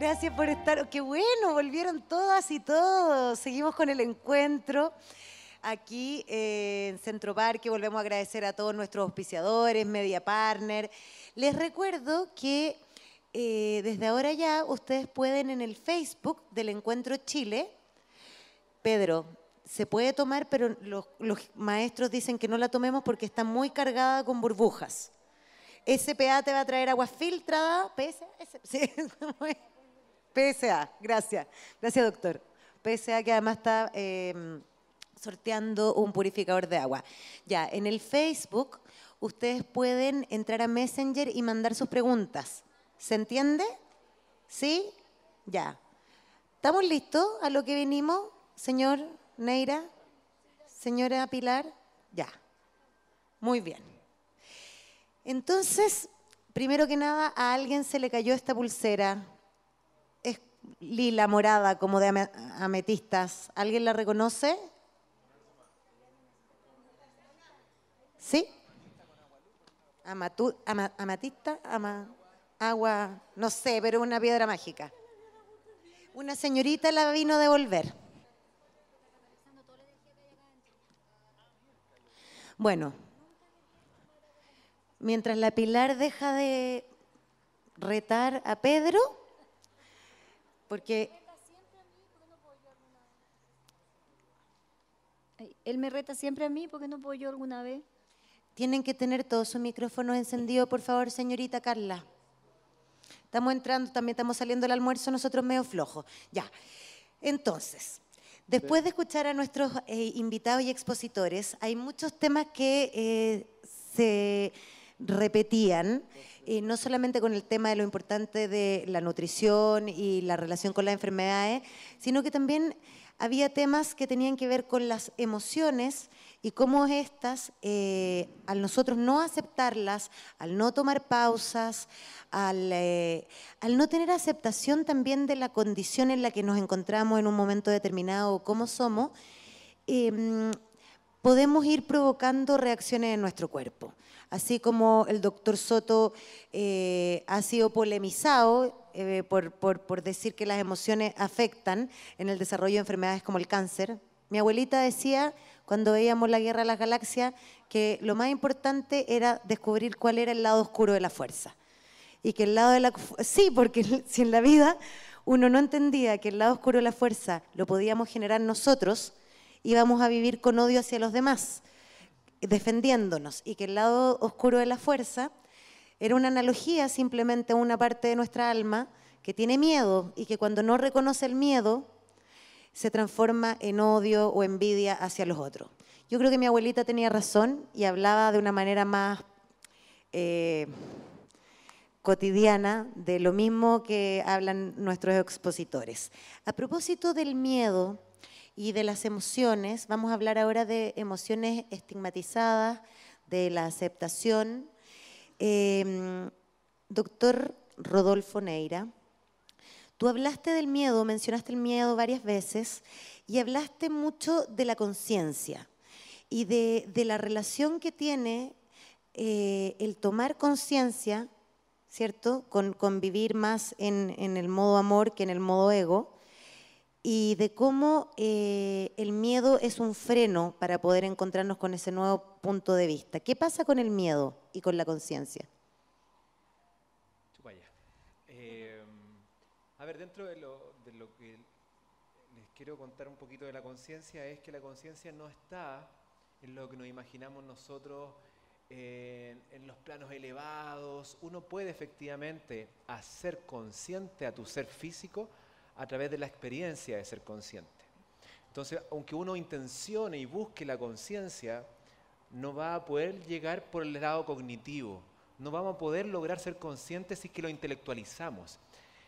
Gracias por estar. Qué bueno, volvieron todas y todos. Seguimos con el encuentro aquí en Centro Parque. Volvemos a agradecer a todos nuestros auspiciadores, Media Partner. Les recuerdo que desde ahora ya ustedes pueden en el Facebook del Encuentro Chile. Pedro, se puede tomar, pero los maestros dicen que no la tomemos porque está muy cargada con burbujas. SPA te va a traer agua filtrada. PSA, sí. PSA, gracias. Gracias, doctor. PSA que además está sorteando un purificador de agua. Ya, en el Facebook ustedes pueden entrar a Messenger y mandar sus preguntas. ¿Se entiende? ¿Sí? Ya. ¿Estamos listos a lo que venimos, señor Neira? Señora Pilar, ya. Muy bien. Entonces, primero que nada, a alguien se le cayó esta pulsera. Es lila, morada, como de ametistas. ¿Alguien la reconoce? ¿Sí? Amatista, agua, no sé, pero una piedra mágica. Una señorita la vino a devolver. Bueno, mientras la Pilar deja de retar a Pedro, porque él me reta siempre a mí, ¿por qué no puedo yo alguna vez? tienen que tener todos sus micrófonos encendidos, por favor, señorita Carla. Estamos entrando, también estamos saliendo al almuerzo, nosotros medio flojos. Ya, entonces, después de escuchar a nuestros invitados y expositores, hay muchos temas que se repetían, no solamente con el tema de lo importante de la nutrición y la relación con las enfermedades, sino que también había temas que tenían que ver con las emociones y cómo estas, al nosotros no aceptarlas, al no tomar pausas, al no tener aceptación también de la condición en la que nos encontramos en un momento determinado o cómo somos, podemos ir provocando reacciones en nuestro cuerpo. Así como el doctor Soto ha sido polemizado por decir que las emociones afectan en el desarrollo de enfermedades como el cáncer. Mi abuelita decía, cuando veíamos la Guerra de las Galaxias, que lo más importante era descubrir cuál era el lado oscuro de la fuerza. Y que el lado de la... Sí, porque si en la vida uno no entendía que el lado oscuro de la fuerza lo podíamos generar nosotros, íbamos a vivir con odio hacia los demás, defendiéndonos, y que el lado oscuro de la fuerza era una analogía simplemente a una parte de nuestra alma que tiene miedo y que cuando no reconoce el miedo se transforma en odio o envidia hacia los otros. Yo creo que mi abuelita tenía razón y hablaba de una manera más cotidiana de lo mismo que hablan nuestros expositores. A propósito del miedo y de las emociones, vamos a hablar ahora de emociones estigmatizadas, de la aceptación. Doctor Rodolfo Neira, tú hablaste del miedo, mencionaste el miedo varias veces y hablaste mucho de la conciencia y de la relación que tiene el tomar conciencia, ¿cierto?, con vivir más en el modo amor que en el modo ego, y de cómo el miedo es un freno para poder encontrarnos con ese nuevo punto de vista. ¿Qué pasa con el miedo y con la conciencia? A ver, dentro de lo que les quiero contar un poquito de la conciencia, es que la conciencia no está en lo que nos imaginamos nosotros, en los planos elevados. Uno puede efectivamente hacer consciente a tu ser físico a través de la experiencia de ser consciente. Entonces, aunque uno intencione y busque la conciencia, no va a poder llegar por el lado cognitivo. No vamos a poder lograr ser conscientes si es que lo intelectualizamos.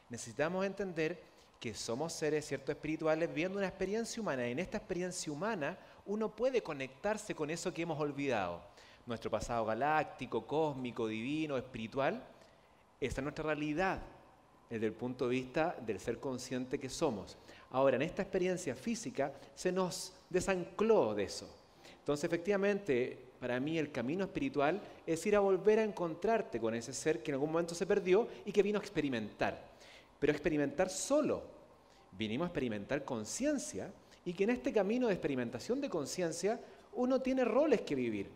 Necesitamos entender que somos seres, ¿cierto?, espirituales viviendo una experiencia humana. Y en esta experiencia humana uno puede conectarse con eso que hemos olvidado. Nuestro pasado galáctico, cósmico, divino, espiritual. Esa es nuestra realidad desde el punto de vista del ser consciente que somos. Ahora, en esta experiencia física se nos desancló de eso. Entonces, efectivamente, para mí el camino espiritual es ir a volver a encontrarte con ese ser que en algún momento se perdió y que vino a experimentar. pero experimentar solo. Vinimos a experimentar conciencia y que en este camino de experimentación de conciencia uno tiene roles que vivir,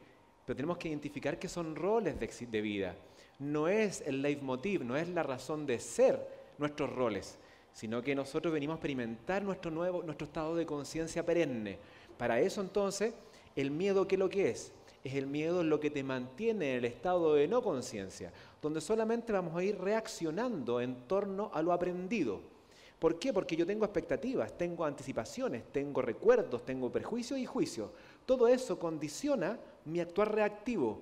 pero tenemos que identificar que son roles de vida. No es el leitmotiv, no es la razón de ser nuestros roles, sino que nosotros venimos a experimentar nuestro estado de conciencia perenne. Para eso entonces, el miedo, ¿qué es lo que es? Es el miedo lo que te mantiene en el estado de no conciencia, donde solamente vamos a ir reaccionando en torno a lo aprendido. ¿Por qué? Porque yo tengo expectativas, tengo anticipaciones, tengo recuerdos, tengo prejuicios y juicios. Todo eso condiciona mi actuar reactivo,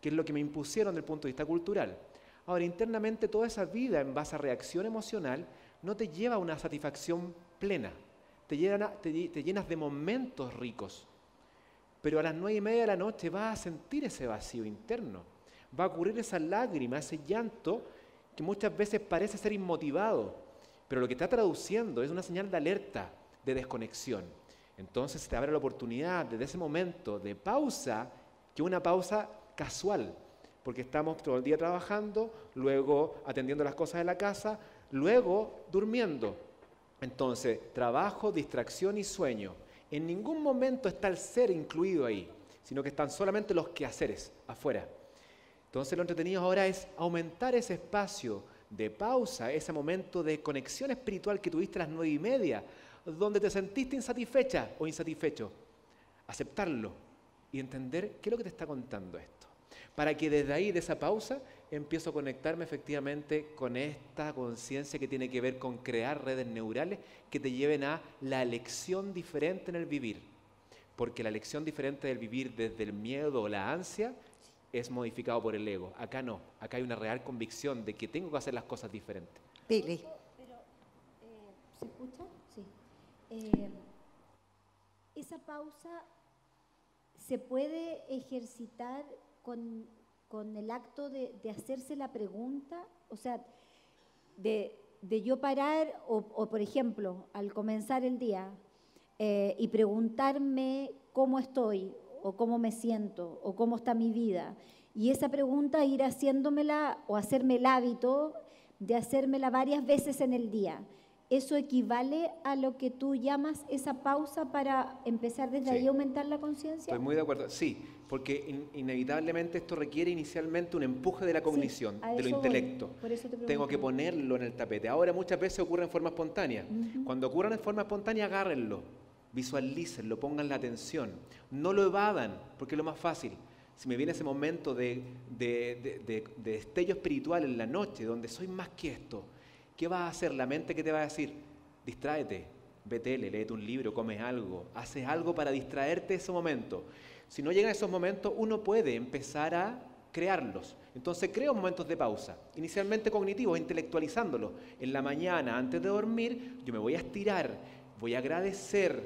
que es lo que me impusieron desde el punto de vista cultural. Ahora, internamente toda esa vida en base a reacción emocional no te lleva a una satisfacción plena, te llenas de momentos ricos, pero a las 9:30 de la noche vas a sentir ese vacío interno, va a ocurrir esa lágrima, ese llanto que muchas veces parece ser inmotivado, pero lo que está traduciendo es una señal de alerta, de desconexión. Entonces te abre la oportunidad desde ese momento de pausa, que una pausa casual, porque estamos todo el día trabajando, luego atendiendo las cosas de la casa, luego durmiendo. Entonces, trabajo, distracción y sueño. En ningún momento está el ser incluido ahí, sino que están solamente los quehaceres afuera. Entonces, lo entretenido ahora es aumentar ese espacio de pausa, ese momento de conexión espiritual que tuviste a las 9:30, donde te sentiste insatisfecha o insatisfecho. Aceptarlo y entender qué es lo que te está contando esto. Para que desde ahí, de esa pausa, empiezo a conectarme efectivamente con esta conciencia que tiene que ver con crear redes neurales que te lleven a la elección diferente en el vivir. Porque la elección diferente del vivir desde el miedo o la ansia es modificado por el ego. Acá no, acá hay una real convicción de que tengo que hacer las cosas diferentes. Pili. Pero, ¿se escucha? Sí. Esa pausa se puede ejercitar con el acto de hacerse la pregunta, o sea, de yo parar, o por ejemplo, al comenzar el día y preguntarme cómo estoy, o cómo me siento, o cómo está mi vida, y esa pregunta ir haciéndomela o hacerme el hábito de hacérmela varias veces en el día. ¿Eso equivale a lo que tú llamas esa pausa para empezar desde ahí a aumentar la conciencia? Estoy muy de acuerdo. Sí, porque inevitablemente esto requiere inicialmente un empuje de la cognición, de lo intelecto. Tengo que ponerlo en el tapete. Ahora muchas veces ocurre en forma espontánea. Cuando ocurran en forma espontánea, agárrenlo, visualícenlo, pongan la atención. No lo evadan, porque es lo más fácil. Si me viene ese momento de destello espiritual en la noche, donde soy más que esto, ¿qué vas a hacer? La mente, ¿qué te va a decir? Distráete, ve tele, léete un libro, comes algo, haces algo para distraerte ese momento. Si no llegan esos momentos, uno puede empezar a crearlos. Entonces creo momentos de pausa, inicialmente cognitivos, intelectualizándolos. En la mañana, antes de dormir, yo me voy a estirar, voy a agradecer,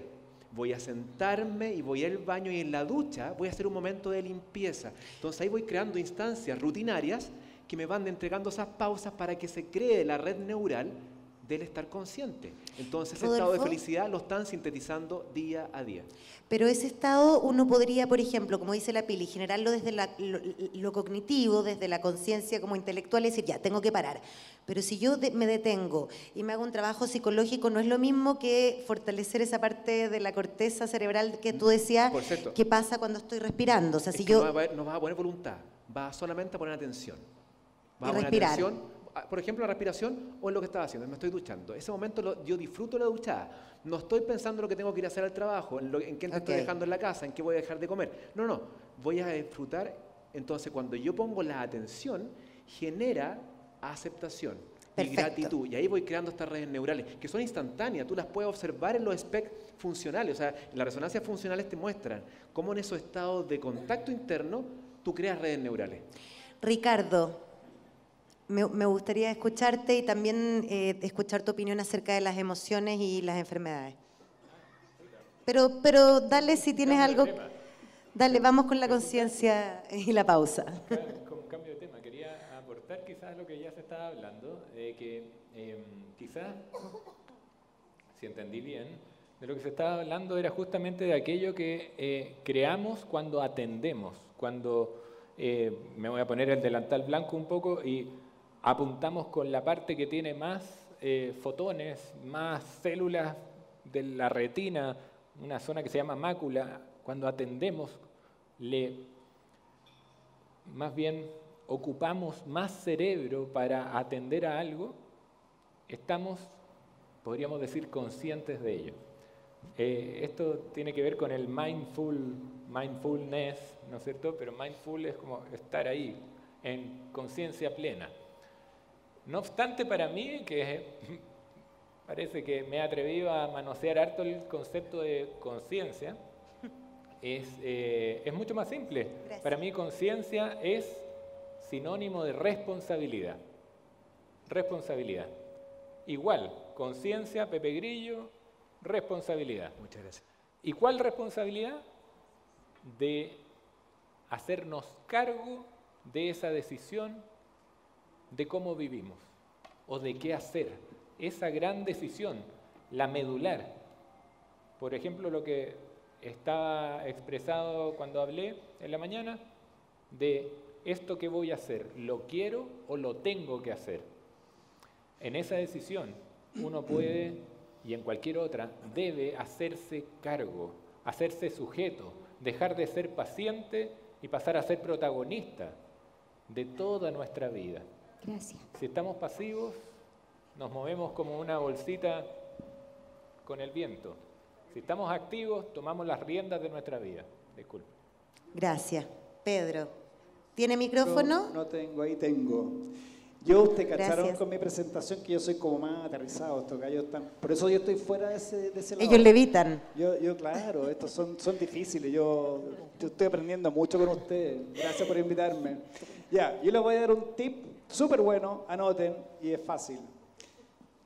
voy a sentarme y voy al baño, y en la ducha voy a hacer un momento de limpieza. Entonces ahí voy creando instancias rutinarias que me van entregando esas pausas para que se cree la red neural del estar consciente. Entonces ese estado de felicidad lo están sintetizando día a día. Pero ese estado uno podría, por ejemplo, como dice la Pili, generarlo desde lo cognitivo, desde la conciencia como intelectual, y decir, ya, tengo que parar. Pero si yo me detengo y me hago un trabajo psicológico, no es lo mismo que fortalecer esa parte de la corteza cerebral que tú decías, que pasa cuando estoy respirando. O sea, si yo... no vas a poner voluntad, vas solamente a poner atención. Vas a poner atención, por ejemplo, la respiración o en lo que estaba haciendo, me estoy duchando. Ese momento yo disfruto la duchada. No estoy pensando en lo que tengo que ir a hacer al trabajo, en qué estoy dejando en la casa, en qué voy a dejar de comer. No, voy a disfrutar. Entonces, cuando yo pongo la atención, genera aceptación y gratitud. Y ahí voy creando estas redes neurales, que son instantáneas. Tú las puedes observar en los specs funcionales. O sea, en las resonancias funcionales te muestran cómo en esos estados de contacto interno tú creas redes neurales. Ricardo, me gustaría escucharte y también escuchar tu opinión acerca de las emociones y las enfermedades. Pero dale, si tienes algo, dale, vamos con la conciencia y la pausa. Con cambio de tema, quería aportar quizás lo que ya se estaba hablando, de que quizás, si entendí bien, de lo que se estaba hablando era justamente de aquello que creamos cuando atendemos, cuando me voy a poner el delantal blanco un poco y apuntamos con la parte que tiene más fotones, más células de la retina, una zona que se llama mácula. Cuando atendemos, más bien ocupamos más cerebro para atender a algo, estamos, podríamos decir, conscientes de ello. Esto tiene que ver con el mindfulness, ¿no es cierto? Pero mindful es como estar ahí, en conciencia plena. No obstante, para mí, que parece que me he atrevido a manosear harto el concepto de conciencia, es mucho más simple. Gracias. Para mí, conciencia es sinónimo de responsabilidad. Responsabilidad. Igual, conciencia, Pepe Grillo, responsabilidad. Muchas gracias. ¿Y cuál responsabilidad? De hacernos cargo de esa decisión de cómo vivimos o de qué hacer. Esa gran decisión, la medular. Por ejemplo, lo que estaba expresado cuando hablé en la mañana, de esto que voy a hacer, ¿lo quiero o lo tengo que hacer? En esa decisión uno puede, y en cualquier otra, debe hacerse cargo, hacerse sujeto, dejar de ser paciente y pasar a ser protagonista de toda nuestra vida. Gracias. Si estamos pasivos, nos movemos como una bolsita con el viento. Si estamos activos, tomamos las riendas de nuestra vida. Disculpe. Gracias. Pedro, ¿tiene micrófono? No tengo, ahí tengo. Ustedes cacharon Gracias. con mi presentación que yo soy como más aterrizado, estos gallos están, por eso yo estoy fuera de ese lado. Ellos levitan. Yo claro, estos son difíciles, yo estoy aprendiendo mucho con ustedes, gracias por invitarme. Ya, yo les voy a dar un tip súper bueno, anoten, y es fácil.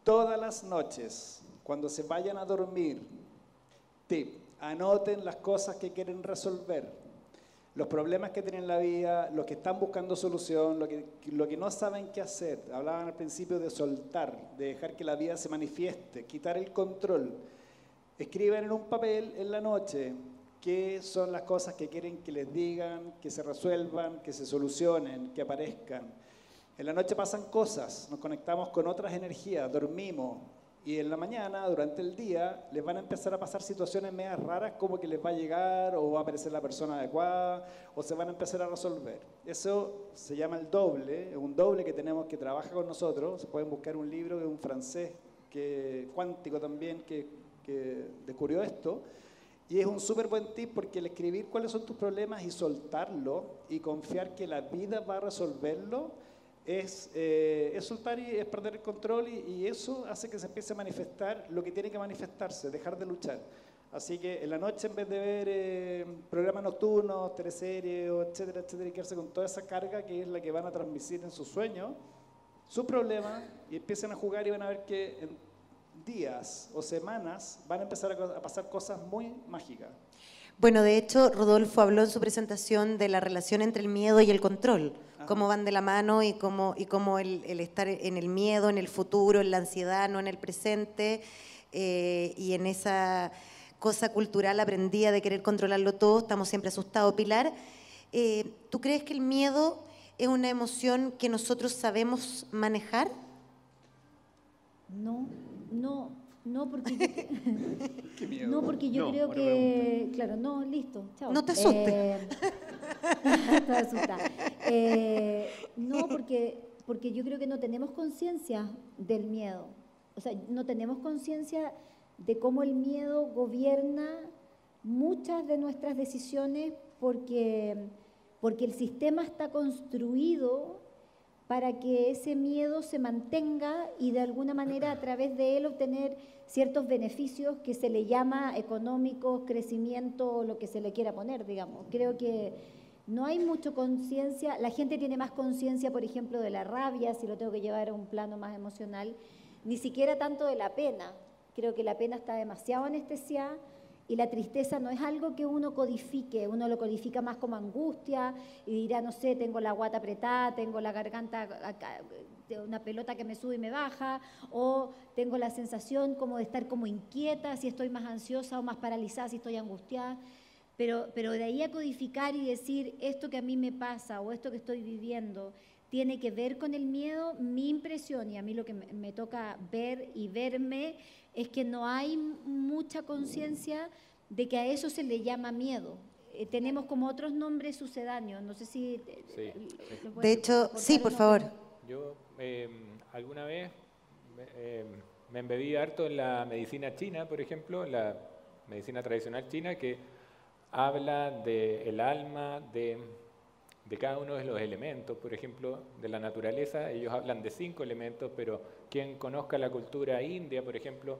Todas las noches, cuando se vayan a dormir, tip, anoten las cosas que quieren resolver. Los problemas que tienen en la vida, los que están buscando solución, lo que no saben qué hacer. Hablaban al principio de soltar, de dejar que la vida se manifieste, quitar el control. Escriban en un papel en la noche qué son las cosas que quieren que les digan, que se resuelvan, que se solucionen, que aparezcan. En la noche pasan cosas, nos conectamos con otras energías, dormimos. Y en la mañana, durante el día, les van a empezar a pasar situaciones medias raras, como que les va a llegar o va a aparecer la persona adecuada o se van a empezar a resolver. Eso se llama el doble, es un doble que tenemos que trabaja con nosotros. Pueden buscar un libro de un francés cuántico también que descubrió esto. Y es un súper buen tip porque el escribir cuáles son tus problemas y soltarlo y confiar que la vida va a resolverlo es soltar y es perder el control y eso hace que se empiece a manifestar lo que tiene que manifestarse, dejar de luchar. Así que en la noche, en vez de ver programas nocturnos, teleseries, etcétera, etcétera, y quedarse con toda esa carga que es la que van a transmitir en sus sueños, sus problemas, y empiecen a jugar y van a ver que en días o semanas van a empezar a pasar cosas muy mágicas. Bueno, de hecho, Rodolfo habló en su presentación de la relación entre el miedo y el control, cómo van de la mano y cómo el estar en el miedo, en el futuro, en la ansiedad, no en el presente, y en esa cosa cultural aprendida de querer controlarlo todo, estamos siempre asustados. Pilar, ¿tú crees que el miedo es una emoción que nosotros sabemos manejar? No, porque Qué miedo. no, porque yo No, creo buena que, claro, no, listo, chao. No te asustes. Estoy asustada. No, porque yo creo que no tenemos conciencia del miedo. O sea, no tenemos conciencia de cómo el miedo gobierna muchas de nuestras decisiones porque el sistema está construido para que ese miedo se mantenga y de alguna manera a través de él obtener ciertos beneficios que se le llama económicos, crecimiento, o lo que se le quiera poner, digamos. Creo que no hay mucha conciencia, la gente tiene más conciencia, por ejemplo, de la rabia, si lo tengo que llevar a un plano más emocional, ni siquiera tanto de la pena. Creo que la pena está demasiado anestesiada y la tristeza no es algo que uno codifique, uno lo codifica más como angustia y dirá, no sé, tengo la guata apretada, tengo la garganta, una pelota que me sube y me baja, o tengo la sensación como de estar como inquieta, si estoy más ansiosa o más paralizada, si estoy angustiada. pero de ahí a codificar y decir esto que a mí me pasa o esto que estoy viviendo tiene que ver con el miedo, mi impresión y a mí lo que me toca ver y verme es que no hay mucha conciencia de que a eso se le llama miedo. Tenemos como otros nombres sucedáneos, no sé si... Sí. De hecho, sí, por favor. Yo alguna vez me embebí harto en la medicina china, por ejemplo, la medicina tradicional china, que habla del alma, de cada uno de los elementos, por ejemplo, de la naturaleza. Ellos hablan de 5 elementos, pero quien conozca la cultura india, por ejemplo,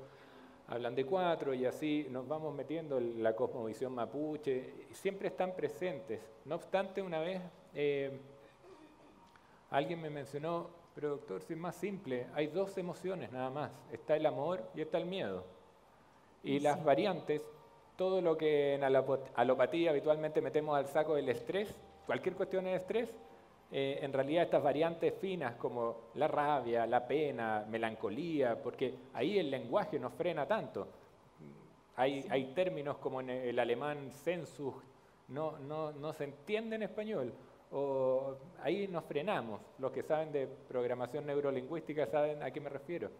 hablan de 4 y así nos vamos metiendo en la cosmovisión mapuche, y siempre están presentes. No obstante, una vez alguien me mencionó, pero doctor, si es más simple, hay 2 emociones nada más, está el amor y está el miedo. Y las variantes, todo lo que en alopatía habitualmente metemos al saco del estrés, cualquier cuestión es estrés, en realidad estas variantes finas como la rabia, la pena, melancolía, porque ahí el lenguaje nos frena tanto. Hay términos como en el alemán Sehnsucht, no se entiende en español, o ahí nos frenamos. Los que saben de programación neurolingüística saben a qué me refiero.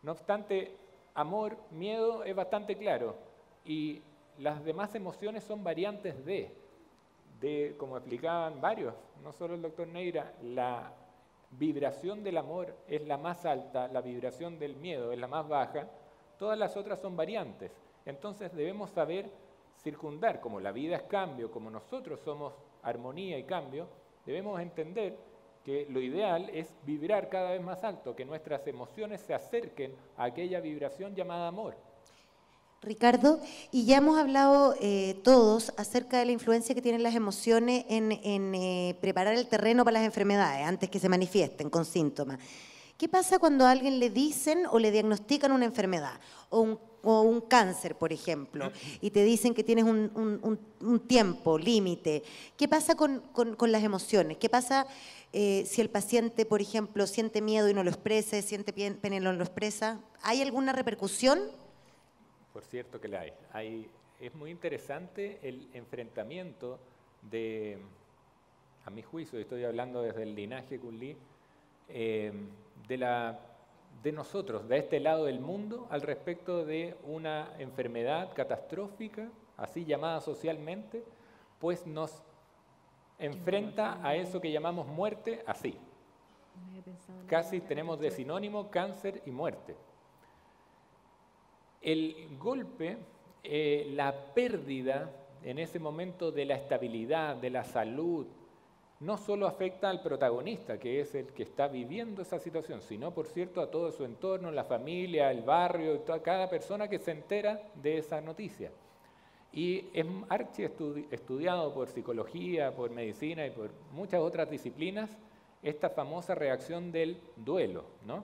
No obstante, amor, miedo es bastante claro, y las demás emociones son variantes de como explicaban varios, no solo el doctor Neira, la vibración del amor es la más alta, la vibración del miedo es la más baja, todas las otras son variantes. Entonces debemos saber circundar, como la vida es cambio, como nosotros somos armonía y cambio, debemos entender que lo ideal es vibrar cada vez más alto, que nuestras emociones se acerquen a aquella vibración llamada amor. Ricardo, y ya hemos hablado todos acerca de la influencia que tienen las emociones en preparar el terreno para las enfermedades antes que se manifiesten con síntomas. ¿Qué pasa cuando a alguien le dicen o le diagnostican una enfermedad o un cáncer, por ejemplo, y te dicen que tienes un tiempo límite? ¿Qué pasa con las emociones? ¿Qué pasa si el paciente, por ejemplo, siente miedo y no lo expresa, siente pena y no lo expresa? ¿Hay alguna repercusión? Por cierto que la hay. Es muy interesante el enfrentamiento a mi juicio, estoy hablando desde el linaje Kunli, de nosotros, de este lado del mundo, al respecto de una enfermedad catastrófica, así llamada socialmente, pues nos enfrenta a eso que llamamos muerte así. Casi tenemos de sinónimo cáncer y muerte. El golpe, la pérdida en ese momento de la estabilidad, de la salud, no solo afecta al protagonista, que es el que está viviendo esa situación, sino, por cierto, a todo su entorno, la familia, el barrio, cada persona que se entera de esa noticia. Y es estudiado por psicología, por medicina y por muchas otras disciplinas, esta famosa reacción del duelo, ¿no?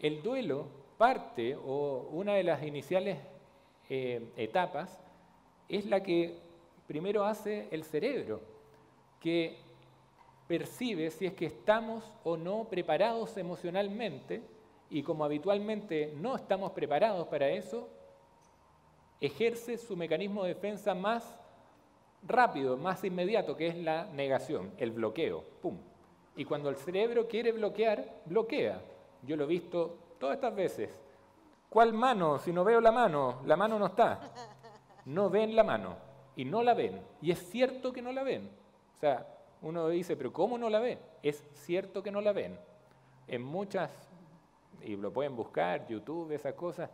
El duelo parte, o una de las iniciales etapas, es la que primero hace el cerebro, que percibe si es que estamos o no preparados emocionalmente, y como habitualmente no estamos preparados para eso, ejerce su mecanismo de defensa más rápido, más inmediato, que es la negación, el bloqueo. ¡Pum! Y cuando el cerebro quiere bloquear, bloquea. Yo lo he visto todas estas veces. ¿Cuál mano? Si no veo la mano no está. No ven la mano y no la ven. Y es cierto que no la ven. O sea, uno dice, pero ¿cómo no la ven? Es cierto que no la ven. En muchas, y lo pueden buscar, YouTube, esas cosas,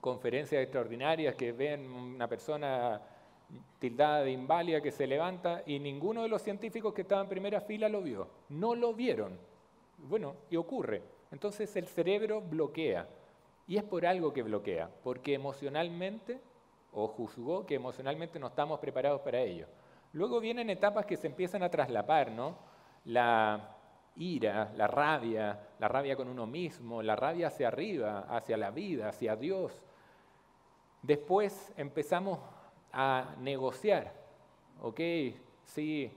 conferencias extraordinarias que ven una persona tildada de inválida que se levanta y ninguno de los científicos que estaban en primera fila lo vio. No lo vieron. Bueno, y ocurre. Entonces el cerebro bloquea, y es por algo que bloquea, porque emocionalmente, o juzgó que emocionalmente no estamos preparados para ello. Luego vienen etapas que se empiezan a traslapar, ¿no? La ira, la rabia con uno mismo, la rabia hacia arriba, hacia la vida, hacia Dios. Después empezamos a negociar, ok, sí,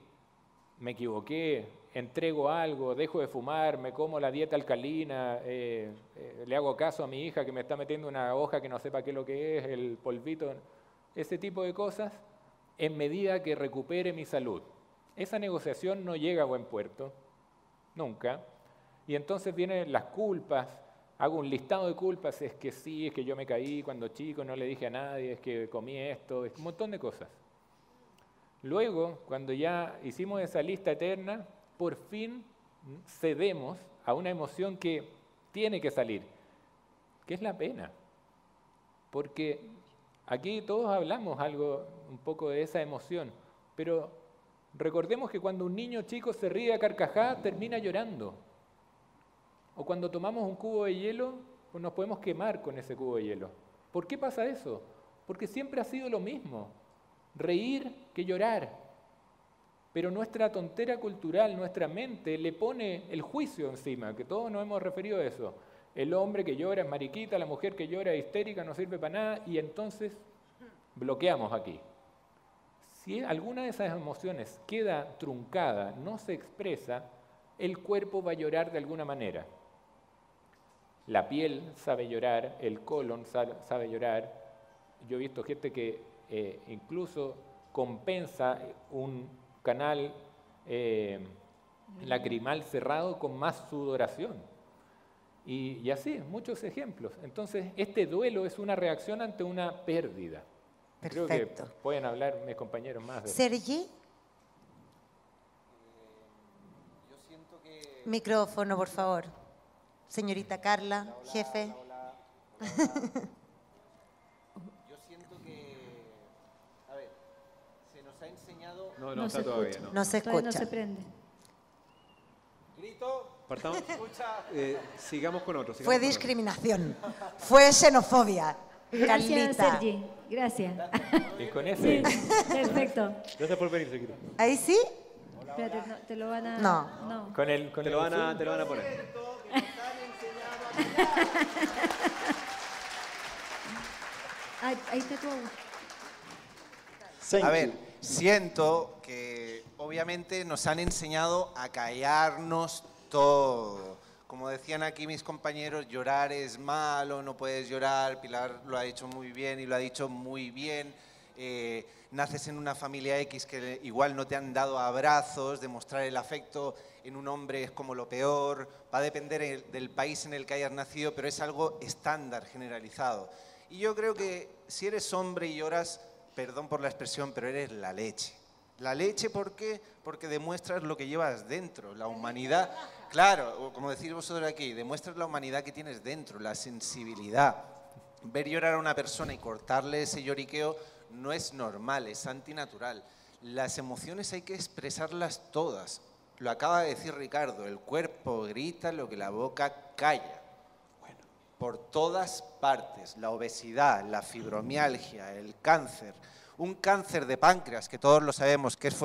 me equivoqué, entrego algo, dejo de fumar, me como la dieta alcalina, le hago caso a mi hija que me está metiendo una hoja que no sepa qué es lo que es, el polvito. ese tipo de cosas en medida que recupere mi salud. Esa negociación no llega a buen puerto, nunca, y entonces vienen las culpas. Hago un listado de culpas, es que sí, es que yo me caí cuando chico, no le dije a nadie, es que comí esto, es un montón de cosas. Luego, cuando ya hicimos esa lista eterna, por fin cedemos a una emoción que tiene que salir, que es la pena. Porque aquí todos hablamos un poco de esa emoción, pero recordemos que cuando un niño chico se ríe a carcajadas, termina llorando. O cuando tomamos un cubo de hielo, pues nos podemos quemar con ese cubo de hielo. ¿Por qué pasa eso? Porque siempre ha sido lo mismo, reír que llorar. Pero nuestra tontera cultural, nuestra mente, le pone el juicio encima, que todos nos hemos referido a eso. El hombre que llora es mariquita, la mujer que llora es histérica, no sirve para nada, y entonces bloqueamos aquí. Si alguna de esas emociones queda truncada, no se expresa, el cuerpo va a llorar de alguna manera. La piel sabe llorar, el colon sabe llorar. Yo he visto gente que incluso compensa un canal lacrimal cerrado con más sudoración. Y así, muchos ejemplos. Entonces, este duelo es una reacción ante una pérdida. Perfecto. Creo que pueden hablar mis compañeros más de eso. Sergi. Yo siento que... Micrófono, por favor. Señorita Carla, jefe. Yo siento que... A ver, se nos ha enseñado... No está todavía, no. No se Todavía no escucha. se prende. Grito, Partamos. escucha... Sigamos con otro. Fue discriminación, fue xenofobia. Gracias, Carlita. Sergi. Gracias. Y con ese... Perfecto. Gracias por venir, Sergito. ¿Ahí sí? Espérate, no, te lo van a... No. Con el Te lo van a poner. Ahí está tu... Thank A you. ver, siento que obviamente nos han enseñado a callarnos todo. Como decían aquí mis compañeros, llorar es malo, no puedes llorar. Pilar lo ha hecho muy bien y lo ha dicho muy bien. Naces en una familia X que igual no te han dado abrazos, demostrar el afecto en un hombre es como lo peor, va a depender del país en el que hayas nacido, pero es algo estándar, generalizado. Y yo creo que si eres hombre y lloras, perdón por la expresión, pero eres la leche. La leche, ¿por qué? Porque demuestras lo que llevas dentro, la humanidad. Claro, o como decís vosotros aquí, demuestras la humanidad que tienes dentro, la sensibilidad. Ver llorar a una persona y cortarle ese lloriqueo no es normal, es antinatural. Las emociones hay que expresarlas todas. Lo acaba de decir Ricardo, el cuerpo grita lo que la boca calla. Bueno, por todas partes, la obesidad, la fibromialgia, el cáncer, un cáncer de páncreas, que todos lo sabemos que es...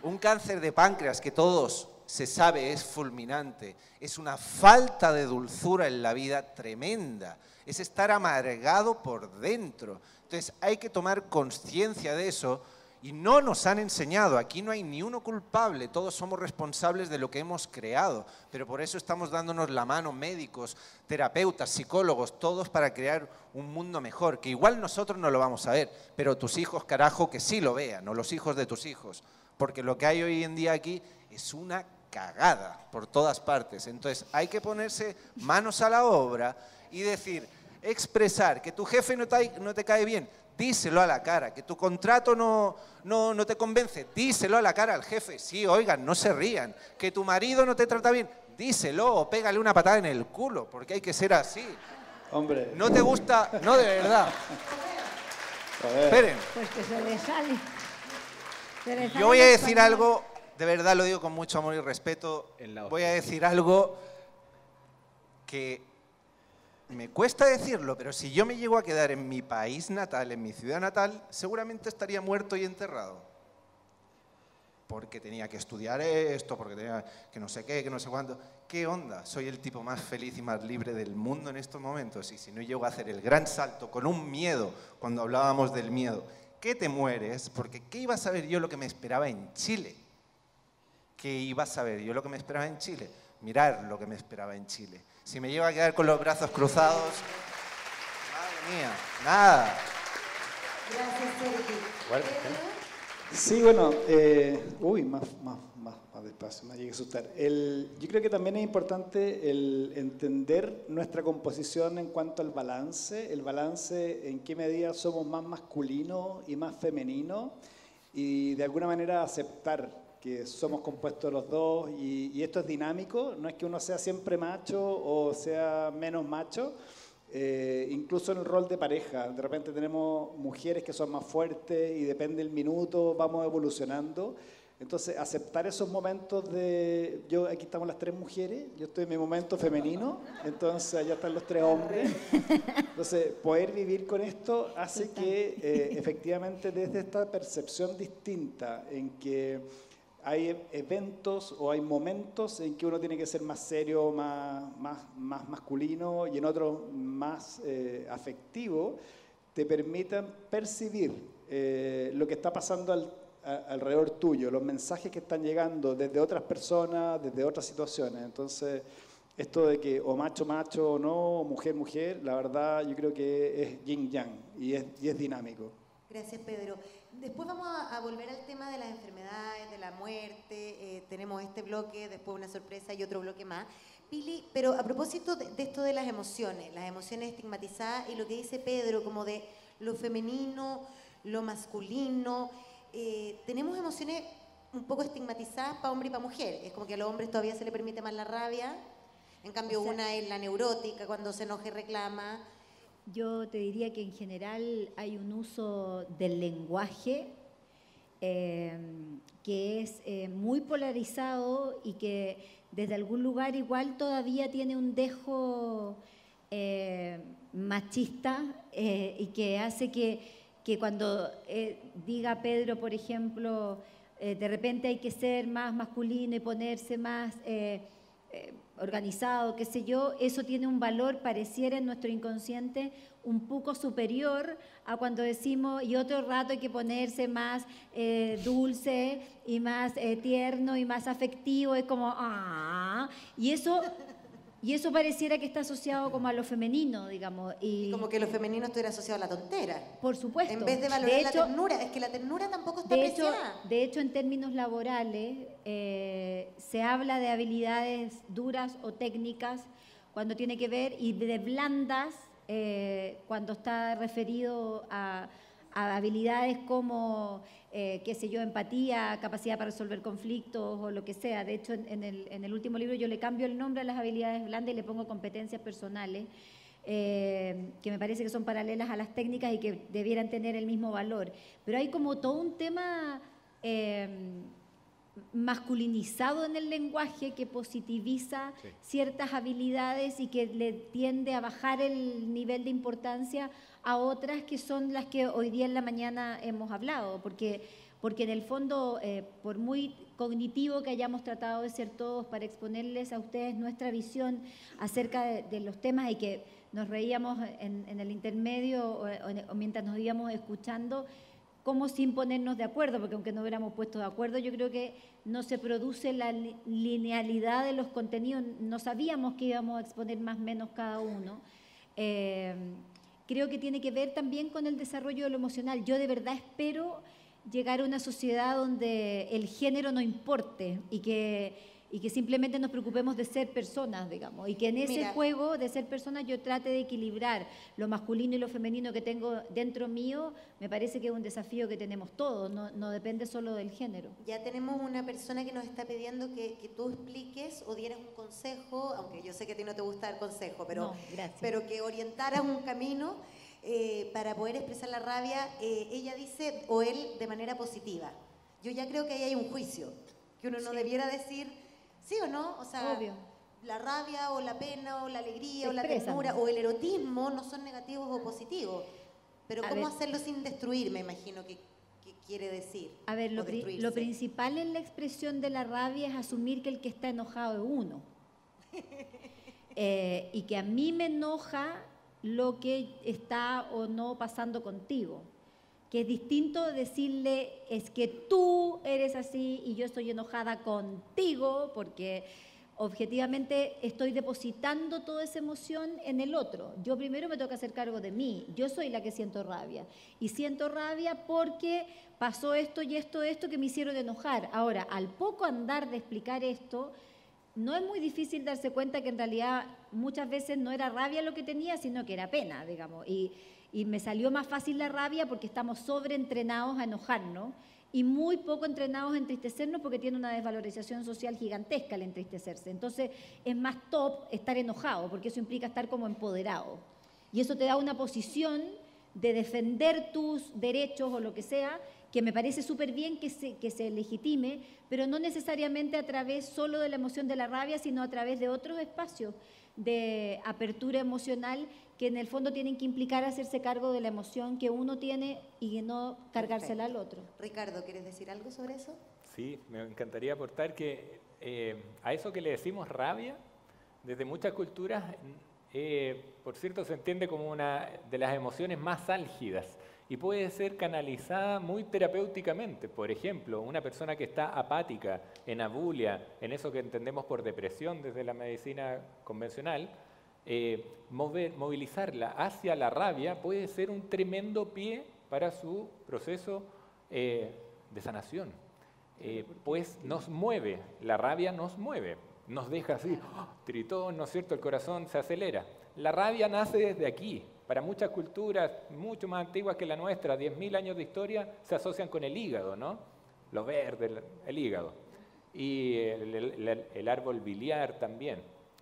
Un cáncer de páncreas que todos se sabe es fulminante, es una falta de dulzura en la vida tremenda, es estar amargado por dentro. Entonces hay que tomar conciencia de eso y no nos han enseñado, aquí no hay ni uno culpable, todos somos responsables de lo que hemos creado, pero por eso estamos dándonos la mano médicos, terapeutas, psicólogos, todos para crear un mundo mejor, que igual nosotros no lo vamos a ver, pero tus hijos, carajo, que sí lo vean, o los hijos de tus hijos, porque lo que hay hoy en día aquí es una cagada por todas partes. Entonces hay que ponerse manos a la obra y decir, expresar que tu jefe no te cae bien, díselo a la cara, que tu contrato no te convence, díselo a la cara al jefe. Sí, oigan, no se rían. Que tu marido no te trata bien, díselo o pégale una patada en el culo, porque hay que ser así. Hombre. No te gusta, no, de verdad. A ver. Esperen. Pues que se le sale. Yo voy a decir algo, de verdad lo digo con mucho amor y respeto, voy a decir algo que me cuesta decirlo, pero si yo me llego a quedar en mi país natal, en mi ciudad natal, seguramente estaría muerto y enterrado. Porque tenía que estudiar esto, porque tenía que no sé qué, que no sé cuánto. ¿Qué onda? Soy el tipo más feliz y más libre del mundo en estos momentos. Y si no llego a hacer el gran salto con un miedo, cuando hablábamos del miedo, ¿qué te mueres? Porque ¿qué iba a saber yo lo que me esperaba en Chile? ¿Qué iba a saber yo lo que me esperaba en Chile? Mirar lo que me esperaba en Chile. Si me llevo a quedar con los brazos cruzados, madre mía, nada. Gracias, Sergi. Bueno, Sí, bueno, más despacio, me llegué a asustar. Yo creo que también es importante el entender nuestra composición en cuanto al balance, el balance en qué medida somos más masculinos y más femeninos, y de alguna manera aceptar que somos compuestos los dos, y esto es dinámico, no es que uno sea siempre macho o sea menos macho. Incluso en el rol de pareja, de repente tenemos mujeres que son más fuertes y depende del minuto, vamos evolucionando. Entonces, aceptar esos momentos aquí estamos las 3 mujeres, yo estoy en mi momento femenino, entonces allá están los 3 hombres. Entonces, poder vivir con esto hace que efectivamente desde esta percepción distinta en que hay eventos o hay momentos en que uno tiene que ser más serio, más masculino, y en otros más afectivo, te permitan percibir lo que está pasando alrededor tuyo, los mensajes que están llegando desde otras personas, desde otras situaciones. Entonces, esto de que o macho o no, o mujer, la verdad yo creo que es yin-yang y es dinámico. Gracias, Pedro. Después vamos a volver al tema de las enfermedades, de la muerte. Tenemos este bloque, después una sorpresa y otro bloque más. Pili, pero a propósito de esto de las emociones estigmatizadas y lo que dice Pedro, como de lo femenino, lo masculino, tenemos emociones un poco estigmatizadas para hombre y para mujer. Es como que a los hombres todavía se le permite más la rabia, en cambio una es la neurótica, cuando se enoja y reclama. Yo te diría que en general hay un uso del lenguaje que es muy polarizado y que desde algún lugar igual todavía tiene un dejo machista y que hace que cuando diga Pedro, por ejemplo, de repente hay que ser más masculino y ponerse más organizado, qué sé yo, eso tiene un valor, pareciera en nuestro inconsciente, un poco superior a cuando decimos, y otro rato hay que ponerse más dulce y más tierno y más afectivo, es como, y eso pareciera que está asociado como a lo femenino, digamos. Y como que lo femenino estuviera asociado a la tontera. Por supuesto. En vez de valorar la ternura, es que la ternura tampoco está apreciada. De hecho, en términos laborales, se habla de habilidades duras o técnicas cuando tiene que ver, y de blandas cuando está referido a habilidades como, qué sé yo, empatía, capacidad para resolver conflictos o lo que sea. De hecho, en el último libro yo le cambio el nombre a las habilidades blandas y le pongo competencias personales, que me parece que son paralelas a las técnicas y que debieran tener el mismo valor. Pero hay como todo un tema masculinizado en el lenguaje que positiviza ciertas habilidades y que le tiende a bajar el nivel de importancia a otras que son las que hoy día en la mañana hemos hablado, porque en el fondo, por muy cognitivo que hayamos tratado de ser todos para exponerles a ustedes nuestra visión acerca de los temas, y que nos reíamos en el intermedio o mientras nos íbamos escuchando, como sin ponernos de acuerdo, porque aunque no hubiéramos puesto de acuerdo, yo creo que no se produce la linealidad de los contenidos, no sabíamos que íbamos a exponer más o menos cada uno. Creo que tiene que ver también con el desarrollo de lo emocional. Yo de verdad espero llegar a una sociedad donde el género no importe y que simplemente nos preocupemos de ser personas, digamos, y que en ese juego de ser personas yo trate de equilibrar lo masculino y lo femenino que tengo dentro mío. Me parece que es un desafío que tenemos todos, no depende solo del género. Ya tenemos una persona que nos está pidiendo que tú expliques o dieras un consejo, aunque yo sé que a ti no te gusta dar consejo, pero que orientaras un camino para poder expresar la rabia, ella dice, o él, de manera positiva. Yo ya creo que ahí hay un juicio, que uno no debiera decir sí o no, o sea, obvio. La rabia o la pena o la alegría o la ternura o el erotismo no son negativos o positivos, pero ¿cómo hacerlo sin destruir? Me imagino que quiere decir. A ver, lo principal en la expresión de la rabia es asumir que el que está enojado es uno. Y que a mí me enoja lo que está o no pasando contigo. Que es distinto decirle, es que tú eres así y yo estoy enojada contigo porque objetivamente estoy depositando toda esa emoción en el otro. Yo primero me tengo que hacer cargo de mí. Yo soy la que siento rabia. Y siento rabia porque pasó esto y esto que me hicieron enojar. Ahora, al poco andar de explicar esto, no es muy difícil darse cuenta que en realidad muchas veces no era rabia lo que tenía, sino que era pena, digamos. Y me salió más fácil la rabia porque estamos sobreentrenados a enojarnos y muy poco entrenados a entristecernos porque tiene una desvalorización social gigantesca el entristecerse. Entonces es más top estar enojado porque eso implica estar como empoderado. Y eso te da una posición de defender tus derechos o lo que sea, que me parece súper bien que se legitime, pero no necesariamente a través solo de la emoción de la rabia, sino a través de otros espacios de apertura emocional que en el fondo tienen que implicar hacerse cargo de la emoción que uno tiene y no cargársela al otro. Ricardo, ¿quieres decir algo sobre eso? Sí, me encantaría aportar que a eso que le decimos rabia, desde muchas culturas, por cierto, se entiende como una de las emociones más álgidas y puede ser canalizada muy terapéuticamente. Por ejemplo, una persona que está apática, en abulia, en eso que entendemos por depresión desde la medicina convencional, movilizarla hacia la rabia puede ser un tremendo pie para su proceso de sanación. Pues nos mueve, la rabia nos mueve, nos deja así, tritón, ¿no es cierto? El corazón se acelera. La rabia nace desde aquí. Para muchas culturas, mucho más antiguas que la nuestra, 10.000 años de historia, se asocian con el hígado, ¿no? Lo verde, el hígado. Y el árbol biliar también.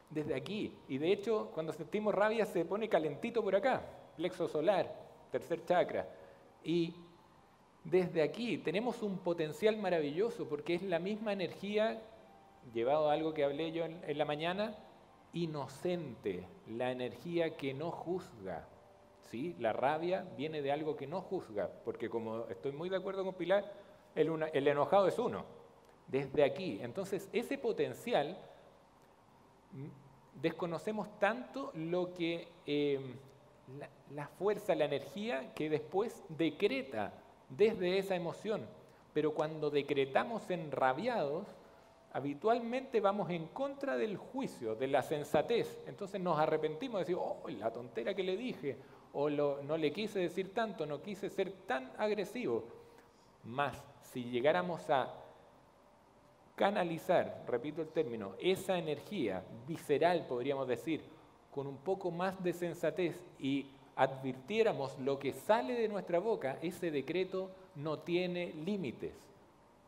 Desde aquí. Y de hecho, cuando sentimos rabia se pone calentito por acá. Plexo solar, tercer chakra. Y desde aquí tenemos un potencial maravilloso porque es la misma energía, llevado a algo que hablé yo en la mañana, inocente, la energía que no juzga. ¿Sí? La rabia viene de algo que no juzga, porque como estoy muy de acuerdo con Pilar, el enojado es uno, desde aquí. Entonces, ese potencial, desconocemos tanto lo que la fuerza, la energía que después decreta desde esa emoción. Pero cuando decretamos enrabiados, habitualmente vamos en contra del juicio, de la sensatez. Entonces nos arrepentimos de decir, oh, la tontera que le dije, o no le quise decir tanto, no quise ser tan agresivo. Más, si llegáramos a canalizar, repito el término, esa energía visceral, podríamos decir, con un poco más de sensatez y advirtiéramos lo que sale de nuestra boca, ese decreto no tiene límites.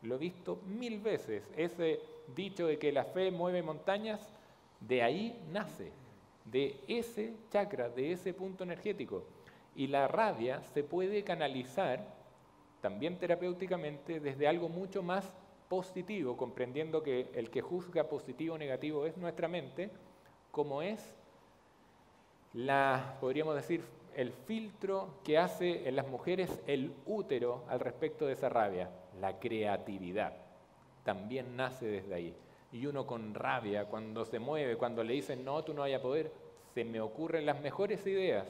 Lo he visto 1000 veces. Ese dicho de que la fe mueve montañas, de ahí nace, de ese chakra, de ese punto energético. Y la rabia se puede canalizar también terapéuticamente desde algo mucho más positivo, comprendiendo que el que juzga positivo o negativo es nuestra mente, como es podríamos decir, el filtro que hace en las mujeres el útero al respecto de esa rabia. La creatividad también nace desde ahí. Y uno con rabia, cuando se mueve, cuando le dicen no, tú no vas a poder, se me ocurren las mejores ideas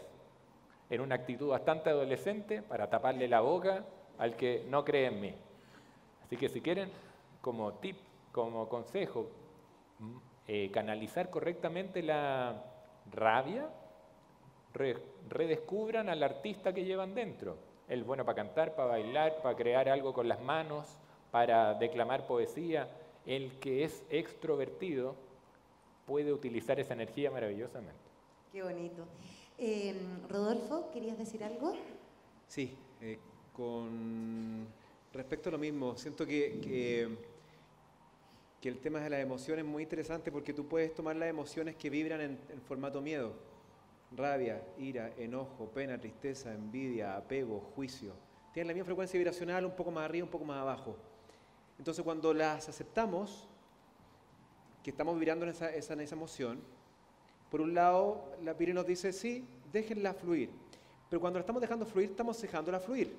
en una actitud bastante adolescente para taparle la boca al que no cree en mí. Así que si quieren, como tip, como consejo, canalizar correctamente la rabia, redescubran al artista que llevan dentro. El bueno para cantar, para bailar, para crear algo con las manos, para declamar poesía. El que es extrovertido puede utilizar esa energía maravillosamente. Qué bonito. Rodolfo, ¿querías decir algo? Sí, con respecto a lo mismo, siento que el tema de las emociones es muy interesante porque tú puedes tomar las emociones que vibran en formato miedo, rabia, ira, enojo, pena, tristeza, envidia, apego, juicio. Tienen la misma frecuencia vibracional, un poco más arriba, un poco más abajo. Entonces cuando las aceptamos, que estamos vibrando en esa emoción, por un lado la Piri nos dice, sí, déjenla fluir. Pero cuando la estamos dejando fluir, estamos dejándola fluir.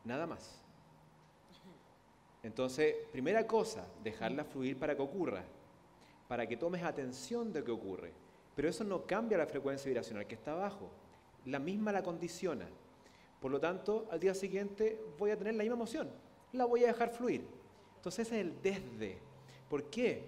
Nada más. Entonces, primera cosa, dejarla fluir para que ocurra, para que tomes atención de que ocurre. Pero eso no cambia la frecuencia vibracional que está abajo. La misma la condiciona. Por lo tanto, al día siguiente voy a tener la misma emoción. La voy a dejar fluir. Entonces ese es el desde. ¿Por qué?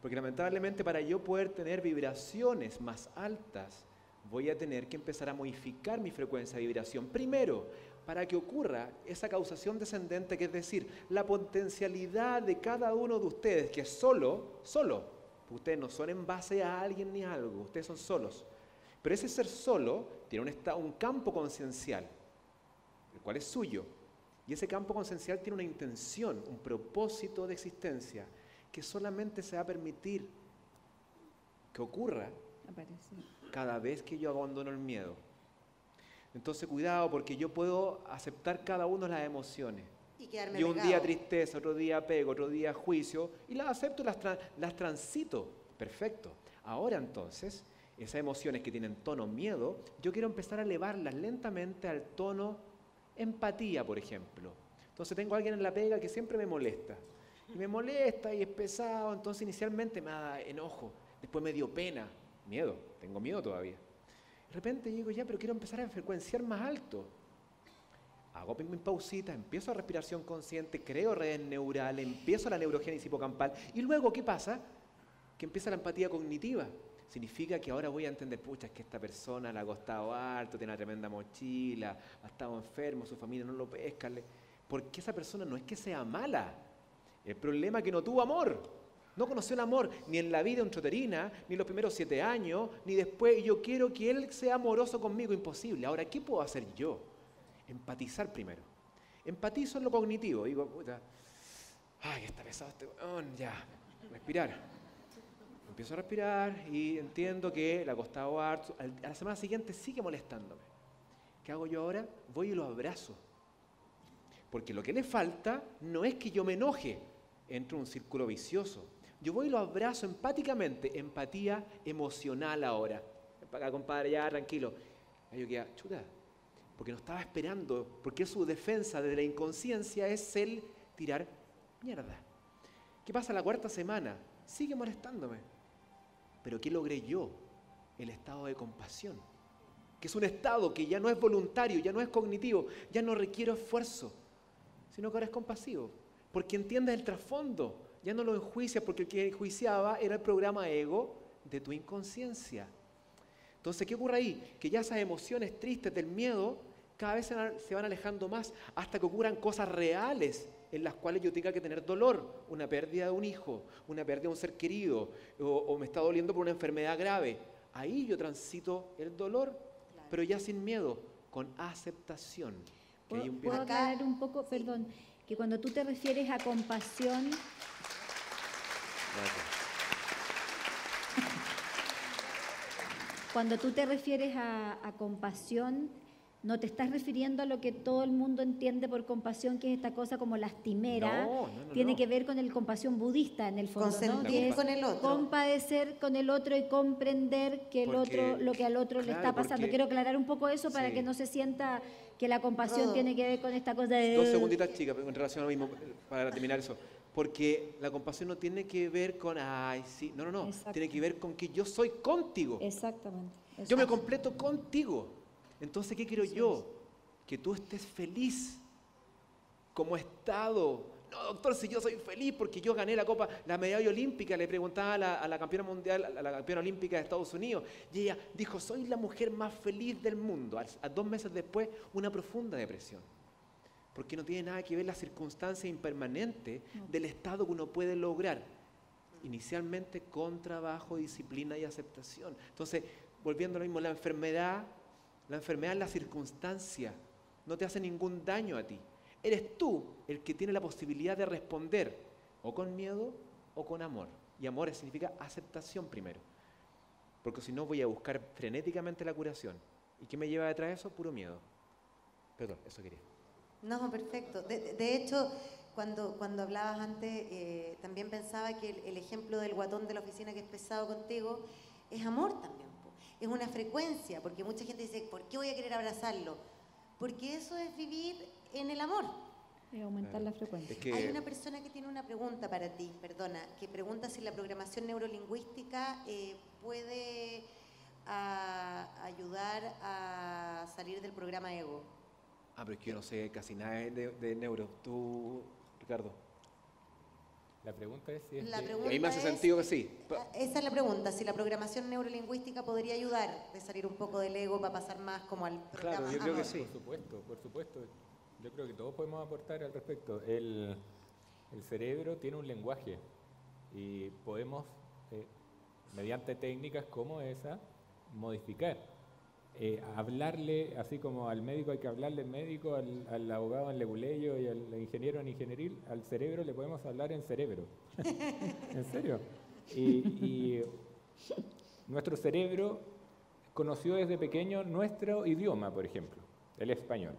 Porque lamentablemente para yo poder tener vibraciones más altas, voy a tener que empezar a modificar mi frecuencia de vibración. Primero, para que ocurra esa causación descendente, que es decir, la potencialidad de cada uno de ustedes, que es solo, porque ustedes no son en base a alguien ni a algo, ustedes son solos. Pero ese ser solo tiene un campo conciencial, el cual es suyo. Y ese campo conciencial tiene una intención, un propósito de existencia, que solamente se va a permitir que ocurra cada vez que yo abandono el miedo. Entonces cuidado, porque yo puedo aceptar cada uno de las emociones. Y un día tristeza, otro día apego, otro día juicio, y las acepto y las transito. Perfecto. Ahora entonces, esas emociones que tienen tono miedo, yo quiero empezar a elevarlas lentamente al tono empatía, por ejemplo. Entonces tengo a alguien en la pega que siempre me molesta. Y me molesta y es pesado, entonces inicialmente me da enojo, después me dio pena, miedo, tengo miedo todavía. De repente digo, ya, pero quiero empezar a frecuenciar más alto. Hago mi pausita, empiezo a respiración consciente, creo redes neurales, empiezo la neurogénesis hipocampal. Y luego, ¿qué pasa? Que empieza la empatía cognitiva. Significa que ahora voy a entender, pucha, es que esta persona le ha costado harto, tiene una tremenda mochila, ha estado enfermo, su familia no lo pesca. Porque esa persona no es que sea mala. El problema es que no tuvo amor. No conoció el amor, ni en la vida intrauterina, ni los primeros 7 años, ni después. Y yo quiero que él sea amoroso conmigo, imposible. Ahora, ¿qué puedo hacer yo? Empatizar primero. Empatizo en lo cognitivo. Digo, puta, ay, está pesado este weón, ya, respirar. Empiezo a respirar y entiendo que le ha costado harto. A la semana siguiente sigue molestándome. ¿Qué hago yo ahora? Voy y lo abrazo. Porque lo que le falta no es que yo me enoje, entro en un círculo vicioso. Yo voy y lo abrazo empáticamente, empatía emocional ahora. Para acá, compadre, ya, tranquilo. Y yo queda, chuta, porque no estaba esperando, porque su defensa de la inconsciencia es el tirar mierda. ¿Qué pasa la 4ª semana? Sigue molestándome. Pero ¿qué logré yo? El estado de compasión, que es un estado que ya no es voluntario, ya no es cognitivo, ya no requiere esfuerzo, sino que ahora es compasivo, porque entiendes el trasfondo, ya no lo enjuicias, porque el que enjuiciaba era el programa ego de tu inconsciencia. Entonces, ¿qué ocurre ahí? Que ya esas emociones tristes del miedo cada vez se van alejando más hasta que ocurran cosas reales en las cuales yo tenga que tener dolor, una pérdida de un hijo, una pérdida de un ser querido, o me está doliendo por una enfermedad grave. Ahí yo transito el dolor, claro, pero ya sin miedo, con aceptación. ¿Puedo aclarar un poco? Perdón, que cuando tú te refieres a compasión... Cuando tú te refieres a compasión, no te estás refiriendo a lo que todo el mundo entiende por compasión, que es esta cosa como lastimera. No, tiene que ver con el compasión budista, en el fondo, ¿no? Que es con el otro. Compadecer con el otro y comprender que el otro, lo que al otro le está pasando. Quiero aclarar un poco eso para que no se sienta que la compasión tiene que ver con esta cosa de... 2 segunditas, chicas, en relación a lo mismo, para terminar eso. Porque la compasión no tiene que ver con, ay, sí, no. Tiene que ver con que yo soy contigo. Exactamente. Yo me completo contigo. Entonces, ¿qué quiero yo? Que tú estés feliz como estado. No, doctor, si yo soy feliz porque yo gané la medalla olímpica, le preguntaba a la campeona mundial, a la campeona olímpica de Estados Unidos, y ella dijo, soy la mujer más feliz del mundo. A 2 meses después, una profunda depresión. Porque no tiene nada que ver la circunstancia impermanente del estado que uno puede lograr. Inicialmente con trabajo, disciplina y aceptación. Entonces, volviendo a lo mismo, la enfermedad es la circunstancia, no te hace ningún daño a ti. Eres tú el que tiene la posibilidad de responder o con miedo o con amor. Y amor significa aceptación primero. Porque si no voy a buscar frenéticamente la curación. ¿Y qué me lleva detrás de eso? Puro miedo. Perdón, eso quería. No, perfecto. De hecho, cuando hablabas antes, también pensaba que el ejemplo del guatón de la oficina que es pesado contigo es amor también. Es una frecuencia, porque mucha gente dice, ¿por qué voy a querer abrazarlo? Porque eso es vivir en el amor. Es aumentar la frecuencia. Hay una persona que tiene una pregunta para ti, perdona, que pregunta si la programación neurolingüística puede ayudar a salir del programa ego. Pero es que yo no sé casi nada de neuro. ¿Tú, Ricardo? La pregunta es si es La que- pregunta A mí me hace es- sentido que sí. Esa es la pregunta, si la programación neurolingüística podría ayudar de salir un poco del ego para pasar más como al programa. Claro, yo creo que amor. sí. Por supuesto, por supuesto. Yo creo que todos podemos aportar al respecto. El cerebro tiene un lenguaje y podemos, mediante técnicas como esa, modificar. Hablarle, así como al médico hay que hablarle al médico, al abogado en leguleyo y al ingeniero en ingenieril, al cerebro le podemos hablar en cerebro. ¿En serio? Y nuestro cerebro conoció desde pequeño nuestro idioma, por ejemplo, el español.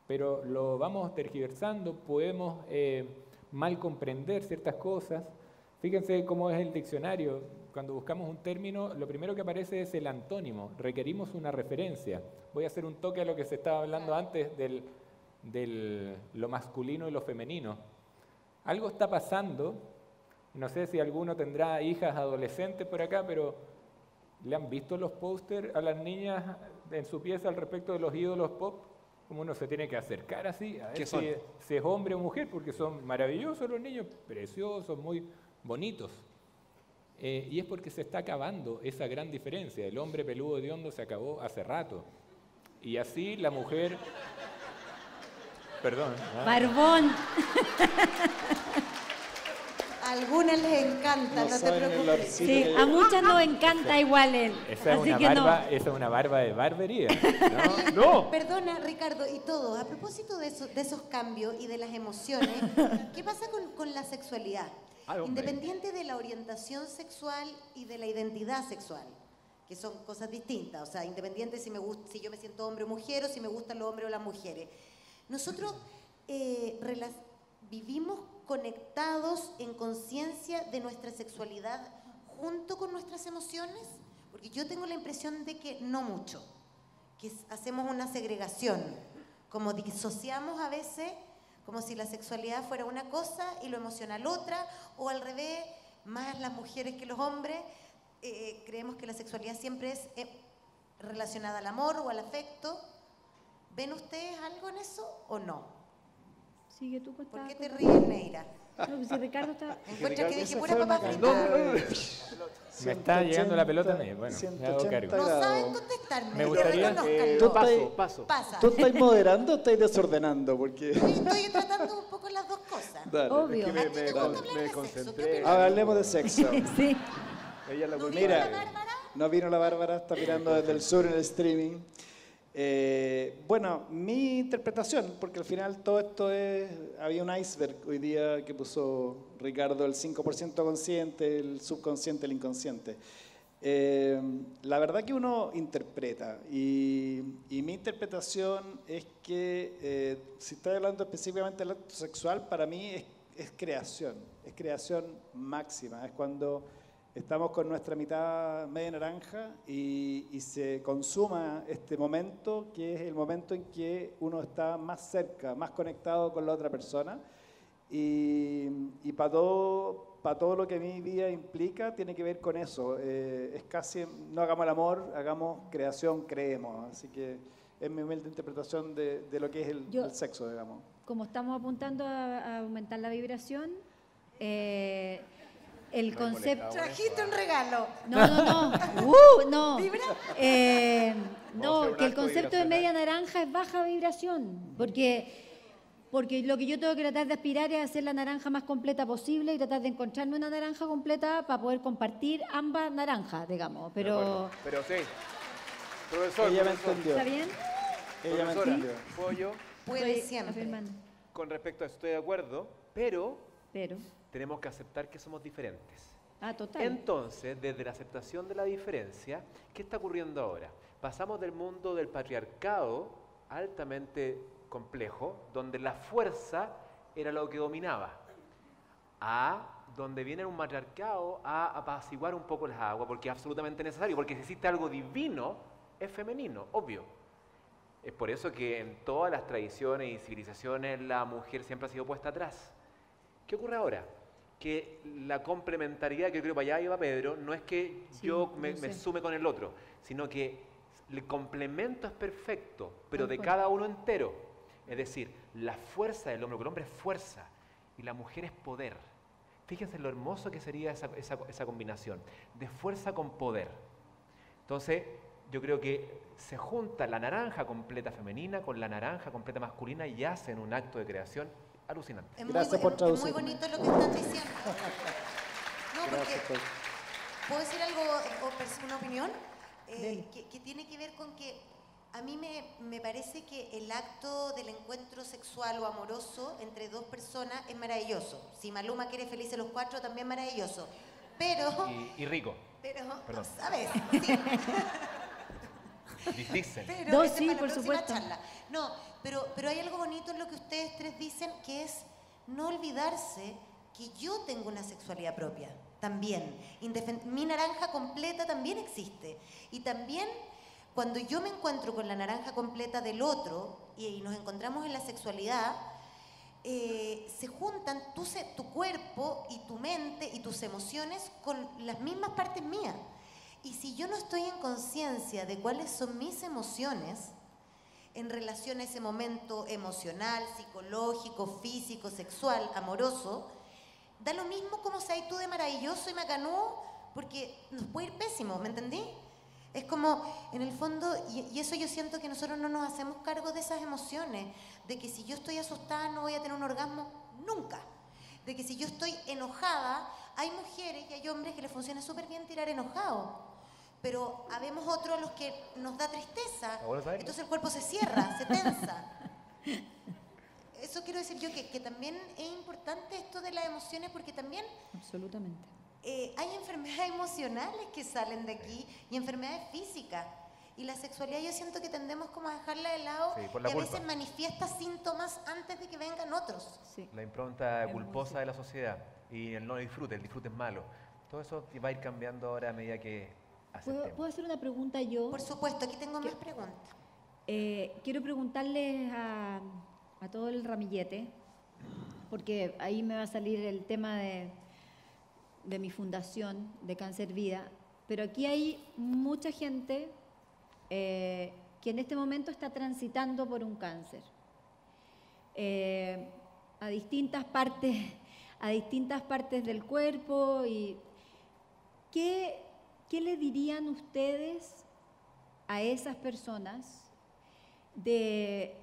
Pero lo vamos tergiversando, podemos mal comprender ciertas cosas. Fíjense cómo es el diccionario. Cuando buscamos un término, lo primero que aparece es el antónimo. Requerimos una referencia. Voy a hacer un toque a lo que se estaba hablando antes del lo masculino y lo femenino. Algo está pasando. No sé si alguno tendrá hijas adolescentes por acá, pero ¿le han visto los pósters a las niñas en su pieza al respecto de los ídolos pop? Como uno se tiene que acercar así, a ver ¿Qué son? si es hombre o mujer, porque son maravillosos los niños, preciosos, muy bonitos. Y es porque se está acabando esa gran diferencia. El hombre peludo hediondo se acabó hace rato. Y así la mujer... Perdón. Barbón. A algunas les encanta, no, te saben el preocupes. olorcito Sí, que- a muchas nos encanta igual él. Esa es, Así una que no. barba, esa es una barba de barbería. ¿No? Perdona, Ricardo, y todos, a propósito de esos cambios y de las emociones, ¿qué pasa con la sexualidad? Ay, hombre. Independiente de la orientación sexual y de la identidad sexual, que son cosas distintas, o sea, independiente si yo me siento hombre o mujer, o si me gustan los hombres o las mujeres. Nosotros vivimos conectados en conciencia de nuestra sexualidad junto con nuestras emociones, porque yo tengo la impresión de que no mucho, que hacemos una segregación, como disociamos a veces, como si la sexualidad fuera una cosa y lo emocional otra, o al revés, más las mujeres que los hombres, creemos que la sexualidad siempre es relacionada al amor o al afecto. ¿Ven ustedes algo en eso o no? Sigue tú, ¿Por qué te ríes, Neira? No, pues si Ricardo está... ¿Encuentras que dije Esa pura fue papa una frita? Me está llegando la pelota a mí. Bueno, me hago 180 cargo. No grados. saben contestarme. Me gustaría- reconózcanlo. Paso. Pasa. ¿Tú estás moderando o estás desordenando? Porque... Estoy tratando un poco las dos cosas. Dale. Obvio. Es que ¿A ti te gusta hablar de me sexo? concentré. ¿Qué opinas? Ahora hablemos de sexo. Sí. Ella la ¿No culpa. vino la Mira, Bárbara? no vino la Bárbara, está mirando desde el sur en el streaming. Bueno, mi interpretación, porque al final todo esto es, había un iceberg hoy día que puso Ricardo, el 5% consciente, el subconsciente, el inconsciente. La verdad que uno interpreta y mi interpretación es que si estoy hablando específicamente del acto sexual, para mí es creación máxima, es cuando estamos con nuestra mitad media naranja y se consuma este momento, que es el momento en que uno está más cerca, más conectado con la otra persona. Y para todo lo que mi vida implica, tiene que ver con eso. Es casi, no hagamos el amor, hagamos creación, creemos. Así que es mi humilde interpretación de lo que es el sexo, digamos. Como estamos apuntando a aumentar la vibración, el concepto... Trajiste un regalo. No. No. ¿Vibra? No, que el concepto de media naranja es baja vibración, porque lo que yo tengo que tratar de aspirar es hacer la naranja más completa posible y tratar de encontrarme una naranja completa para poder compartir ambas naranjas, digamos. Pero, Pero sí. Profesor, Ella me profesor, entendió. ¿está bien? Ella me profesora, entendió. ¿puedo yo? Puede Estoy siempre. afirmando. Con respecto a eso estoy de acuerdo, pero Pero, tenemos que aceptar que somos diferentes. total. Entonces, desde la aceptación de la diferencia, ¿qué está ocurriendo ahora? Pasamos del mundo del patriarcado altamente complejo, donde la fuerza era lo que dominaba, a donde viene un matriarcado a apaciguar un poco las aguas, porque es absolutamente necesario, porque si existe algo divino, es femenino, obvio. Es por eso que en todas las tradiciones y civilizaciones la mujer siempre ha sido puesta atrás. ¿Qué ocurre ahora? Que la complementariedad, que yo creo para allá iba Pedro, no es que Sí, yo yo me sé. sume con el otro, sino que el complemento es perfecto, pero Tal de cual. cada uno entero. Es decir, la fuerza del hombre, porque el hombre es fuerza y la mujer es poder. fíjense lo hermoso que sería esa combinación de fuerza con poder. Entonces, yo creo que se junta la naranja completa femenina con la naranja completa masculina y hacen un acto de creación alucinante. Gracias por traducir. Es muy bonito lo que están diciendo. No, Gracias, porque, Paul. ¿puedo decir algo o una opinión? Que tiene que ver con que a mí me parece que el acto del encuentro sexual o amoroso entre dos personas es maravilloso. Si Maluma quiere felices los cuatro, también maravilloso. Pero... Y rico. Pero, Perdón. ¿sabes? Sí. Dicen. Pero No, esa es sí, para la por próxima supuesto. charla. No, pero hay algo bonito en lo que ustedes tres dicen, que es no olvidarse que yo tengo una sexualidad propia, también. Mi naranja completa también existe. Y también cuando yo me encuentro con la naranja completa del otro y nos encontramos en la sexualidad, se juntan tu cuerpo y tu mente y tus emociones con las mismas partes mías. Y si yo no estoy en conciencia de cuáles son mis emociones en relación a ese momento emocional, psicológico, físico, sexual, amoroso, da lo mismo como seas tú de maravilloso y macanudo, porque nos puede ir pésimo, ¿me entendí? Es como, en el fondo, y eso yo siento que nosotros no nos hacemos cargo de esas emociones, de que si yo estoy asustada no voy a tener un orgasmo nunca, de que si yo estoy enojada, hay mujeres y hay hombres que les funciona súper bien tirar enojado, pero habemos otros a los que nos da tristeza, entonces el cuerpo se cierra, se tensa. Eso quiero decir yo, que también es importante esto de las emociones, porque también Absolutamente. hay enfermedades emocionales que salen de aquí y enfermedades físicas. Y la sexualidad yo siento que tendemos como a dejarla de lado, Sí, por y la a culpa. veces manifiesta síntomas antes de que vengan otros. Sí. La impronta Es muy culposa de la sociedad y el no disfrute, el disfrute es malo. Todo eso va a ir cambiando ahora a medida que aceptemos. ¿Puedo hacer una pregunta yo? Por supuesto, aquí tengo más preguntas. Quiero preguntarles a todo el ramillete, porque ahí me va a salir el tema de mi fundación de Cáncer Vida, pero aquí hay mucha gente que en este momento está transitando por un cáncer. A distintas partes del cuerpo. Y ¿qué le dirían ustedes a esas personas de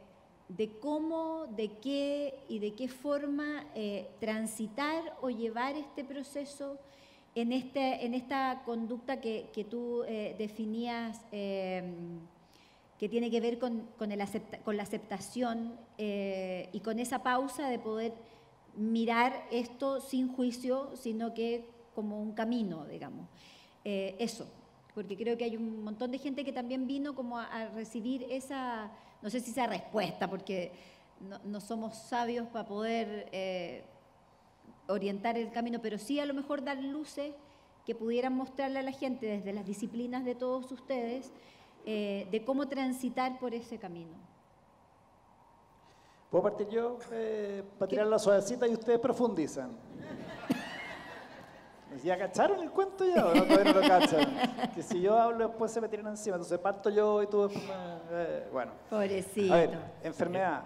cómo, de qué y de qué forma transitar o llevar este proceso en esta conducta que tú definías, que tiene que ver con la aceptación y con esa pausa de poder mirar esto sin juicio, sino que como un camino, digamos. Eso, porque creo que hay un montón de gente que también vino como a recibir esa, no sé si esa respuesta, porque no somos sabios para poder orientar el camino, pero sí a lo mejor dar luces que pudieran mostrarle a la gente desde las disciplinas de todos ustedes de cómo transitar por ese camino. ¿Puedo partir yo para tirar la suavecita y ustedes profundizan? ¿Ya cacharon el cuento ya o no, todavía no lo cachan? Que si yo hablo después se me tiran encima, entonces parto yo y tú después bueno. Pobrecito. A ver, enfermedad.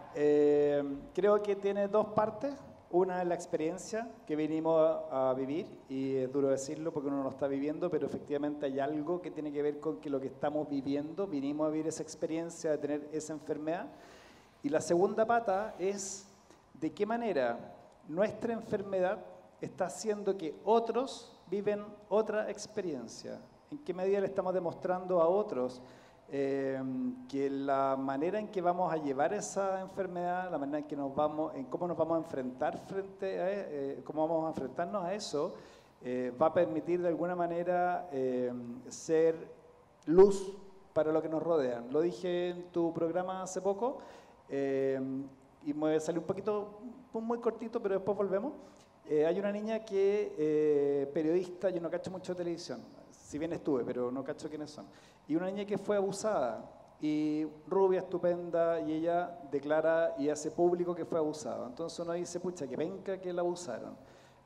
Creo que tiene dos partes. Una es la experiencia que vinimos a vivir, y es duro decirlo porque uno no lo está viviendo, pero efectivamente hay algo que tiene que ver con que lo que estamos viviendo, vinimos a vivir esa experiencia de tener esa enfermedad. Y la segunda pata es de qué manera nuestra enfermedad está haciendo que otros viven otra experiencia. ¿En qué medida le estamos demostrando a otros que la manera en que vamos a llevar esa enfermedad, la manera en que en cómo nos vamos a enfrentar cómo vamos a enfrentarnos a eso, va a permitir de alguna manera ser luz para lo que nos rodean? Lo dije en tu programa hace poco y me salió un poquito, muy cortito, pero después volvemos. Hay una niña que, periodista, yo no cacho mucho de televisión, si bien estuve, pero no cacho quiénes son. Y una niña que fue abusada, y rubia, estupenda, y ella declara y hace público que fue abusada. Entonces uno dice, pucha, que venga que la abusaron.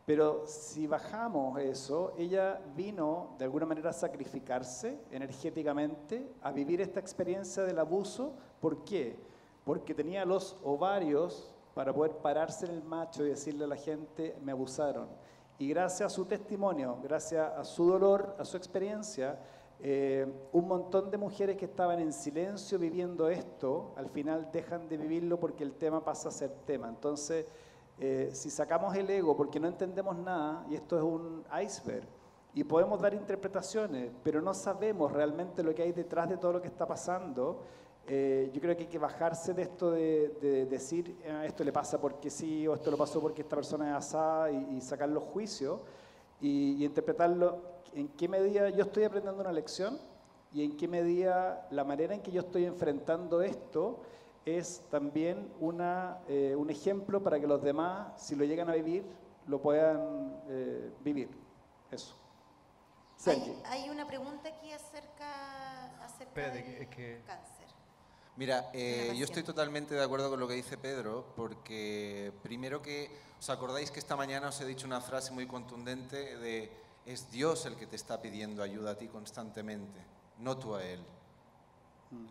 Pero si bajamos eso, ella vino de alguna manera a sacrificarse energéticamente, a vivir esta experiencia del abuso. ¿Por qué? Porque tenía los ovarios para poder pararse en el macho y decirle a la gente, me abusaron. Y gracias a su testimonio, gracias a su dolor, a su experiencia, un montón de mujeres que estaban en silencio viviendo esto, al final dejan de vivirlo porque el tema pasa a ser tema. Entonces, si sacamos el ego porque no entendemos nada, y esto es un iceberg, y podemos dar interpretaciones, pero no sabemos realmente lo que hay detrás de todo lo que está pasando, yo creo que hay que bajarse de esto de decir esto le pasa porque sí, o esto lo pasó porque esta persona es asada, y sacar los juicios y interpretarlo en qué medida yo estoy aprendiendo una lección y en qué medida la manera en que yo estoy enfrentando esto es también un ejemplo para que los demás, si lo llegan a vivir, lo puedan vivir. Eso. Hay una pregunta aquí acerca del cáncer. Mira, yo estoy totalmente de acuerdo con lo que dice Pedro, porque primero ¿os acordáis que esta mañana os he dicho una frase muy contundente de es Dios el que te está pidiendo ayuda a ti constantemente, no tú a Él?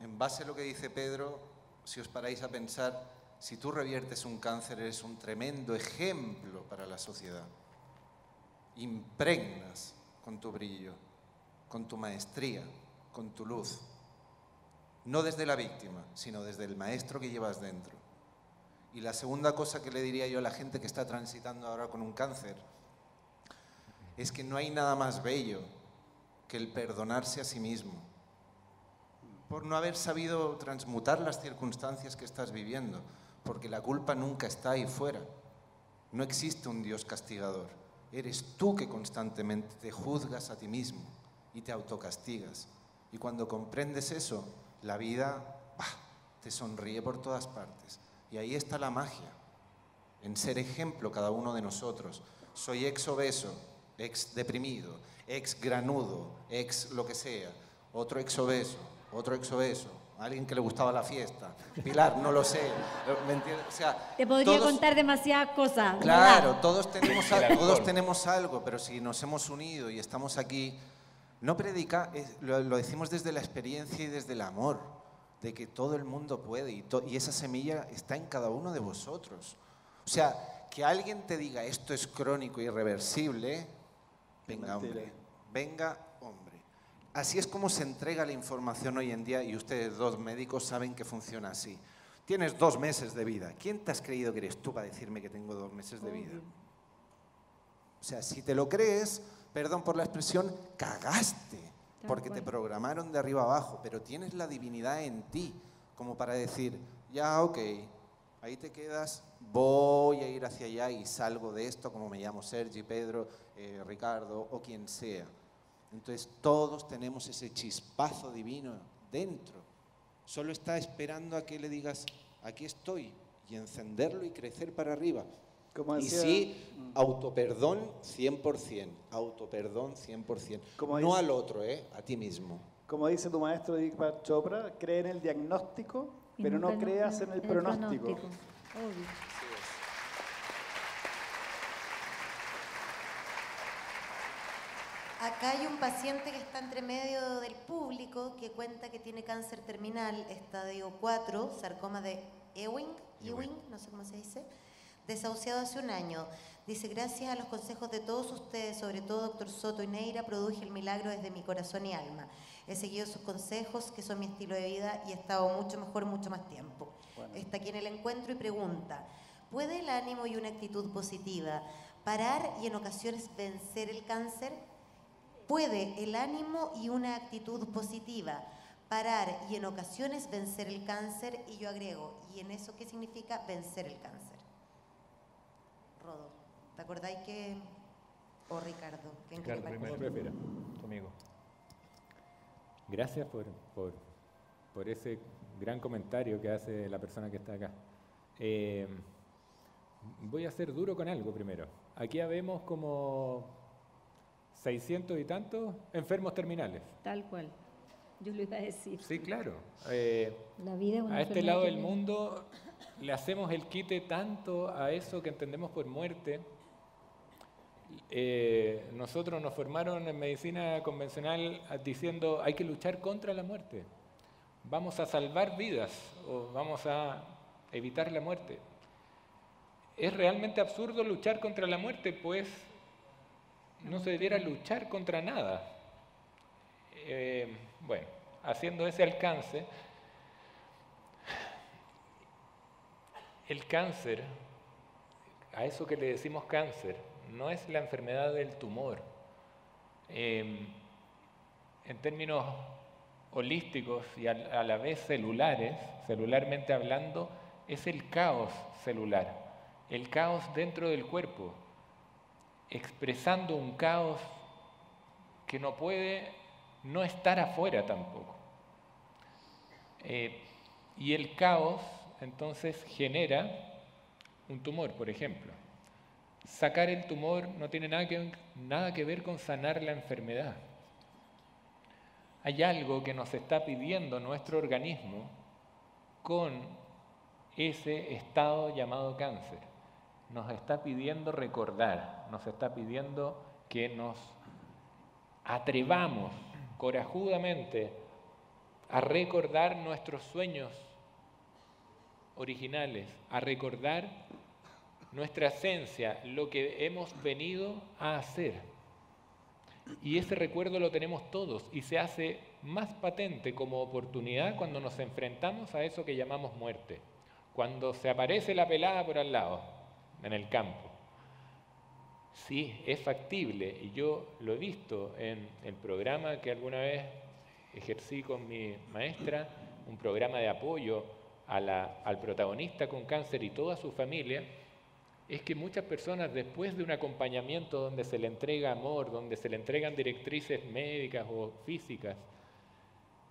En base a lo que dice Pedro, si os paráis a pensar, si tú reviertes un cáncer eres un tremendo ejemplo para la sociedad. Impregnas con tu brillo, con tu maestría, con tu luz. No desde la víctima, sino desde el maestro que llevas dentro. Y la segunda cosa que le diría yo a la gente que está transitando ahora con un cáncer es que no hay nada más bello que el perdonarse a sí mismo por no haber sabido transmutar las circunstancias que estás viviendo, porque la culpa nunca está ahí fuera. No existe un Dios castigador. Eres tú que constantemente te juzgas a ti mismo y te autocastigas. Y cuando comprendes eso, la vida te sonríe por todas partes. Y ahí está la magia, en ser ejemplo cada uno de nosotros. Soy ex obeso, ex deprimido, ex granudo, ex lo que sea, otro ex obeso, alguien que le gustaba la fiesta. Pilar, no lo sé. ¿Me entiendes? O sea, te podría contar demasiadas cosas. Claro, todos tenemos algo, pero si nos hemos unido y estamos aquí, no lo decimos desde la experiencia y desde el amor, de que todo el mundo puede y esa semilla está en cada uno de vosotros. O sea, que alguien te diga esto es crónico y irreversible, venga hombre, venga hombre. Así es como se entrega la información hoy en día y ustedes dos médicos saben que funciona así. Tienes 2 meses de vida. ¿Quién te has creído que eres tú para decirme que tengo 2 meses de vida? O sea, si te lo crees, perdón por la expresión, cagaste, porque te programaron de arriba abajo, pero tienes la divinidad en ti, como para decir, ya, ok, ahí te quedas, voy a ir hacia allá y salgo de esto, como me llamo Sergi, Pedro, Ricardo o quien sea. Entonces todos tenemos ese chispazo divino dentro, solo está esperando a que le digas, aquí estoy, y encenderlo y crecer para arriba. Como decía, y sí, autoperdón 100%, autoperdón 100%. No dice, al otro, a ti mismo. Como dice tu maestro Deepak Chopra, cree en el diagnóstico, pero no creas en el pronóstico. Obvio. Acá hay un paciente que está entre medio del público que cuenta que tiene cáncer terminal, estadio 4, sarcoma de Ewing, no sé cómo se dice, desahuciado hace 1 año. Dice, gracias a los consejos de todos ustedes, sobre todo doctor Soto y Neira, produje el milagro desde mi corazón y alma. He seguido sus consejos, que son mi estilo de vida, y he estado mucho mejor, mucho más tiempo. Bueno. Está aquí en el encuentro y pregunta, ¿puede el ánimo y una actitud positiva parar y en ocasiones vencer el cáncer? ¿Puede el ánimo y una actitud positiva parar y en ocasiones vencer el cáncer? Y yo agrego, ¿y en eso qué significa vencer el cáncer? Rodo, ¿te acordáis que...? O Ricardo, ¿quién quiere primero? Prefiero, tu amigo. Gracias por ese gran comentario que hace la persona que está acá. Voy a ser duro con algo primero. Aquí habemos como 600 y tantos enfermos terminales. Tal cual. Yo lo iba a decir. Sí, claro. La vida es una a este lado del mundo le hacemos el quite tanto a eso que entendemos por muerte. Nosotros nos formaron en medicina convencional diciendo hay que luchar contra la muerte. Vamos a salvar vidas o vamos a evitar la muerte. Es realmente absurdo luchar contra la muerte, pues no se debiera luchar contra nada. Bueno, haciendo ese alcance, el cáncer, a eso que le decimos cáncer, no es la enfermedad del tumor. En términos holísticos y a la vez celulares, celularmente hablando, es el caos celular, el caos dentro del cuerpo, expresando un caos que no puede no estar afuera tampoco. Y el caos entonces genera un tumor, por ejemplo. Sacar el tumor no tiene nada que ver con sanar la enfermedad. Hay algo que nos está pidiendo nuestro organismo con ese estado llamado cáncer. Nos está pidiendo recordar, nos está pidiendo que nos atrevamos corajudamente a recordar nuestros sueños originales, a recordar nuestra esencia, lo que hemos venido a hacer. Y ese recuerdo lo tenemos todos y se hace más patente como oportunidad cuando nos enfrentamos a eso que llamamos muerte, cuando se aparece la pelada por al lado, en el campo. Sí, es factible y yo lo he visto en el programa que alguna vez ejercí con mi maestra, un programa de apoyo al protagonista con cáncer y toda su familia. Es que muchas personas, después de un acompañamiento donde se le entrega amor, donde se le entregan directrices médicas o físicas,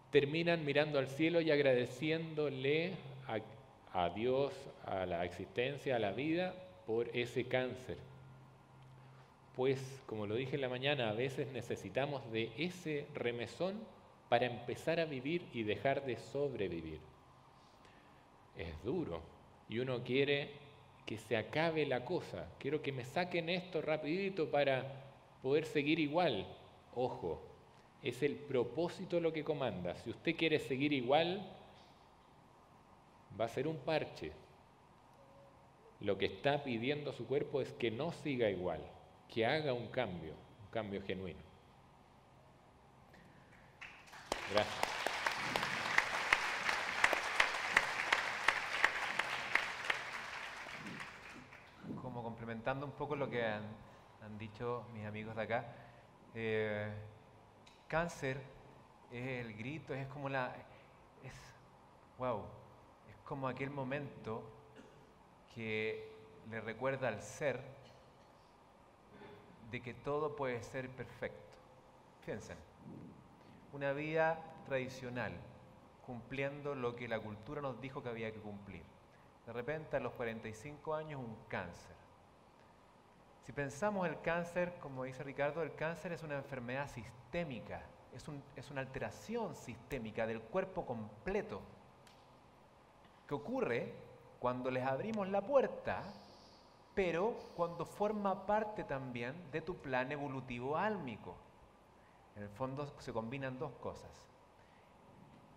terminan mirando al cielo y agradeciéndole a Dios, a la existencia, a la vida, por ese cáncer. Pues, como lo dije en la mañana, a veces necesitamos de ese remesón para empezar a vivir y dejar de sobrevivir. Es duro y uno quiere que se acabe la cosa. Quiero que me saquen esto rapidito para poder seguir igual. Ojo, es el propósito lo que comanda. Si usted quiere seguir igual, va a ser un parche. Lo que está pidiendo su cuerpo es que no siga igual, que haga un cambio genuino. Gracias. Como complementando un poco lo que han dicho mis amigos de acá, cáncer es el grito, es como es como aquel momento que le recuerda al ser de que todo puede ser perfecto. Piensen, una vida tradicional, cumpliendo lo que la cultura nos dijo que había que cumplir. De repente a los 45 años un cáncer. Si pensamos el cáncer, como dice Ricardo, el cáncer es una enfermedad sistémica, es una alteración sistémica del cuerpo completo, que ocurre cuando les abrimos la puerta, pero cuando forma parte también de tu plan evolutivo álmico. En el fondo se combinan dos cosas.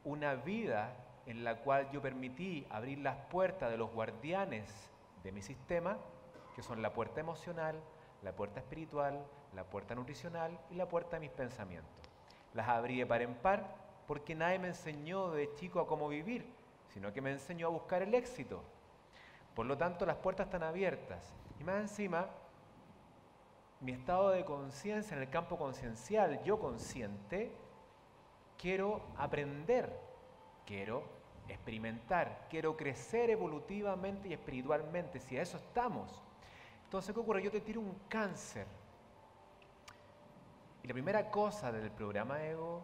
Una vida en la cual yo permití abrir las puertas de los guardianes de mi sistema, que son la puerta emocional, la puerta espiritual, la puerta nutricional y la puerta de mis pensamientos. Las abrí de par en par porque nadie me enseñó de chico a cómo vivir, sino que me enseñó a buscar el éxito. Por lo tanto, las puertas están abiertas. Y más encima, mi estado de conciencia en el campo conciencial, yo consciente, quiero aprender, quiero experimentar, quiero crecer evolutivamente y espiritualmente, si a eso estamos. Entonces, ¿qué ocurre? Yo te tiro un cáncer. Y la primera cosa del programa ego,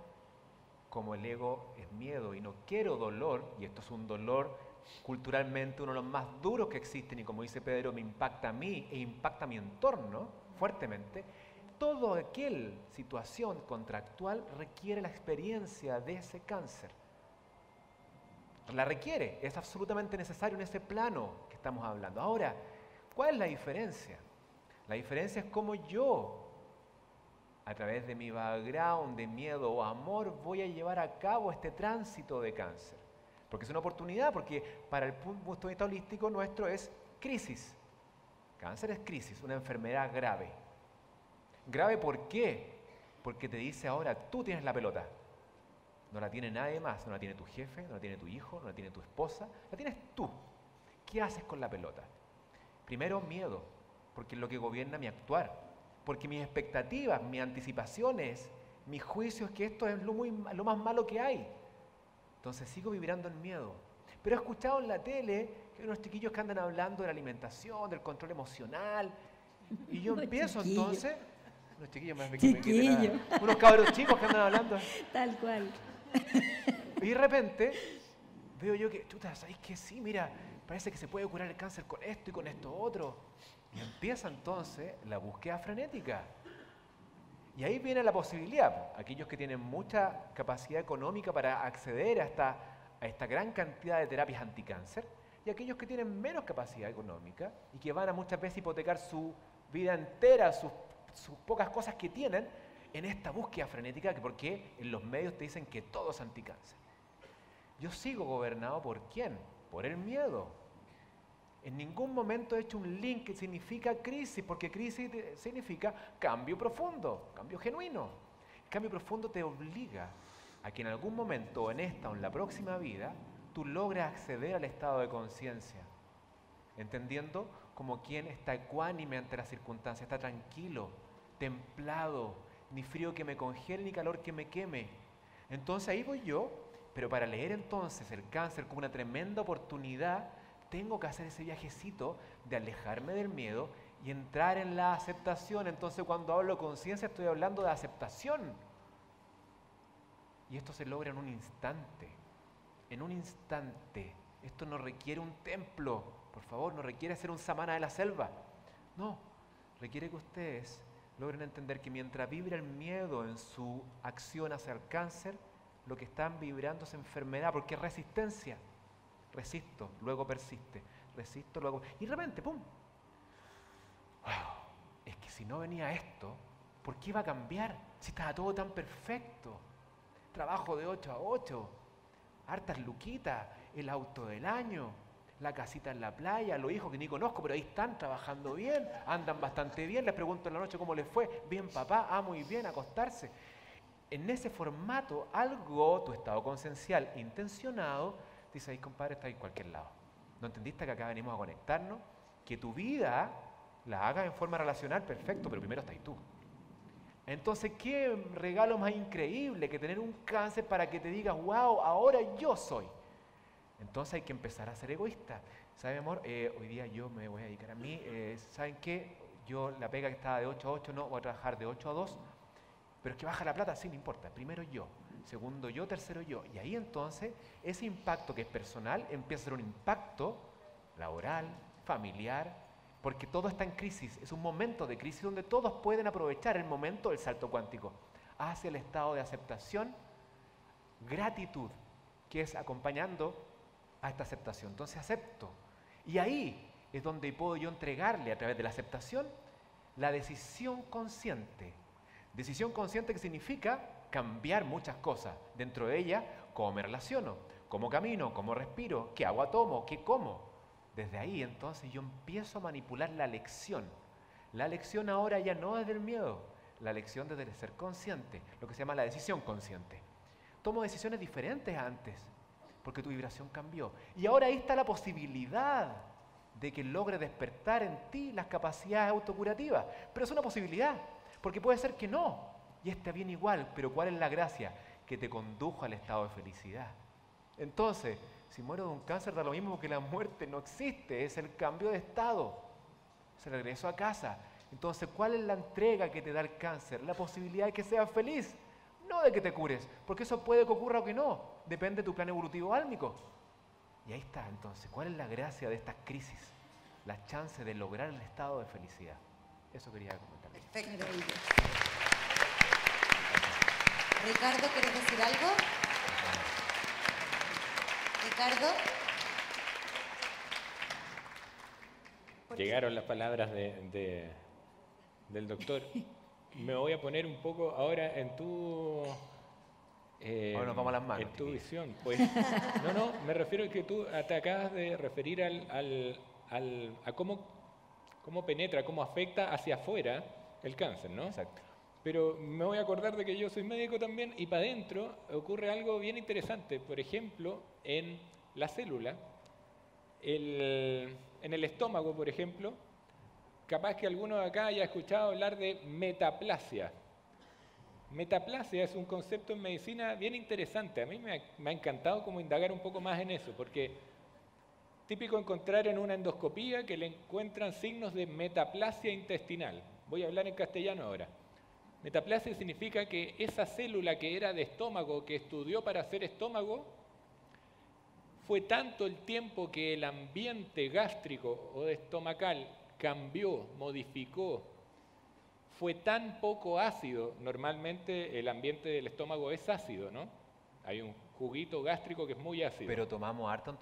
como el ego es miedo y no quiero dolor, y esto es un dolor culturalmente uno de los más duros que existen, y como dice Pedro, me impacta a mí e impacta a mi entorno fuertemente, toda aquella situación contractual requiere la experiencia de ese cáncer. La requiere, es absolutamente necesario en ese plano que estamos hablando. Ahora, ¿cuál es la diferencia? La diferencia es cómo yo, a través de mi background de miedo o amor, voy a llevar a cabo este tránsito de cáncer. Porque es una oportunidad, porque para el punto de vista holístico nuestro es crisis. Cáncer es crisis, una enfermedad grave. Grave, ¿por qué? Porque te dice ahora, tú tienes la pelota. No la tiene nadie más, no la tiene tu jefe, no la tiene tu hijo, no la tiene tu esposa, la tienes tú. ¿Qué haces con la pelota? Primero, miedo, porque es lo que gobierna mi actuar. Porque mis expectativas, mis anticipaciones, mis juicios, que esto es lo más malo que hay. Entonces sigo vibrando en miedo. Pero he escuchado en la tele que hay unos chiquillos que andan hablando de la alimentación, del control emocional. Y yo empiezo entonces... Unos chiquillos más pequeños. Unos cabros chicos que andan hablando. Tal cual. Y de repente veo yo que, chuta, ¿sabes qué? Sí, mira, parece que se puede curar el cáncer con esto y con esto otro. Y empieza entonces la búsqueda frenética. Y ahí viene la posibilidad. Aquellos que tienen mucha capacidad económica para acceder a esta gran cantidad de terapias anticáncer, y aquellos que tienen menos capacidad económica y que van a muchas veces hipotecar su vida entera, sus pocas cosas que tienen, en esta búsqueda frenética, porque en los medios te dicen que todo es anticáncer. Yo sigo gobernado ¿por quién? Por el miedo. En ningún momento he hecho un link que significa crisis, porque crisis significa cambio profundo, cambio genuino. El cambio profundo te obliga a que en algún momento, en esta o en la próxima vida, tú logres acceder al estado de conciencia, entendiendo como quien está ecuánime ante las circunstancias, está tranquilo, templado, ni frío que me congele, ni calor que me queme. Entonces ahí voy yo, pero para leer entonces el cáncer como una tremenda oportunidad, tengo que hacer ese viajecito de alejarme del miedo y entrar en la aceptación. Entonces cuando hablo de conciencia estoy hablando de aceptación. Y esto se logra en un instante. En un instante. Esto no requiere un templo, por favor, no requiere ser un samana de la selva. No, requiere que ustedes logren entender que mientras vibra el miedo en su acción hacia el cáncer, lo que están vibrando es enfermedad, porque es resistencia. Resisto, luego persiste, resisto, luego... Y de repente, ¡pum! ¡Wow! Es que si no venía esto, ¿por qué iba a cambiar? Si estaba todo tan perfecto. Trabajo de 8 a 8, hartas luquitas, el auto del año, la casita en la playa, los hijos que ni conozco, pero ahí están trabajando bien, andan bastante bien, les pregunto en la noche cómo les fue, bien papá, muy bien, acostarse. En ese formato, algo, tu estado conciencial intencionado, dice, ahí compadre, está en cualquier lado. ¿No entendiste que acá venimos a conectarnos? Que tu vida la hagas en forma relacional, perfecto, pero primero estás tú. Entonces, ¿qué regalo más increíble que tener un cáncer para que te digas, wow, ahora yo soy? Entonces hay que empezar a ser egoísta. ¿Sabe, amor? Hoy día yo me voy a dedicar a mí. ¿Saben qué? Yo la pega que estaba de 8 a 8, no, voy a trabajar de 8 a 2. Pero es que baja la plata, sí, no importa. Primero yo, segundo yo, tercero yo. Y ahí entonces ese impacto que es personal empieza a ser un impacto laboral, familiar, porque todo está en crisis. Es un momento de crisis donde todos pueden aprovechar el momento del salto cuántico hacia el estado de aceptación, gratitud, que es acompañando a esta aceptación. Entonces acepto. Y ahí es donde puedo yo entregarle a través de la aceptación la decisión consciente. Decisión consciente que significa cambiar muchas cosas. Dentro de ella, cómo me relaciono, cómo camino, cómo respiro, qué agua tomo, qué como. Desde ahí entonces yo empiezo a manipular la elección. La elección ahora ya no es del miedo, la elección desde el ser consciente, lo que se llama la decisión consciente. Tomo decisiones diferentes antes, porque tu vibración cambió. Y ahora ahí está la posibilidad de que logre despertar en ti las capacidades autocurativas. Pero es una posibilidad, porque puede ser que no, y está bien igual, pero ¿cuál es la gracia? Que te condujo al estado de felicidad. Entonces, si muero de un cáncer da lo mismo que la muerte no existe, es el cambio de estado, es el regreso a casa. Entonces, ¿cuál es la entrega que te da el cáncer? La posibilidad de que seas feliz, no de que te cures, porque eso puede que ocurra o que no, depende de tu plan evolutivo álmico. Y ahí está, entonces, ¿cuál es la gracia de estas crisis? La chance de lograr el estado de felicidad. Eso quería comentar. Perfecto. Ricardo, ¿quieres decir algo? Ricardo. Llegaron las palabras del doctor. Me voy a poner un poco ahora en tu... Ahora nos vamos a las manos. En tu visión. Pues, no, me refiero a que tú te acabas de referir a cómo penetra, cómo afecta hacia afuera el cáncer, ¿no? Exacto. Pero me voy a acordar de que yo soy médico también y para adentro ocurre algo bien interesante. Por ejemplo, en la célula, en el estómago, por ejemplo, capaz que alguno de acá haya escuchado hablar de metaplasia. Metaplasia es un concepto en medicina bien interesante. A mí me ha encantado como indagar un poco más en eso, porque típico encontrar en una endoscopía que le encuentran signos de metaplasia intestinal. Voy a hablar en castellano ahora. Metaplasia significa que esa célula que era de estómago, que estudió para ser estómago, fue tanto el tiempo que el ambiente gástrico o estomacal cambió, modificó, fue tan poco ácido. Normalmente el ambiente del estómago es ácido, ¿no? Hay un juguito gástrico que es muy ácido. Pero tomamos harto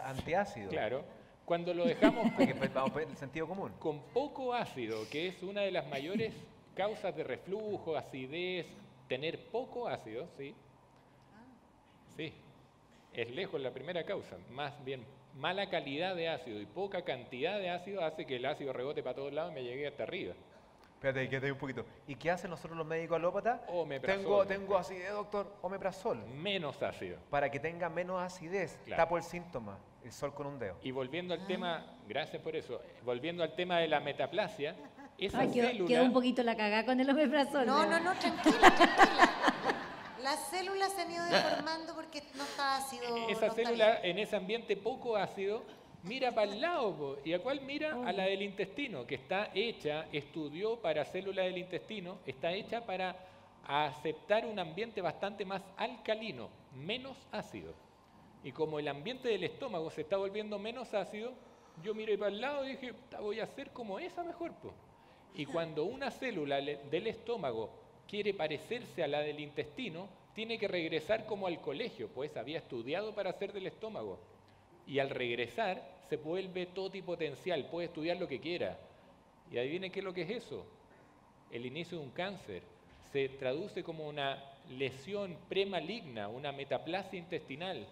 antiácido. Claro. Cuando lo dejamos Vamos por el sentido común. con poco ácido, que es una de las mayores causas de reflujo, acidez, tener poco ácido, ¿sí? Sí, es lejos la primera causa. Más bien, mala calidad de ácido y poca cantidad de ácido hace que el ácido rebote para todos lados y me llegue hasta arriba. Espérate, quédate un poquito. ¿Y qué hacen nosotros los médicos alópatas? Omeprazol. Tengo acidez, doctor. Omeprazol. Menos ácido. Para que tenga menos acidez. Claro. Tapo el síntoma. El sol con un dedo. Y volviendo al tema, gracias por eso, volviendo al tema de la metaplasia, esa Ay, célula... quedó un poquito la cagada con el omeprazol. No, pero- no, no, tranquila, tranquila. Las células se han ido deformando porque no está ácido. Esa no está célula en ese ambiente poco ácido mira para el lado, po. ¿Y a cuál mira? A la del intestino, que está hecha, estudió para células del intestino, está hecha para aceptar un ambiente bastante más alcalino, menos ácido. Y como el ambiente del estómago se está volviendo menos ácido, yo miré para el lado y dije, voy a hacer como esa mejor, po. Y cuando una célula del estómago quiere parecerse a la del intestino, tiene que regresar como al colegio, pues había estudiado para ser del estómago. Y al regresar se vuelve totipotencial, puede estudiar lo que quiera. Y adivinen qué es lo que es eso. El inicio de un cáncer se traduce como una lesión premaligna, una metaplasia intestinal.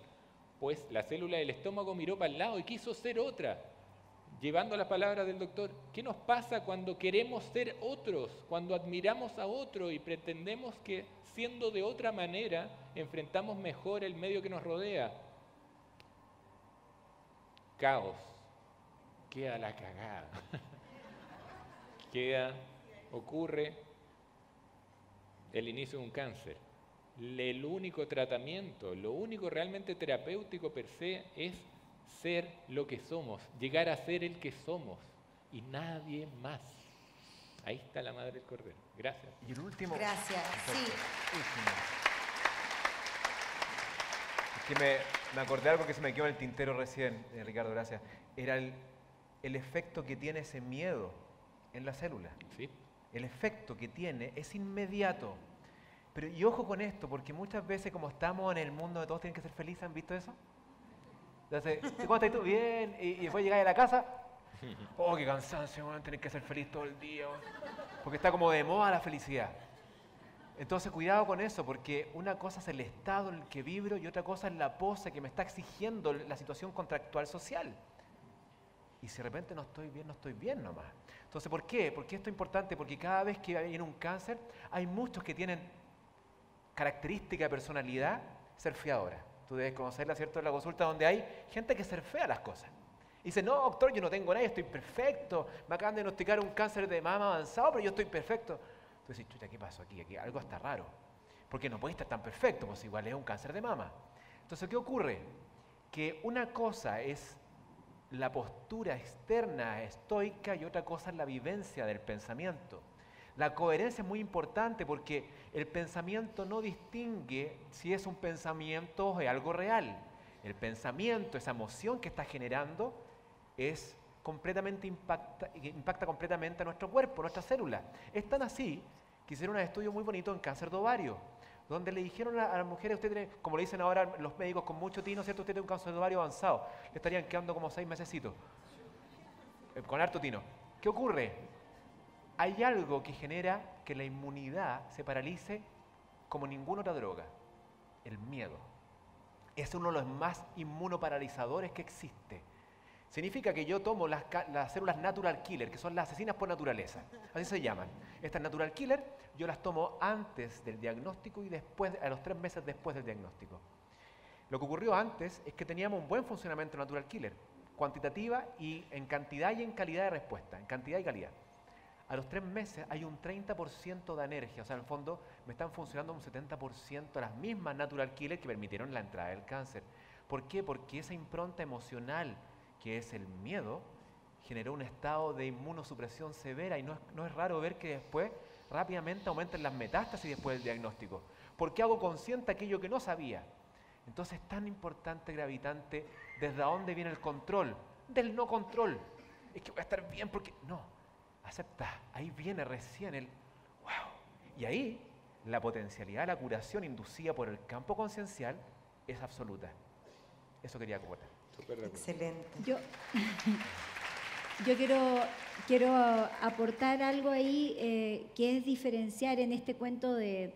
Pues la célula del estómago miró para el lado y quiso ser otra. Llevando las palabras del doctor, ¿qué nos pasa cuando queremos ser otros? Cuando admiramos a otro y pretendemos que siendo de otra manera enfrentamos mejor el medio que nos rodea. Caos. Queda la cagada. Ocurre el inicio de un cáncer. El único tratamiento, lo único realmente terapéutico per se es ser lo que somos, llegar a ser el que somos y nadie más. Ahí está la madre del cordero. Gracias. Y el último. Gracias, sí. Último. Es que me acordé de algo que se me quedó en el tintero recién, Ricardo, gracias. Era el efecto que tiene ese miedo en la célula. ¿Sí? El efecto que tiene es inmediato. Pero y ojo con esto, porque muchas veces como estamos en el mundo de todos tienen que ser felices, ¿han visto eso? Entonces, ¿cómo estás tú? Bien, y después llegáis a la casa, oh, qué cansancio, man, tener que ser feliz todo el día, man. Porque está como de moda la felicidad. Entonces, cuidado con eso, porque una cosa es el estado en el que vibro y otra cosa es la pose que me está exigiendo la situación contractual social. Y si de repente no estoy bien nomás. Entonces, ¿por qué? Porque esto es importante, porque cada vez que viene un cáncer, hay muchos que tienen característica de personalidad surfeadora. Tú debes conocerla, ¿cierto? En la consulta donde hay gente que surfea las cosas. Y dice, no, doctor, yo no tengo nada, estoy perfecto. Me acaban de diagnosticar un cáncer de mama avanzado, pero yo estoy perfecto. Tú dices, chucha, ¿qué pasó aquí? Aquí algo está raro. Porque no puede estar tan perfecto, pues igual es un cáncer de mama. Entonces, ¿qué ocurre? Que una cosa es la postura externa estoica y otra cosa es la vivencia del pensamiento. La coherencia es muy importante porque el pensamiento no distingue si es un pensamiento o es algo real. El pensamiento, esa emoción que está generando, es completamente impacta completamente a nuestro cuerpo, a nuestra célula. Es tan así que hicieron un estudio muy bonito en cáncer de ovario, donde le dijeron a las mujeres, usted tiene, como le dicen ahora los médicos con mucho tino, ¿cierto? Usted tiene un cáncer de ovario avanzado, le estarían quedando como 6 mesecitos, con harto tino. ¿Qué ocurre? Hay algo que genera que la inmunidad se paralice como ninguna otra droga, el miedo. Es uno de los más inmunoparalizadores que existe. Significa que yo tomo las células natural killer, que son las asesinas por naturaleza, así se llaman. Estas natural killer yo las tomo antes del diagnóstico y después, a los 3 meses después del diagnóstico. Lo que ocurrió antes es que teníamos un buen funcionamiento natural killer, cuantitativa y en cantidad y en calidad de respuesta, en cantidad y calidad. A los 3 meses hay un 30% de anergia, o sea, en el fondo me están funcionando un 70% las mismas natural killer que permitieron la entrada del cáncer. ¿Por qué? Porque esa impronta emocional, que es el miedo, generó un estado de inmunosupresión severa y no es raro ver que después rápidamente aumentan las metástasis después del diagnóstico. Porque hago consciente aquello que no sabía. Entonces es tan importante, gravitante, desde dónde viene el control, del no control. Es que voy a estar bien porque... No, acepta, ahí viene recién el wow. Y ahí la potencialidad de la curación inducida por el campo conciencial es absoluta. Eso quería comentar. Excelente. Yo quiero aportar algo ahí que es diferenciar en este cuento de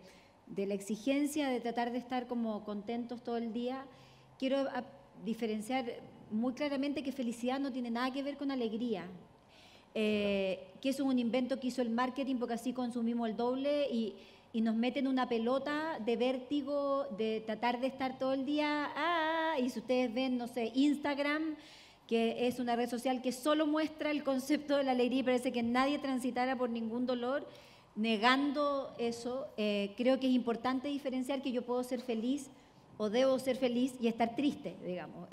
la exigencia de tratar de estar como contentos todo el día. Quiero diferenciar muy claramente que felicidad no tiene nada que ver con alegría, que es un invento que hizo el marketing porque así consumimos el doble y nos meten una pelota de vértigo, de tratar de estar todo el día, y si ustedes ven, no sé, Instagram, que es una red social que solo muestra el concepto de la alegría y parece que nadie transitara por ningún dolor, negando eso, creo que es importante diferenciar que yo puedo ser feliz o debo ser feliz y estar triste, digamos,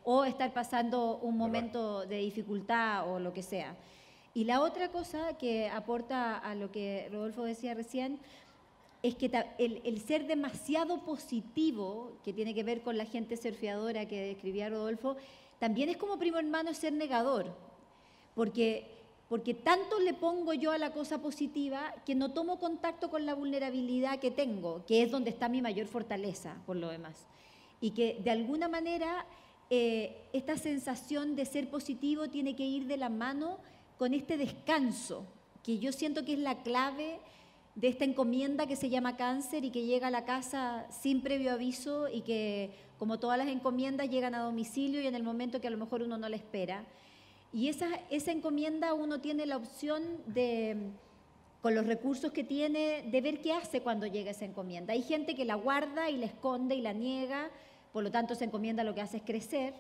o estar pasando un momento de dificultad o lo que sea. Y la otra cosa que aporta a lo que Rodolfo decía recién es que el ser demasiado positivo, que tiene que ver con la gente surfeadora que describía Rodolfo, también es como primo hermano ser negador, porque tanto le pongo yo a la cosa positiva que no tomo contacto con la vulnerabilidad que tengo, que es donde está mi mayor fortaleza, por lo demás. Y que de alguna manera esta sensación de ser positivo tiene que ir de la mano con este descanso, que yo siento que es la clave de esta encomienda que se llama cáncer y que llega a la casa sin previo aviso y que, como todas las encomiendas, llegan a domicilio y en el momento que a lo mejor uno no la espera. Y esa encomienda uno tiene la opción de, con los recursos que tiene, de ver qué hace cuando llega esa encomienda. Hay gente que la guarda y la esconde y la niega, por lo tanto esa encomienda lo que hace es crecer.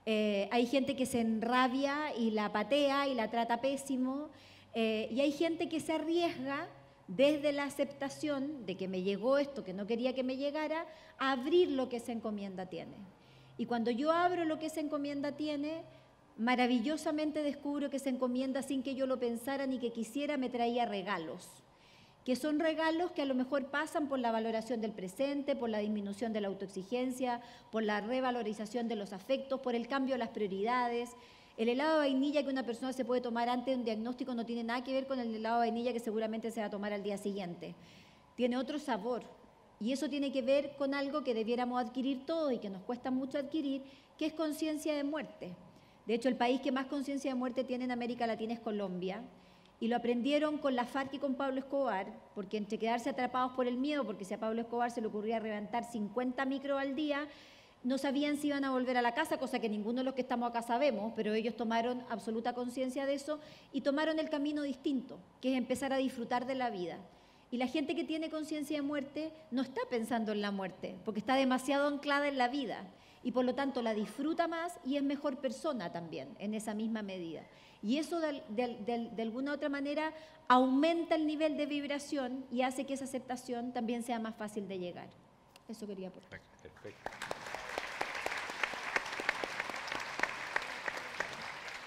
Hay gente que se enrabia y la patea y la trata pésimo. Y hay gente que se arriesga desde la aceptación de que me llegó esto que no quería que me llegara, a abrir lo que esa encomienda tiene. Y cuando yo abro lo que esa encomienda tiene, maravillosamente descubro que esa encomienda, sin que yo lo pensara ni que quisiera, me traía regalos, que son regalos que a lo mejor pasan por la valoración del presente, por la disminución de la autoexigencia, por la revalorización de los afectos, por el cambio de las prioridades. El helado de vainilla que una persona se puede tomar antes de un diagnóstico no tiene nada que ver con el helado de vainilla que seguramente se va a tomar al día siguiente. Tiene otro sabor. Y eso tiene que ver con algo que debiéramos adquirir todos y que nos cuesta mucho adquirir, que es conciencia de muerte. De hecho, el país que más conciencia de muerte tiene en América Latina es Colombia. Y lo aprendieron con la FARC y con Pablo Escobar, porque entre quedarse atrapados por el miedo, porque si a Pablo Escobar se le ocurría reventar 50 micros al día, no sabían si iban a volver a la casa, cosa que ninguno de los que estamos acá sabemos, pero ellos tomaron absoluta conciencia de eso y tomaron el camino distinto, que es empezar a disfrutar de la vida. Y la gente que tiene conciencia de muerte no está pensando en la muerte, porque está demasiado anclada en la vida y por lo tanto la disfruta más y es mejor persona también, en esa misma medida. Y eso de alguna otra manera aumenta el nivel de vibración y hace que esa aceptación también sea más fácil de llegar. Eso quería aportar. Perfecto.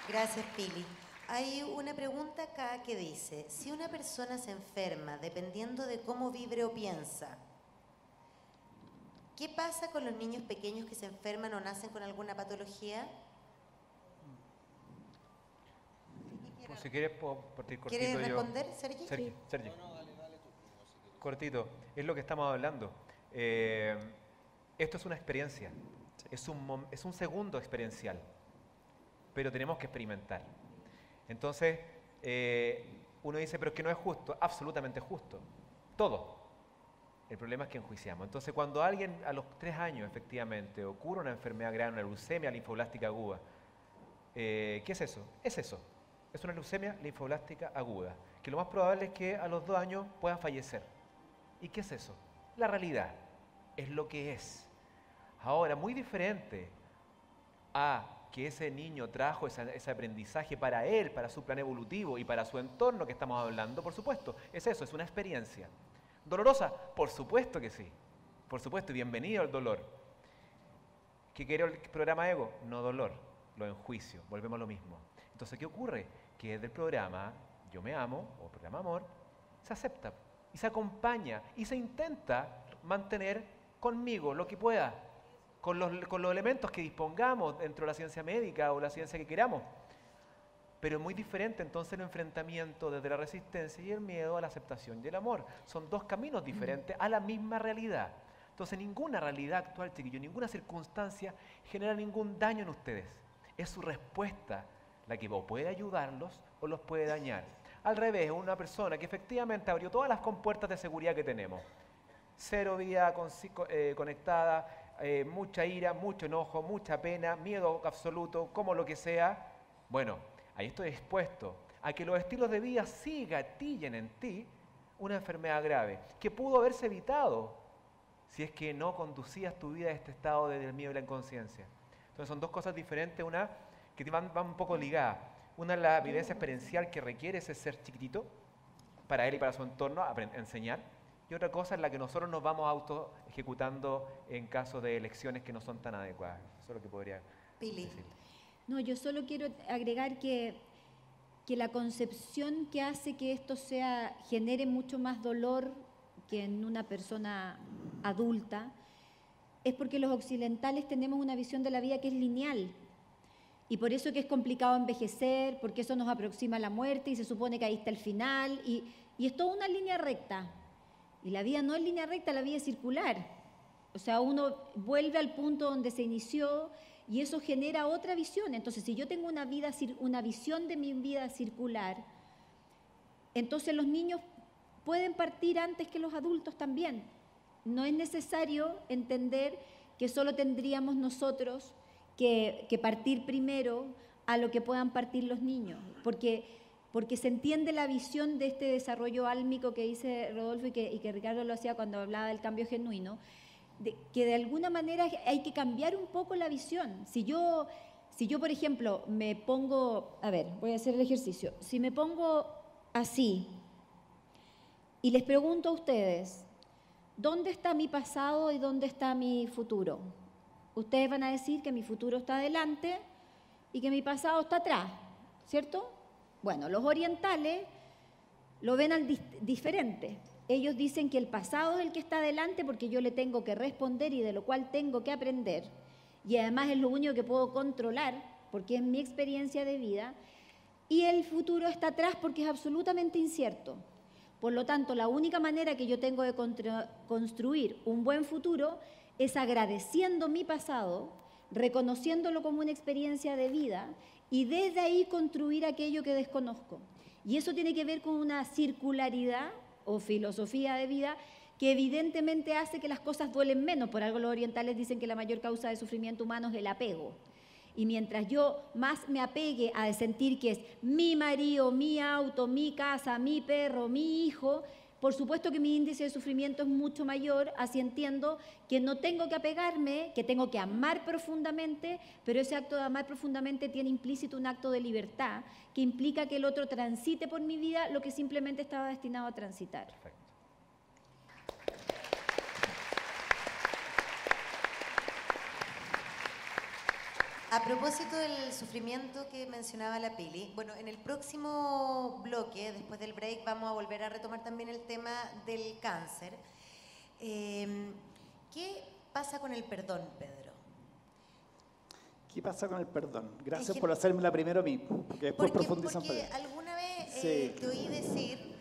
Gracias, Pili. Hay una pregunta acá que dice, si una persona se enferma dependiendo de cómo vibre o piensa, ¿qué pasa con los niños pequeños que se enferman o nacen con alguna patología? Pues si quieres, puedo partir cortito. ¿Quieres yo. responder, Sergi? Sergi. Cortito, es lo que estamos hablando. Esto es una experiencia, es un segundo experiencial, pero tenemos que experimentar. Entonces, uno dice, pero es que no es justo, absolutamente justo, todo. El problema es que enjuiciamos. Entonces, cuando alguien a los 3 años, efectivamente, ocurre una enfermedad grave, una leucemia linfoblástica aguda, ¿Qué es eso? Es eso. Es una leucemia linfoblástica aguda, que lo más probable es que a los 2 años pueda fallecer. ¿Y qué es eso? La realidad. Es lo que es. Ahora, muy diferente a que ese niño trajo ese aprendizaje para él, para su plan evolutivo y para su entorno que estamos hablando, por supuesto, es eso, es una experiencia. ¿Dolorosa? Por supuesto que sí. Por supuesto, y bienvenido al dolor. ¿Qué quiere el programa Ego? No dolor, lo enjuicio, volvemos a lo mismo. Entonces, ¿qué ocurre? Que desde el programa Yo Me Amo, o programa Amor, se acepta y se acompaña y se intenta mantener conmigo lo que pueda, con los elementos que dispongamos dentro de la ciencia médica o la ciencia que queramos. Pero es muy diferente entonces el enfrentamiento desde la resistencia y el miedo a la aceptación y el amor. Son 2 caminos diferentes a la misma realidad. Entonces ninguna realidad actual, chiquillos, ninguna circunstancia genera ningún daño en ustedes. Es su respuesta la que o puede ayudarlos o los puede dañar. Al revés, una persona que efectivamente abrió todas las compuertas de seguridad que tenemos. 0 vida conectada, mucha ira, mucho enojo, mucha pena, miedo absoluto, como lo que sea. Bueno, ahí estoy expuesto a que los estilos de vida sí gatillen en ti una enfermedad grave, que pudo haberse evitado si es que no conducías tu vida a este estado del miedo y la inconsciencia. Entonces son 2 cosas diferentes, una que van un poco ligadas. Una es la vivencia experiencial que requiere ese ser chiquitito, para él y para su entorno, enseñar. Y otra cosa es la que nosotros nos vamos auto ejecutando en caso de elecciones que no son tan adecuadas. Eso es lo que podría Pili. decir. No, yo solo quiero agregar que la concepción que hace que esto genere mucho más dolor que en una persona adulta es porque los occidentales tenemos una visión de la vida que es lineal. Y por eso que es complicado envejecer, porque eso nos aproxima a la muerte y se supone que ahí está el final. Y es toda una línea recta. Y la vida no es línea recta, la vida es circular. O sea, uno vuelve al punto donde se inició y eso genera otra visión. Entonces, si yo tengo una visión de mi vida circular, entonces los niños pueden partir antes que los adultos también. No es necesario entender que solo tendríamos nosotros que partir primero a lo que puedan partir los niños, porque se entiende la visión de este desarrollo álmico que dice Rodolfo y que Ricardo lo hacía cuando hablaba del cambio genuino, que de alguna manera hay que cambiar un poco la visión. Si yo, por ejemplo, me pongo, a ver, voy a hacer el ejercicio, si me pongo así y les pregunto a ustedes, ¿dónde está mi pasado y dónde está mi futuro? Ustedes van a decir que mi futuro está adelante y que mi pasado está atrás, ¿cierto? Bueno, los orientales lo ven diferente. Ellos dicen que el pasado es el que está adelante porque yo le tengo que responder y de lo cual tengo que aprender. Y además es lo único que puedo controlar porque es mi experiencia de vida. Y el futuro está atrás porque es absolutamente incierto. Por lo tanto, la única manera que yo tengo de construir un buen futuro es agradeciendo mi pasado, reconociéndolo como una experiencia de vida y desde ahí construir aquello que desconozco. Y eso tiene que ver con una circularidad o filosofía de vida que evidentemente hace que las cosas duelen menos. Por algo los orientales dicen que la mayor causa de sufrimiento humano es el apego. Y mientras yo más me apegue a sentir que es mi marido, mi auto, mi casa, mi perro, mi hijo, por supuesto que mi índice de sufrimiento es mucho mayor, así entiendo que no tengo que apegarme, que tengo que amar profundamente, pero ese acto de amar profundamente tiene implícito un acto de libertad que implica que el otro transite por mi vida lo que simplemente estaba destinado a transitar. Perfecto. A propósito del sufrimiento que mencionaba la Pili, bueno, en el próximo bloque, después del break, vamos a volver a retomar también el tema del cáncer. ¿Qué pasa con el perdón, Pedro? ¿Qué pasa con el perdón? Gracias por hacérmela primero a mí, porque después profundizan para Porque alguna vez Sí. te oí decir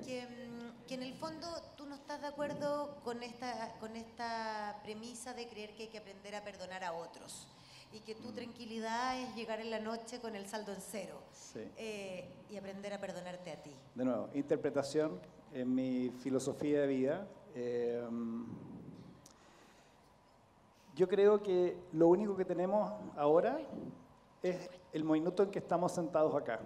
que en el fondo tú no estás de acuerdo con esta premisa de creer que hay que aprender a perdonar a otros. Y que tu tranquilidad es llegar en la noche con el saldo en cero. Sí. Y aprender a perdonarte a ti. De nuevo, interpretación en mi filosofía de vida. Yo creo que lo único que tenemos ahora es el minuto en que estamos sentados acá.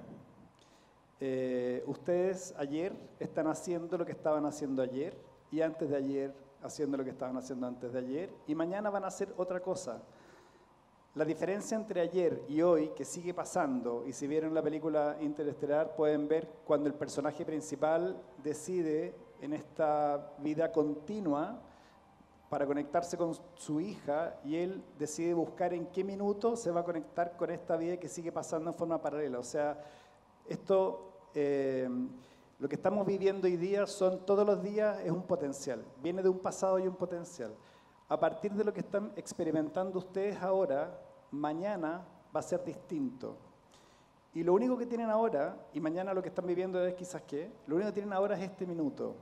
Ustedes ayer están haciendo lo que estaban haciendo ayer y antes de ayer haciendo lo que estaban haciendo antes de ayer y mañana van a hacer otra cosa. La diferencia entre ayer y hoy, que sigue pasando, y si vieron la película Interestelar pueden ver cuando el personaje principal decide en esta vida continua para conectarse con su hija y él decide buscar en qué minuto se va a conectar con esta vida que sigue pasando en forma paralela. O sea, esto, lo que estamos viviendo hoy día son todos los días es un potencial, viene de un pasado y un potencial. A partir de lo que están experimentando ustedes ahora, mañana va a ser distinto. Y lo único que tienen ahora, y mañana lo que están viviendo es quizás qué, lo único que tienen ahora es este minuto.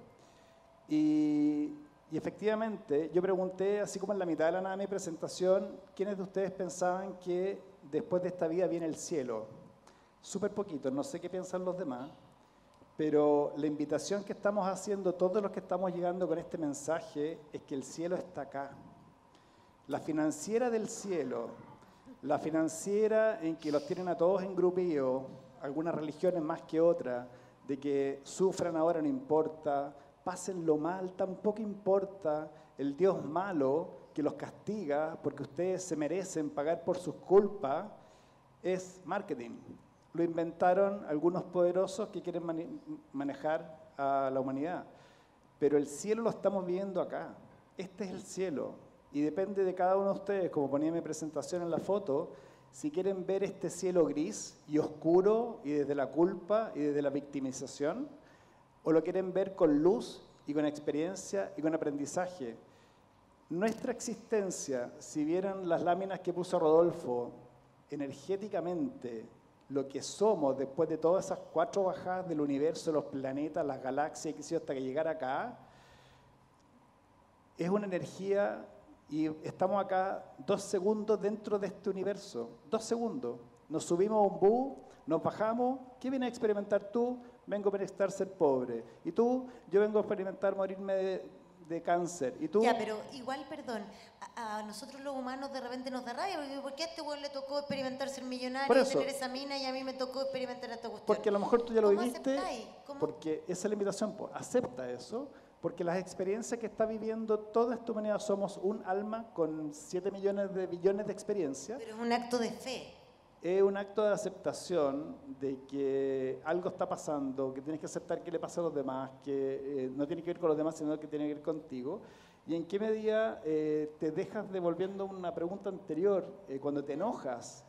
Y efectivamente, yo pregunté, así como en la mitad de la nada de mi presentación, ¿quiénes de ustedes pensaban que después de esta vida viene el cielo? Súper poquito, no sé qué piensan los demás, pero la invitación que estamos haciendo, todos los que estamos llegando con este mensaje, es que el cielo está acá. La financiera del cielo, la financiera en que los tienen a todos en grupillo, algunas religiones más que otras, de que sufran ahora no importa, pásenlo mal, tampoco importa, el Dios malo que los castiga porque ustedes se merecen pagar por sus culpas, es marketing. Lo inventaron algunos poderosos que quieren manejar a la humanidad. Pero el cielo lo estamos viendo acá. Este es el cielo. Y depende de cada uno de ustedes, como ponía en mi presentación en la foto, si quieren ver este cielo gris y oscuro y desde la culpa y desde la victimización, o lo quieren ver con luz y con experiencia y con aprendizaje. Nuestra existencia, si vieran las láminas que puso Rodolfo, energéticamente, lo que somos después de todas esas 4 bajadas del universo, los planetas, las galaxias, hasta que llegar acá, es una energía y estamos acá 2 segundos dentro de este universo. 2 segundos. Nos subimos a un bus, nos bajamos. ¿Qué vienes a experimentar tú? Vengo a experimentar ser pobre. ¿Y tú? Yo vengo a experimentar morirme de cáncer. ¿Y tú? Ya, pero igual, perdón, a nosotros los humanos de repente nos da rabia, porque ¿por qué a este güey le tocó experimentar ser millonario y tener esa mina y a mí me tocó experimentar esta cuestión? Porque a lo mejor tú ya lo ¿Cómo viviste, aceptáis? ¿Cómo? porque esa es la invitación, pues, acepta eso, porque las experiencias que está viviendo toda esta humanidad, somos un alma con 7 millones de billones de experiencias. Pero es un acto de fe. Es un acto de aceptación de que algo está pasando, que tienes que aceptar que le pasa a los demás, que no tiene que ver con los demás, sino que tiene que ver contigo. Y en qué medida te dejas, devolviendo una pregunta anterior, cuando te enojas,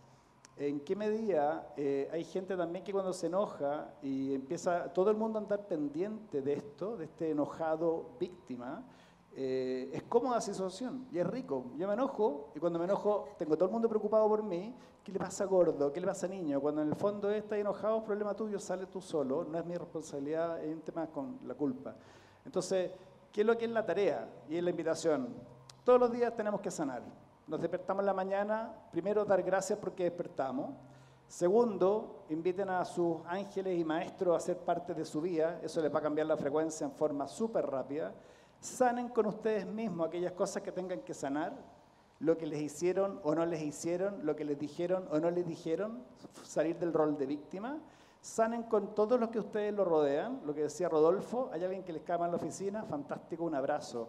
en qué medida hay gente también que cuando se enoja y empieza todo el mundo a andar pendiente de esto, de este enojado víctima, es cómoda situación y es rico. Yo me enojo y cuando me enojo tengo todo el mundo preocupado por mí. ¿Qué le pasa gordo? ¿Qué le pasa niño? Cuando en el fondo está enojado, problema tuyo, sale tú solo, no es mi responsabilidad, es un tema con la culpa. Entonces, ¿qué es lo que es la tarea? Y es la invitación. Todos los días tenemos que sanar. Nos despertamos en la mañana, primero dar gracias porque despertamos. Segundo, inviten a sus ángeles y maestros a ser parte de su vida, eso les va a cambiar la frecuencia en forma súper rápida. Sanen con ustedes mismos aquellas cosas que tengan que sanar, lo que les hicieron o no les hicieron, lo que les dijeron o no les dijeron, salir del rol de víctima. Sanen con todos los que ustedes lo rodean, lo que decía Rodolfo, hay alguien que les cae mal en la oficina, fantástico, un abrazo.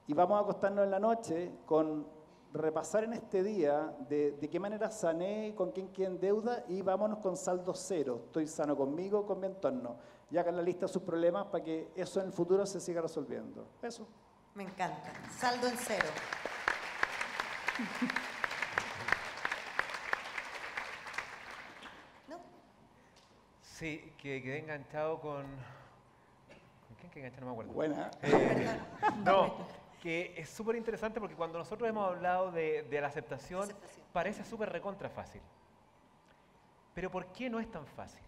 Y vamos a acostarnos en la noche con repasar en este día de qué manera sané, con quién quedé en deuda y vámonos con saldo cero. Estoy sano conmigo, con mi entorno. Y hagan la lista de sus problemas para que eso en el futuro se siga resolviendo. Eso. Me encanta. Saldo en cero. ¿No? Sí, que quedé enganchado con... ¿Con quién quedé enganchado? No me acuerdo. Buena. No, que es súper interesante porque cuando nosotros hemos hablado de la aceptación, parece súper recontra fácil. Pero ¿por qué no es tan fácil?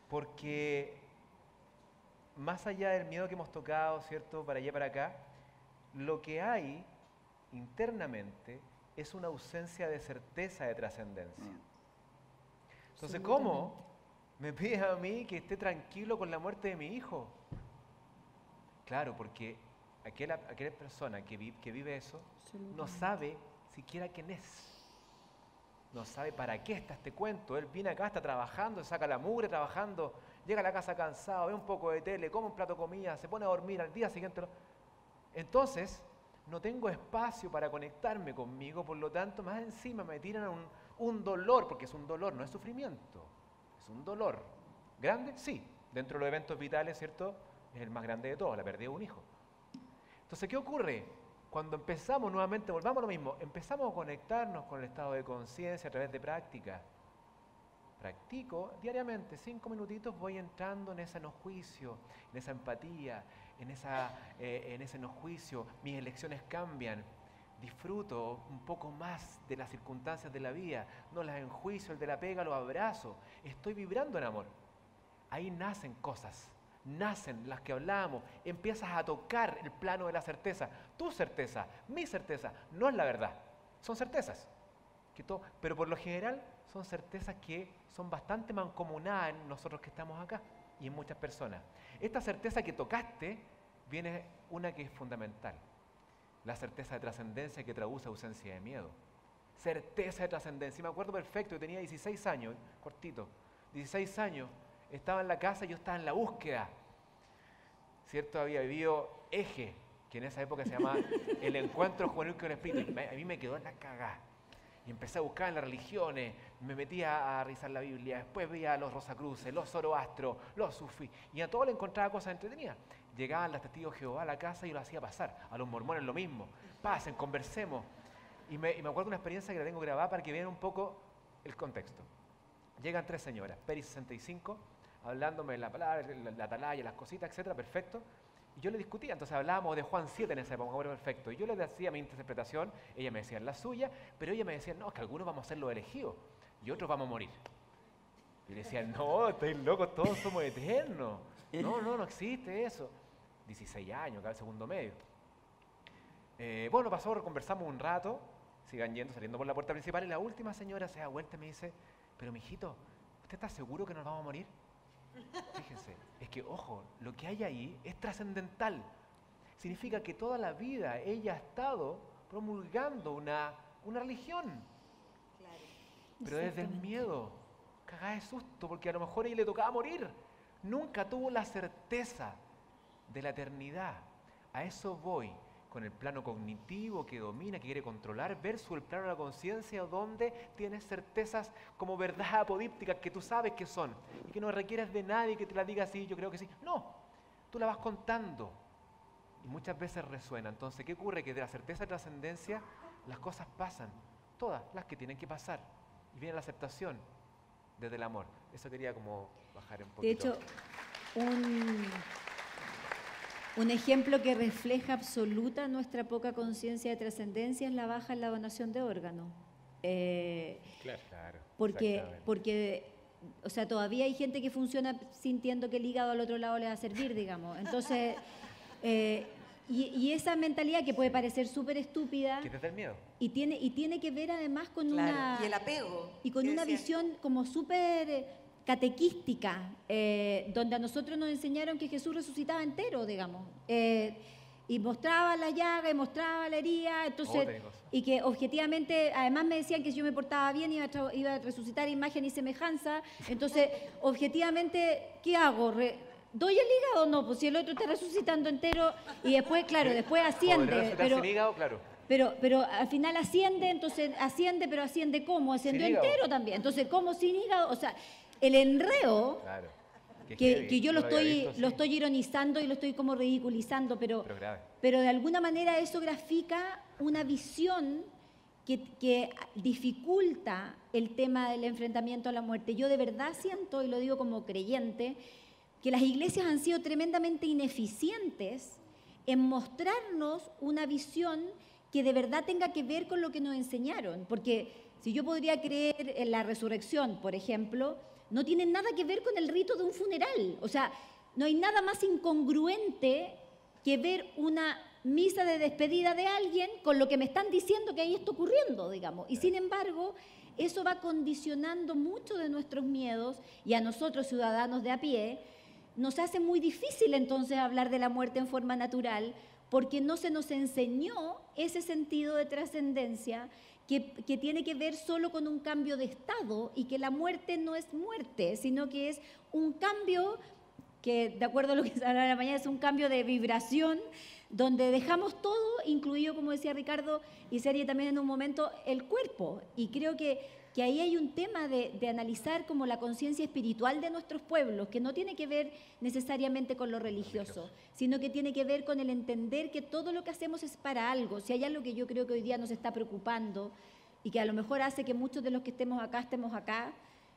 Porque más allá del miedo que hemos tocado, ¿cierto?, para allá y para acá, lo que hay internamente es una ausencia de certeza de trascendencia. Entonces, ¿cómo me pides a mí que esté tranquilo con la muerte de mi hijo? Claro, porque aquella persona que vive eso no sabe siquiera quién es. no sabe para qué está este cuento. Él viene acá, está trabajando, saca la mugre trabajando, llega a la casa cansado, ve un poco de tele, come un plato de comida, se pone a dormir, al día siguiente... Entonces, no tengo espacio para conectarme conmigo, por lo tanto, más encima me tiran un dolor, porque es un dolor, no es sufrimiento, es un dolor. ¿Grande? Sí. Dentro de los eventos vitales, ¿cierto? Es el más grande de todos, la pérdida de un hijo. Entonces, ¿qué ocurre? Cuando empezamos nuevamente, volvamos a lo mismo, empezamos a conectarnos con el estado de conciencia a través de práctica. Practico diariamente, 5 minutitos voy entrando en ese no juicio, en esa empatía, en ese no juicio, mis elecciones cambian. Disfruto un poco más de las circunstancias de la vida, no las enjuicio, el de la pega lo abrazo, estoy vibrando en amor. Ahí nacen cosas. Nacen las que hablábamos, empiezas a tocar el plano de la certeza. Tu certeza, mi certeza, no es la verdad, son certezas. Pero por lo general son certezas que son bastante mancomunadas en nosotros que estamos acá y en muchas personas. Esta certeza que tocaste, viene una que es fundamental. La certeza de trascendencia que traduce ausencia de miedo. Certeza de trascendencia. Y me acuerdo perfecto, yo tenía 16 años, cortito, 16 años. Estaba en la casa y yo estaba en la búsqueda. ¿Cierto? Había vivido Eje, que en esa época se llamaba el encuentro juvenil con el espíritu. A mí me quedó en la cagada. Y empecé a buscar en las religiones, me metía a revisar la Biblia, después veía a los Rosacruces, los Zoroastro, los Sufí, y a todos le encontraba cosas entretenidas. Llegaban los testigos de Jehová a la casa y yo lo hacía pasar. A los mormones lo mismo. Pasen, conversemos. Y me acuerdo de una experiencia que la tengo grabada para que vean un poco el contexto. Llegan 3 señoras, Peri 65, hablándome de la palabra, la atalaya, las cositas, etcétera, perfecto. Y yo le discutía, entonces hablábamos de Juan 7 en esa época, perfecto. Y yo le decía mi interpretación, ella me decía la suya, pero ella me decía, no, es que algunos vamos a ser los elegidos y otros vamos a morir. Y le decía, no, estáis locos, todos somos eternos. No existe eso. 16 años, acá el segundo medio. Bueno, conversamos un rato, sigan yendo, saliendo por la puerta principal, y la última señora se da vuelta y me dice, pero mijito, ¿usted está seguro que nos vamos a morir? Fíjense, es que, ojo, lo que hay ahí es trascendental. Significa que toda la vida ella ha estado promulgando una religión. Claro. Pero desde el miedo, cagada de susto, porque a lo mejor a ella le tocaba morir. Nunca tuvo la certeza de la eternidad. A eso voy, con el plano cognitivo que domina, que quiere controlar, versus el plano de la conciencia, donde tienes certezas como verdad apodípticas que tú sabes que son y que no requieres de nadie que te la diga así, yo creo que sí. No, tú la vas contando y muchas veces resuena. Entonces, ¿qué ocurre? Que de la certeza de trascendencia las cosas pasan, todas las que tienen que pasar, y viene la aceptación desde el amor. Eso quería como bajar un poquito. De hecho, un ejemplo que refleja absoluta nuestra poca conciencia de trascendencia es la baja en la donación de órganos. Claro, porque, o sea, todavía hay gente que funciona sintiendo que el hígado al otro lado le va a servir, digamos. Entonces, y esa mentalidad que puede parecer súper estúpida. Que te da el miedo. Y tiene que ver además con Y el apego. Y con una visión como súper catequística, donde a nosotros nos enseñaron que Jesús resucitaba entero, digamos. Y mostraba la llaga y mostraba la herida, entonces, y que objetivamente, además me decían que si yo me portaba bien iba a resucitar imagen y semejanza, entonces, objetivamente, ¿qué hago? ¿Doy el hígado o no? Pues si el otro está resucitando entero, y después, claro, después asciende. Sin hígado, claro. Pero al final asciende, entonces asciende, pero asciende ¿cómo? Ascendió entero también. Entonces, ¿cómo sin hígado? O sea, el enreo, Claro. que yo lo estoy ironizando y lo estoy como ridiculizando, pero de alguna manera eso grafica una visión que dificulta el tema del enfrentamiento a la muerte. Yo de verdad siento, y lo digo como creyente, que las iglesias han sido tremendamente ineficientes en mostrarnos una visión que de verdad tenga que ver con lo que nos enseñaron. Porque si yo podría creer en la resurrección, por ejemplo, no tiene nada que ver con el rito de un funeral. O sea, no hay nada más incongruente que ver una misa de despedida de alguien con lo que me están diciendo que ahí está ocurriendo, digamos. Y sin embargo, eso va condicionando mucho de nuestros miedos, y a nosotros, ciudadanos de a pie, nos hace muy difícil entonces hablar de la muerte en forma natural, porque no se nos enseñó ese sentido de trascendencia que tiene que ver solo con un cambio de estado y que la muerte no es muerte, sino que es un cambio que, de acuerdo a lo que se hablaba en la mañana, es un cambio de vibración donde dejamos todo, incluido, como decía Ricardo y Sergio también en un momento, el cuerpo. Y creo que ahí hay un tema de analizar como la conciencia espiritual de nuestros pueblos, que no tiene que ver necesariamente con lo religioso, sino que tiene que ver con el entender que todo lo que hacemos es para algo. Si hay algo que yo creo que hoy día nos está preocupando y que a lo mejor hace que muchos de los que estemos acá,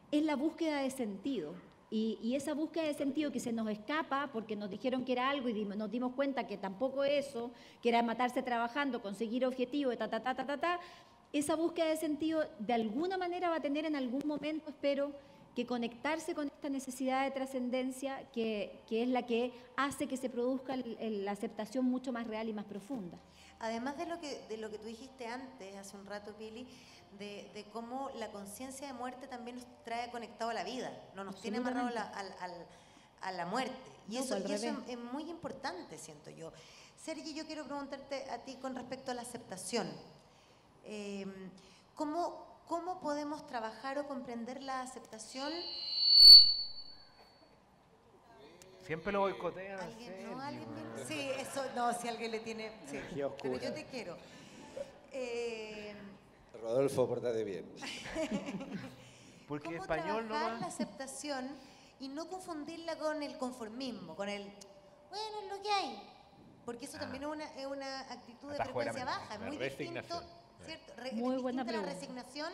es la búsqueda de sentido. Y esa búsqueda de sentido que se nos escapa porque nos dijeron que era algo y nos dimos cuenta que tampoco eso, que era matarse trabajando, conseguir objetivos, esa búsqueda de sentido de alguna manera va a tener en algún momento, espero, que conectarse con esta necesidad de trascendencia que es la que hace que se produzca la aceptación mucho más real y más profunda. Además de lo que tú dijiste antes, hace un rato, Pili, de cómo la conciencia de muerte también nos trae conectado a la vida, no nos tiene amarrado a la muerte. Y eso es muy importante, siento yo. Sergi, yo quiero preguntarte a ti con respecto a la aceptación. ¿Cómo podemos trabajar o comprender la aceptación? Siempre lo boicotean. ¿Alguien, no? ¿Alguien viene? Sí, eso, no, si alguien le tiene... Sí, pero yo te quiero. Rodolfo, pórtate bien. Porque ¿Cómo español no trabajar la aceptación y no confundirla con el conformismo, con el, bueno, es lo que hay? Porque eso también es una actitud de frecuencia baja, es muy distinto, ¿cierto? Muy buena pregunta. La resignación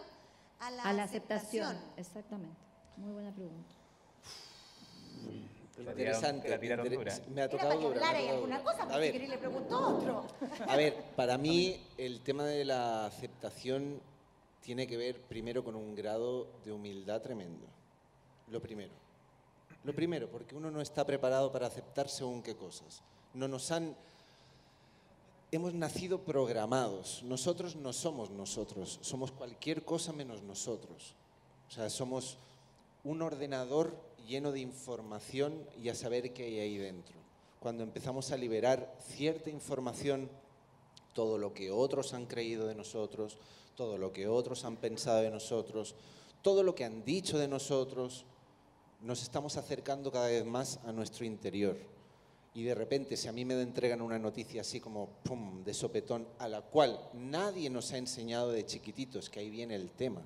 a la aceptación. Exactamente. Muy buena pregunta. Interesante. Me ha Era tocado para que dura. hablara y alguna cosa, porque si queréis le pregunto a otro. A ver, para mí el tema de la aceptación tiene que ver primero con un grado de humildad tremendo. Lo primero. Lo primero, porque uno no está preparado para aceptar según qué cosas. Hemos nacido programados. Nosotros no somos nosotros, somos cualquier cosa menos nosotros. O sea, somos un ordenador lleno de información y a saber qué hay ahí dentro. Cuando empezamos a liberar cierta información, todo lo que otros han creído de nosotros, todo lo que otros han pensado de nosotros, todo lo que han dicho de nosotros, nos estamos acercando cada vez más a nuestro interior. Y de repente, si a mí me entregan una noticia así como pum, de sopetón, a la cual nadie nos ha enseñado de chiquititos, que ahí viene el tema,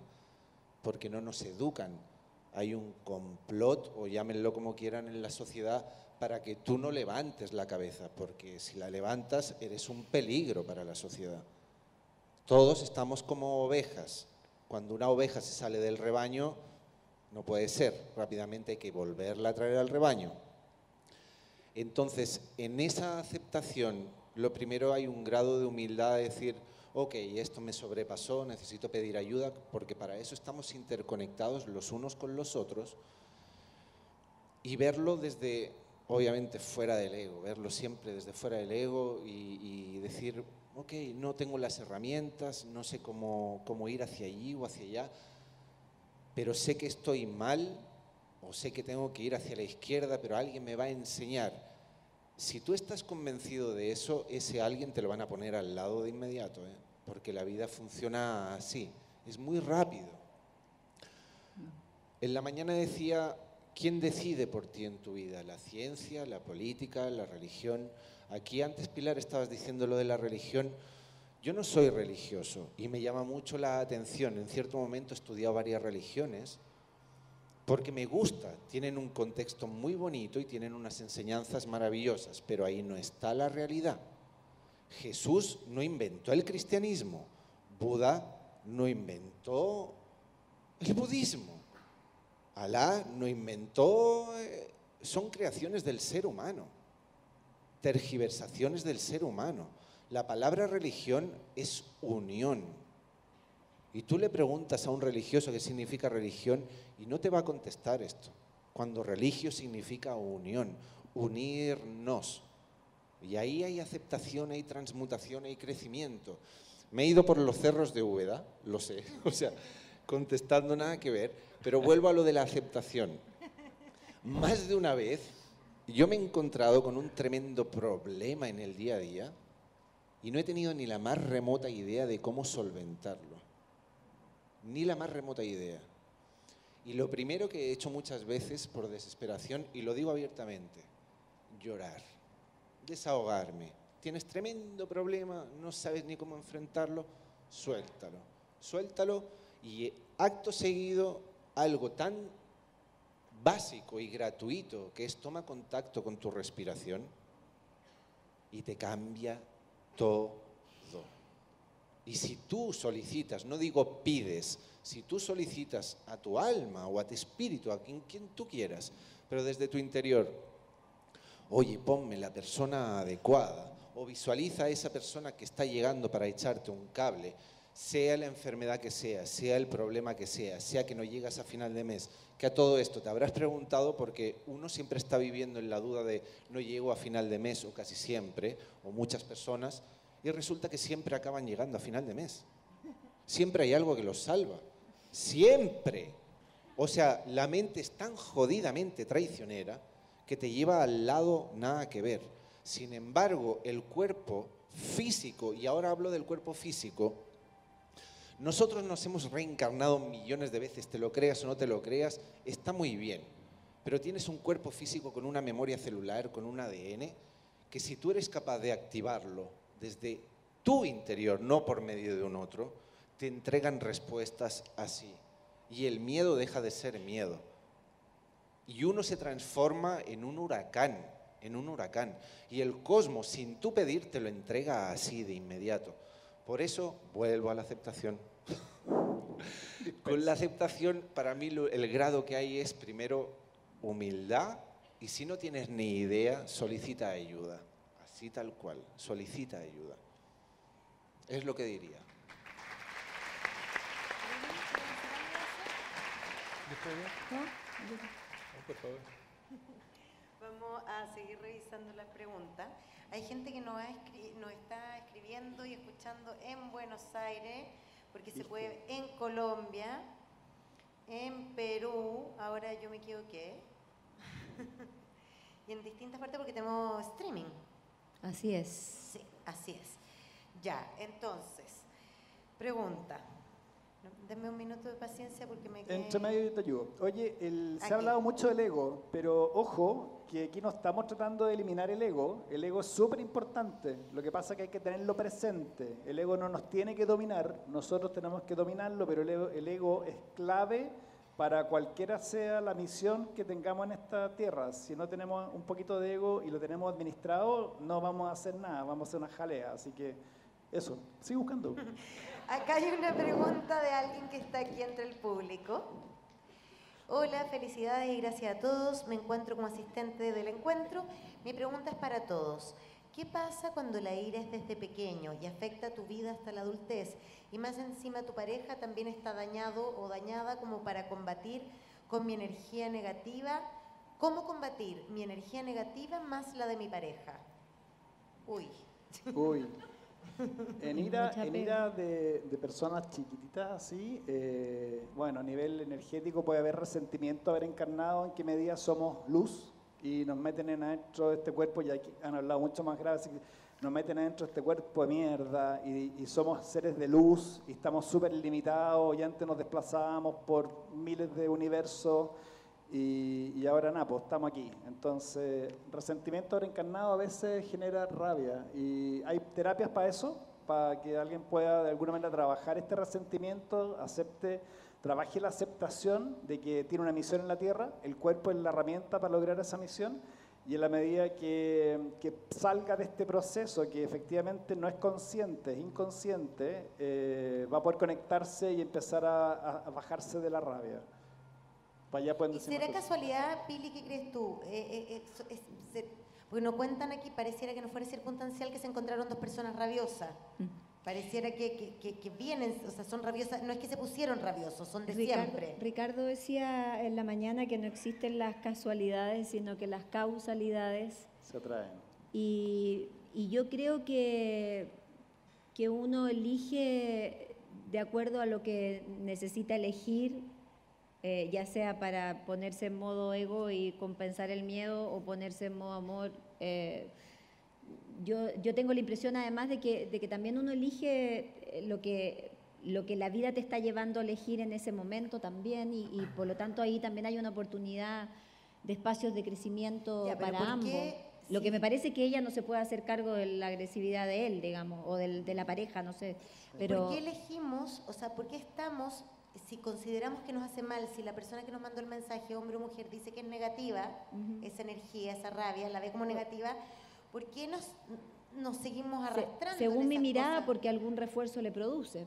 porque no nos educan. Hay un complot, o llámenlo como quieran, en la sociedad para que tú no levantes la cabeza, porque si la levantas eres un peligro para la sociedad. Todos estamos como ovejas. Cuando una oveja se sale del rebaño, no puede ser. Rápidamente hay que volverla a traer al rebaño. Entonces, en esa aceptación, lo primero hay un grado de humildad de decir, ok, esto me sobrepasó, necesito pedir ayuda, porque para eso estamos interconectados los unos con los otros, y verlo desde, obviamente, fuera del ego, verlo siempre desde fuera del ego y decir, ok, no tengo las herramientas, no sé cómo ir hacia allí o hacia allá, pero sé que estoy mal, o sé que tengo que ir hacia la izquierda, pero alguien me va a enseñar. Si tú estás convencido de eso, ese alguien te lo van a poner al lado de inmediato, porque la vida funciona así, es muy rápido. En la mañana decía, ¿quién decide por ti en tu vida? ¿La ciencia, la política, la religión? Aquí antes, Pilar, estabas diciendo lo de la religión. Yo no soy religioso y me llama mucho la atención. En cierto momento he estudiado varias religiones porque me gusta, tienen un contexto muy bonito y tienen unas enseñanzas maravillosas, pero ahí no está la realidad. Jesús no inventó el cristianismo, Buda no inventó el budismo, Alá no inventó, son creaciones del ser humano, tergiversaciones del ser humano. La palabra religión es unión. Y tú le preguntas a un religioso qué significa religión y no te va a contestar esto. Cuando religio significa unión, unirnos. Y ahí hay aceptación, hay transmutación, hay crecimiento. Me he ido por los cerros de Úbeda, lo sé, o sea, contestando nada que ver, pero vuelvo a lo de la aceptación. Más de una vez yo me he encontrado con un tremendo problema en el día a día y no he tenido ni la más remota idea de cómo solventarlo. Ni la más remota idea. Y lo primero que he hecho muchas veces por desesperación, y lo digo abiertamente, llorar, desahogarme. Tienes tremendo problema, no sabes ni cómo enfrentarlo, suéltalo. Suéltalo y acto seguido algo tan básico y gratuito que es toma contacto con tu respiración y te cambia todo. Y si tú solicitas, no digo pides, si tú solicitas a tu alma o a tu espíritu, a quien tú quieras, pero desde tu interior, oye, ponme la persona adecuada, o visualiza a esa persona que está llegando para echarte un cable, sea la enfermedad que sea el problema que sea que no llegas a final de mes, que a todo esto te habrás preguntado porque uno siempre está viviendo en la duda de no llego a final de mes, o casi siempre, o muchas personas, y resulta que siempre acaban llegando a final de mes. Siempre hay algo que los salva. Siempre. O sea, la mente es tan jodidamente traicionera que te lleva al lado nada que ver. Sin embargo, el cuerpo físico, y ahora hablo del cuerpo físico, nosotros nos hemos reencarnado millones de veces, te lo creas o no te lo creas, está muy bien. Pero tienes un cuerpo físico con una memoria celular, con un ADN, que si tú eres capaz de activarlo desde tu interior, no por medio de un otro, te entregan respuestas así. Y el miedo deja de ser miedo. Y uno se transforma en un huracán, Y el cosmos, sin tú pedir, te lo entrega así de inmediato. Por eso, vuelvo a la aceptación. Con la aceptación, para mí, el grado que hay es, primero, humildad. Y si no tienes ni idea, solicita ayuda. Así tal cual, solicita ayuda. Es lo que diría. Por favor. Vamos a seguir revisando las preguntas. Hay gente que nos está escribiendo y escuchando en Buenos Aires, porque se puede en Colombia, en Perú, ahora yo me equivoqué, y en distintas partes porque tenemos streaming. Así es. Sí, así es. Ya, entonces, pregunta. Denme un minuto de paciencia porque me quedé... Entre medio te ayudo. Oye, se Aquí. ha hablado mucho del ego, pero ojo, que aquí no estamos tratando de eliminar el ego. El ego es súper importante. Lo que pasa es que hay que tenerlo presente. El ego no nos tiene que dominar, nosotros tenemos que dominarlo, pero el ego es clave para cualquiera sea la misión que tengamos en esta tierra. Si no tenemos un poquito de ego y lo tenemos administrado, no vamos a hacer nada, vamos a hacer una jalea. Así que eso, sigue buscando. Acá hay una pregunta de alguien que está aquí entre el público. Hola, felicidades y gracias a todos. Me encuentro como asistente del encuentro. Mi pregunta es para todos. ¿Qué pasa cuando la ira es desde pequeño y afecta tu vida hasta la adultez? Y más encima tu pareja también está dañado o dañada como para combatir con mi energía negativa. ¿Cómo combatir mi energía negativa más la de mi pareja? Uy. En ira de personas chiquititas así, bueno, a nivel energético puede haber resentimiento, haber encarnado en qué medida somos luz y nos meten adentro de este cuerpo, y aquí han hablado mucho más grave, así que nos meten adentro de este cuerpo de mierda y somos seres de luz y estamos súper limitados, y antes nos desplazábamos por miles de universos y ahora nada, pues estamos aquí. Entonces, resentimiento reencarnado a veces genera rabia y hay terapias para eso, para que alguien pueda de alguna manera trabajar este resentimiento, trabaje la aceptación de que tiene una misión en la Tierra, el cuerpo es la herramienta para lograr esa misión, y en la medida que salga de este proceso, que efectivamente no es consciente, es inconsciente, va a poder conectarse y empezar a bajarse de la rabia. ¿Y será casualidad, Pili, qué crees tú? Porque nos cuentan aquí, pareciera que no fuera circunstancial que se encontraron dos personas rabiosas. Pareciera que vienen, o sea, son rabiosas, no es que se pusieron rabiosos, son de siempre. Ricardo decía en la mañana que no existen las casualidades, sino que las causalidades se atraen. Y yo creo que uno elige de acuerdo a lo que necesita elegir, ya sea para ponerse en modo ego y compensar el miedo, o ponerse en modo amor yo tengo la impresión además de que también uno elige lo que la vida te está llevando a elegir en ese momento también y por lo tanto ahí también hay una oportunidad de espacios de crecimiento Ya, pero para ¿por ambos. qué Lo si- que me parece que ella no se puede hacer cargo de la agresividad de él, digamos, o de la pareja, no sé. Pero ¿Por qué elegimos, o sea, por qué estamos, si consideramos que nos hace mal, si la persona que nos mandó el mensaje, hombre o mujer, dice que es negativa, esa energía, esa rabia, la ve como negativa, ¿por qué nos seguimos arrastrando? según en mi esas mirada, cosas? porque algún refuerzo le produce.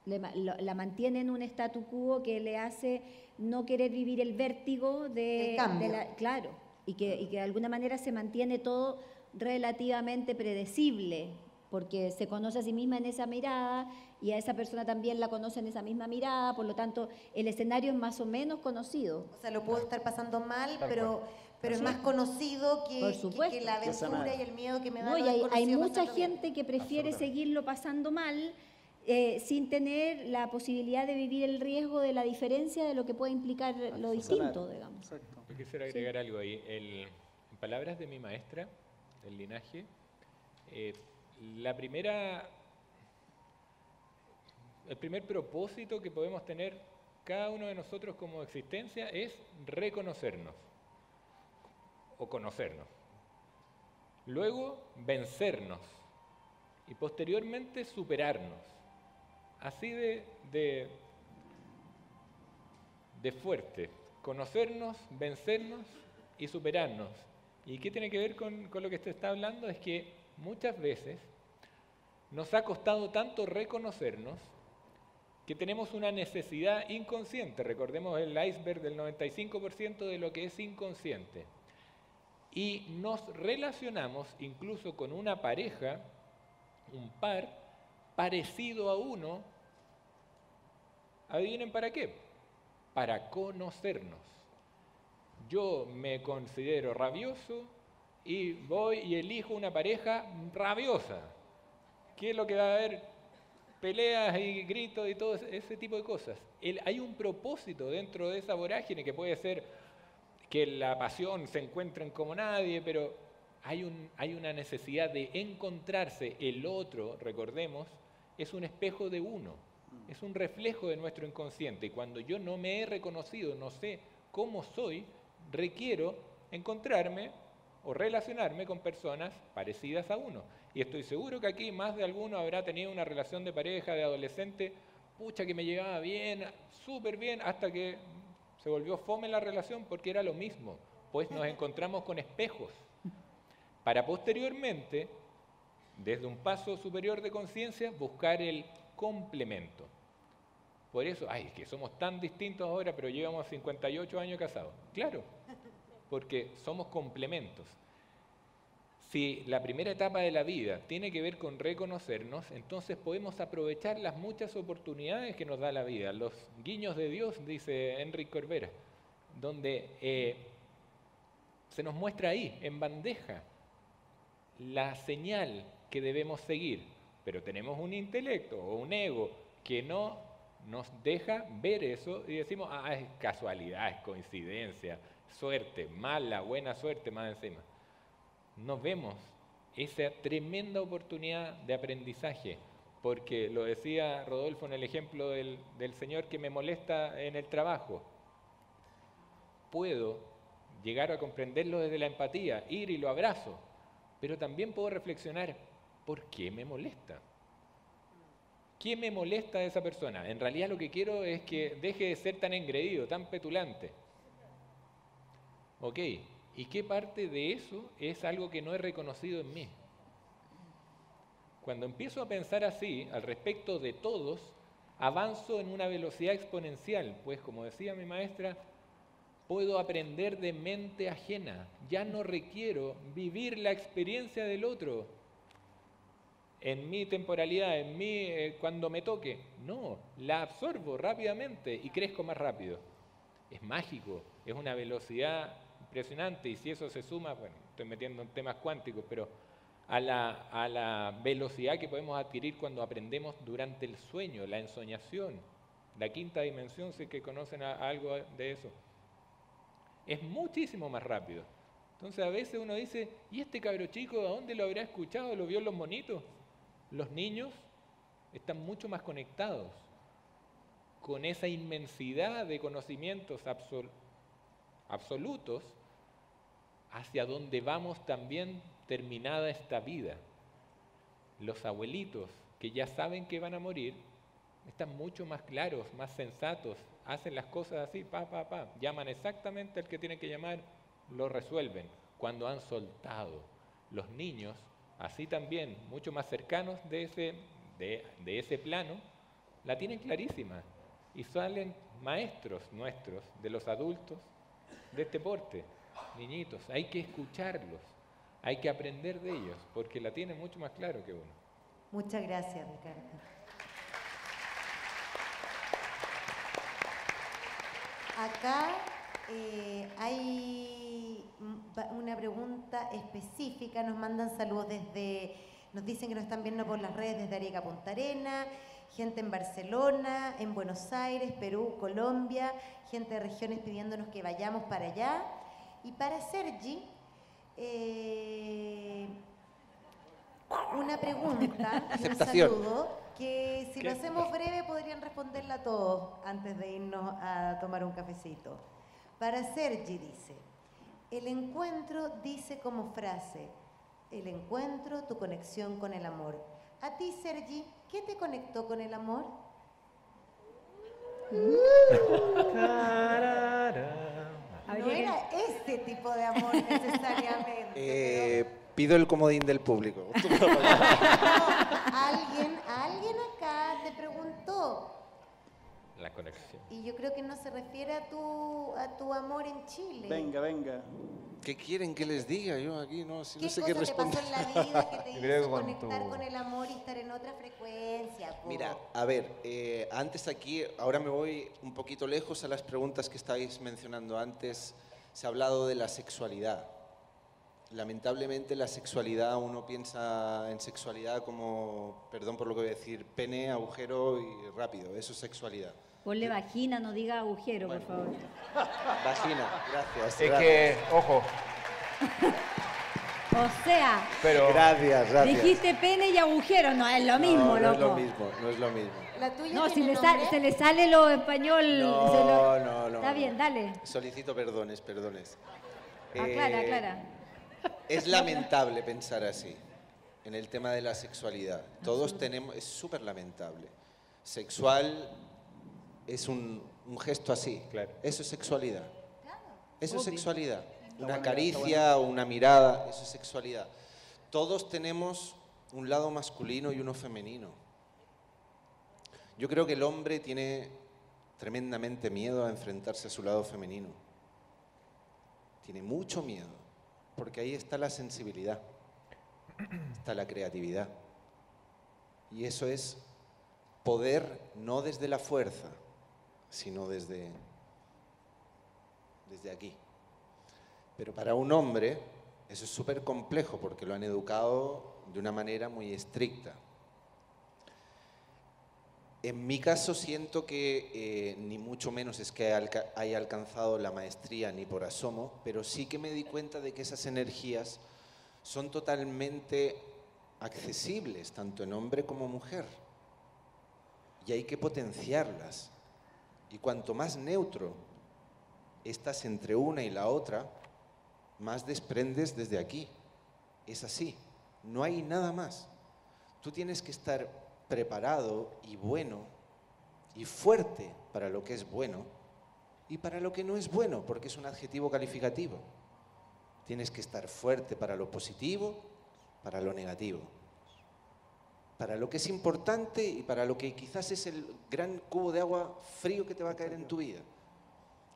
La mantiene en un statu quo que le hace no querer vivir el vértigo El cambio. claro, y que de alguna manera se mantiene todo relativamente predecible, porque se conoce a sí misma en esa mirada y a esa persona también la conoce en esa misma mirada, por lo tanto el escenario es más o menos conocido. O sea, lo puedo estar pasando mal, Tal pero es Sí. más conocido Por supuesto. que la Que sanar. aventura y el miedo que me da No, lo y hay desconocido mucha pasarlo bien. gente que prefiere Absolutamente. seguirlo pasando mal sin tener la posibilidad de vivir el riesgo de la diferencia de lo que puede implicar lo distinto, digamos. Exacto. Yo quisiera agregar algo ahí. En palabras de mi maestra del linaje, el primer propósito que podemos tener cada uno de nosotros como existencia es reconocernos o conocernos. Luego, vencernos y posteriormente superarnos. Así de fuerte. Conocernos, vencernos y superarnos. ¿Y qué tiene que ver con lo que usted está hablando? Es que muchas veces nos ha costado tanto reconocernos que tenemos una necesidad inconsciente. Recordemos el iceberg del 95% de lo que es inconsciente. Y nos relacionamos incluso con una pareja, un par, parecido a uno. ¿Adivinen para qué? Para conocernos. Yo me considero rabioso y voy y elijo una pareja rabiosa. ¿Qué es lo que va a haber? Peleas y gritos y todo ese tipo de cosas. Hay un propósito dentro de esa vorágine que puede ser que la pasión se encuentren como nadie, pero hay una necesidad de encontrarse. El otro, recordemos, es un espejo de uno, es un reflejo de nuestro inconsciente. Y cuando yo no me he reconocido, no sé cómo soy, requiero encontrarme o relacionarme con personas parecidas a uno. Y estoy seguro que aquí más de alguno habrá tenido una relación de pareja, de adolescente, pucha que me llevaba bien, súper bien, hasta que se volvió fome la relación porque era lo mismo, pues nos encontramos con espejos. Para posteriormente, desde un paso superior de conciencia, buscar el complemento. Por eso, es que somos tan distintos ahora, pero llevamos 58 años casados. Claro, porque somos complementos. Si la primera etapa de la vida tiene que ver con reconocernos, entonces podemos aprovechar las muchas oportunidades que nos da la vida, los guiños de Dios, dice Enrique Corbera, donde se nos muestra ahí, en bandeja, la señal que debemos seguir, pero tenemos un intelecto o un ego que no nos deja ver eso y decimos, es casualidad, es coincidencia, suerte, mala, buena suerte más encima. No vemos esa tremenda oportunidad de aprendizaje, porque lo decía Rodolfo en el ejemplo del señor que me molesta en el trabajo. Puedo llegar a comprenderlo desde la empatía, ir y lo abrazo, pero también puedo reflexionar, ¿por qué me molesta? ¿Qué me molesta de esa persona? En realidad lo que quiero es que deje de ser tan engreído, tan petulante. Ok, ¿y qué parte de eso es algo que no he reconocido en mí? Cuando empiezo a pensar así, al respecto de todos, avanzo en una velocidad exponencial, pues como decía mi maestra, puedo aprender de mente ajena, ya no requiero vivir la experiencia del otro en mi temporalidad, cuando me toque. No, la absorbo rápidamente y crezco más rápido. Es mágico, es una velocidad impresionante y si eso se suma, bueno, estoy metiendo en temas cuánticos, pero a la velocidad que podemos adquirir cuando aprendemos durante el sueño, la ensoñación, la quinta dimensión, sé que conocen algo de eso. Es muchísimo más rápido. Entonces a veces uno dice, ¿y este cabro chico a dónde lo habrá escuchado? ¿Lo vio en los monitos? Los niños están mucho más conectados con esa inmensidad de conocimientos absolutos hacia donde vamos también terminada esta vida. Los abuelitos que ya saben que van a morir están mucho más claros, más sensatos, hacen las cosas así, llaman exactamente al que tienen que llamar, lo resuelven cuando han soltado. Los niños, así también, mucho más cercanos de ese plano, la tienen clarísima y salen maestros nuestros, de los adultos, de este porte. Niñitos, hay que escucharlos, hay que aprender de ellos, porque la tienen mucho más claro que uno. Muchas gracias, Ricardo. Acá hay una pregunta específica, nos mandan saludos nos dicen que nos están viendo por las redes desde Arica, Punta Arenas, gente en Barcelona, en Buenos Aires, Perú, Colombia, gente de regiones pidiéndonos que vayamos para allá. Y para Sergi, una pregunta y un saludo que si lo hacemos breve podrían responderla todos antes de irnos a tomar un cafecito. Para Sergi dice, el encuentro dice como frase, el encuentro, tu conexión con el amor. A ti, Sergi, ¿qué te conectó con el amor? No era este tipo de amor necesariamente. Pido el comodín del público. No, alguien acá te preguntó. La conexión. Y yo creo que no se refiere a tu amor en Chile. Venga. ¿Qué quieren que les diga? Yo aquí no sé ¿Qué qué cosa te responder. pasó en la vida que te creo hizo que conectar con el amor y estar en otra frecuencia? Po? Mira, a ver, antes aquí, ahora me voy un poquito lejos a las preguntas que estáis mencionando antes. Se ha hablado de la sexualidad. Lamentablemente la sexualidad, uno piensa en sexualidad como, perdón por lo que voy a decir, pene, agujero y rápido. Eso es sexualidad. Ponle vagina, no diga agujero, Bueno. por favor. Vagina, gracias. Es que, ojo, O sea, pero Gracias. dijiste pene y agujero, no es lo mismo, no, no loco. es lo mismo, no es lo mismo. ¿La tuya No, si tiene le nombre? se le sale lo español. No. Está bien, dale. Solicito perdones. Aclara. Es lamentable pensar así en el tema de la sexualidad. Todos tenemos, es súper lamentable. Sexual es un gesto así. Claro. Eso es sexualidad. Eso es Obvio. sexualidad. Una bueno, caricia o una mirada, eso es sexualidad. Todos tenemos un lado masculino y uno femenino. Yo creo que el hombre tiene tremendamente miedo a enfrentarse a su lado femenino. Tiene mucho miedo, porque ahí está la sensibilidad, está la creatividad. Y eso es poder no desde la fuerza, sino desde aquí. Pero para un hombre eso es súper complejo porque lo han educado de una manera muy estricta. En mi caso siento que ni mucho menos es que haya alcanzado la maestría ni por asomo, pero sí que me di cuenta de que esas energías son totalmente accesibles, tanto en hombre como mujer. Y hay que potenciarlas. Y cuanto más neutro estás entre una y la otra, más desprendes desde aquí. Es así, no hay nada más. Tú tienes que estar preparado y bueno y fuerte para lo que es bueno y para lo que no es bueno, porque es un adjetivo calificativo. Tienes que estar fuerte para lo positivo, para lo negativo, para lo que es importante y para lo que quizás es el gran cubo de agua frío que te va a caer en tu vida.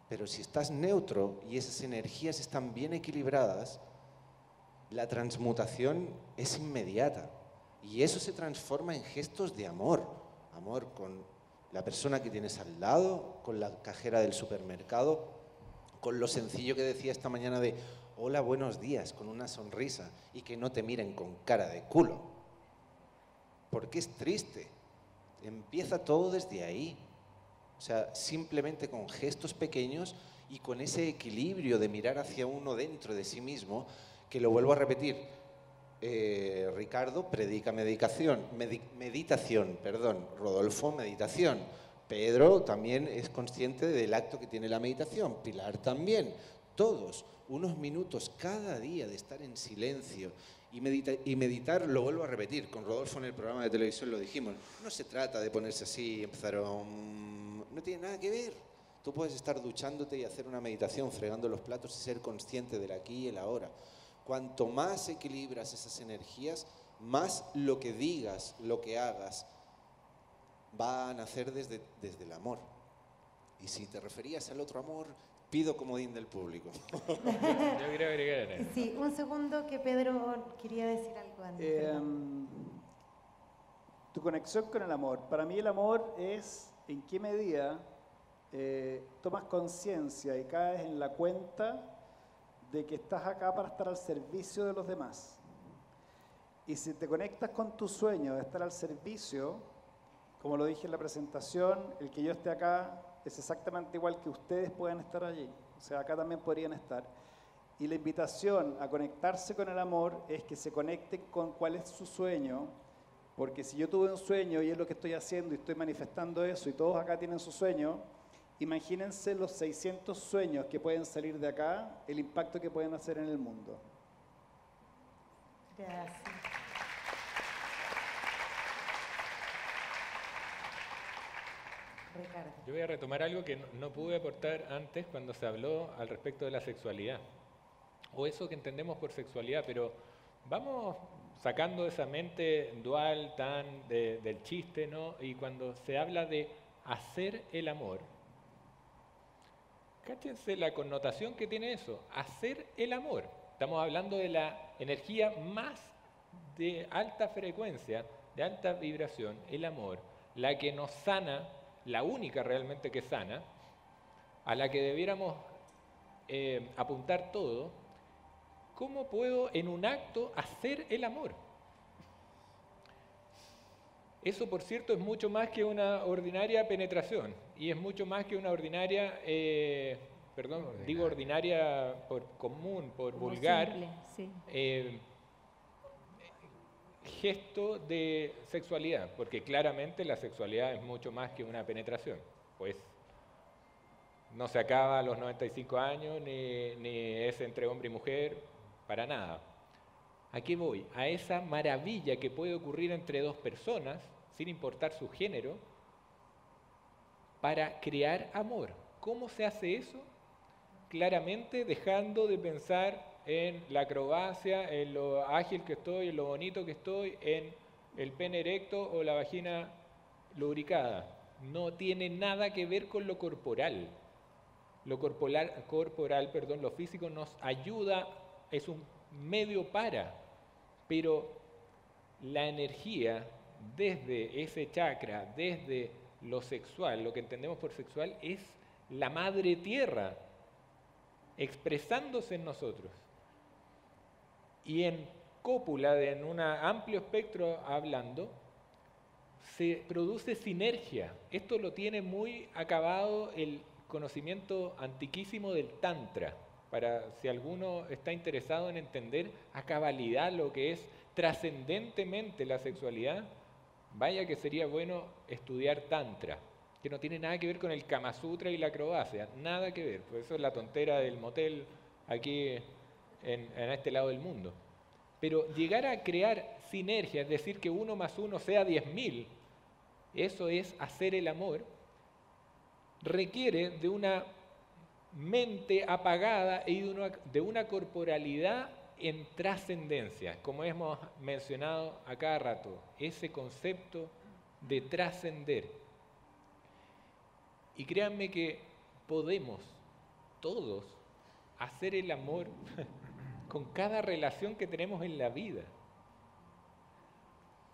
Pero si estás neutro y esas energías están bien equilibradas, la transmutación es inmediata. Y eso se transforma en gestos de amor. Amor con la persona que tienes al lado, con la cajera del supermercado, con lo sencillo que decía esta mañana de hola, buenos días, con una sonrisa y que no te miren con cara de culo. Porque es triste. Empieza todo desde ahí. O sea, simplemente con gestos pequeños y con ese equilibrio de mirar hacia uno dentro de sí mismo, que lo vuelvo a repetir, Ricardo predica meditación, Rodolfo meditación, Pedro también es consciente del acto que tiene la meditación, Pilar también, todos, unos minutos cada día de estar en silencio y meditar, lo vuelvo a repetir, con Rodolfo en el programa de televisión lo dijimos, no se trata de ponerse así y empezar no tiene nada que ver. Tú puedes estar duchándote y hacer una meditación, fregando los platos y ser consciente del aquí y el ahora. Cuanto más equilibras esas energías, más lo que digas, lo que hagas, va a nacer desde el amor. Y si te referías al otro amor, pido comodín del público. Yo quería agregar. Sí, un segundo que Pedro quería decir algo antes. Tu conexión con el amor. Para mí el amor es en qué medida tomas conciencia y caes en la cuenta de que estás acá para estar al servicio de los demás. Y si te conectas con tu sueño de estar al servicio, como lo dije en la presentación, el que yo esté acá es exactamente igual que ustedes puedan estar allí. O sea, acá también podrían estar. Y la invitación a conectarse con el amor es que se conecten con cuál es su sueño, porque si yo tuve un sueño y es lo que estoy haciendo y estoy manifestando eso y todos acá tienen su sueño, imagínense los 600 sueños que pueden salir de acá, el impacto que pueden hacer en el mundo. Gracias. Ricardo. Yo voy a retomar algo que no pude aportar antes cuando se habló al respecto de la sexualidad, o eso que entendemos por sexualidad, pero vamos sacando esa mente dual tan del chiste, ¿no? Y cuando se habla de hacer el amor, cáchense la connotación que tiene eso, hacer el amor. Estamos hablando de la energía más de alta frecuencia, de alta vibración, el amor, la que nos sana, la única realmente que sana, a la que debiéramos apuntar todo. ¿Cómo puedo en un acto hacer el amor? Eso, por cierto, es mucho más que una ordinaria penetración y es mucho más que una ordinaria, digo ordinaria por común, por Como vulgar, simple, sí. Gesto de sexualidad, porque claramente la sexualidad es mucho más que una penetración, pues no se acaba a los 95 años, ni es entre hombre y mujer, para nada. ¿A qué voy? A esa maravilla que puede ocurrir entre dos personas, sin importar su género, para crear amor. ¿Cómo se hace eso? Claramente dejando de pensar en la acrobacia, en lo ágil que estoy, en lo bonito que estoy, en el pene erecto o la vagina lubricada. No tiene nada que ver con lo corporal. Lo lo físico nos ayuda, es un medio para, pero la energía desde ese chakra, desde lo sexual, lo que entendemos por sexual, es la madre tierra expresándose en nosotros. Y en cópula, en un amplio espectro hablando, se produce sinergia. Esto lo tiene muy acabado el conocimiento antiquísimo del Tantra, para si alguno está interesado en entender a cabalidad lo que es trascendentemente la sexualidad, vaya que sería bueno estudiar Tantra, que no tiene nada que ver con el Kama Sutra y la acrobacia, nada que ver, por eso es la tontera del motel aquí en este lado del mundo. Pero llegar a crear sinergia, es decir, que 1 más 1 sea 10.000, eso es hacer el amor, requiere de una mente apagada y de una corporalidad en trascendencia, como hemos mencionado a cada rato, ese concepto de trascender. Y créanme que podemos todos hacer el amor con cada relación que tenemos en la vida.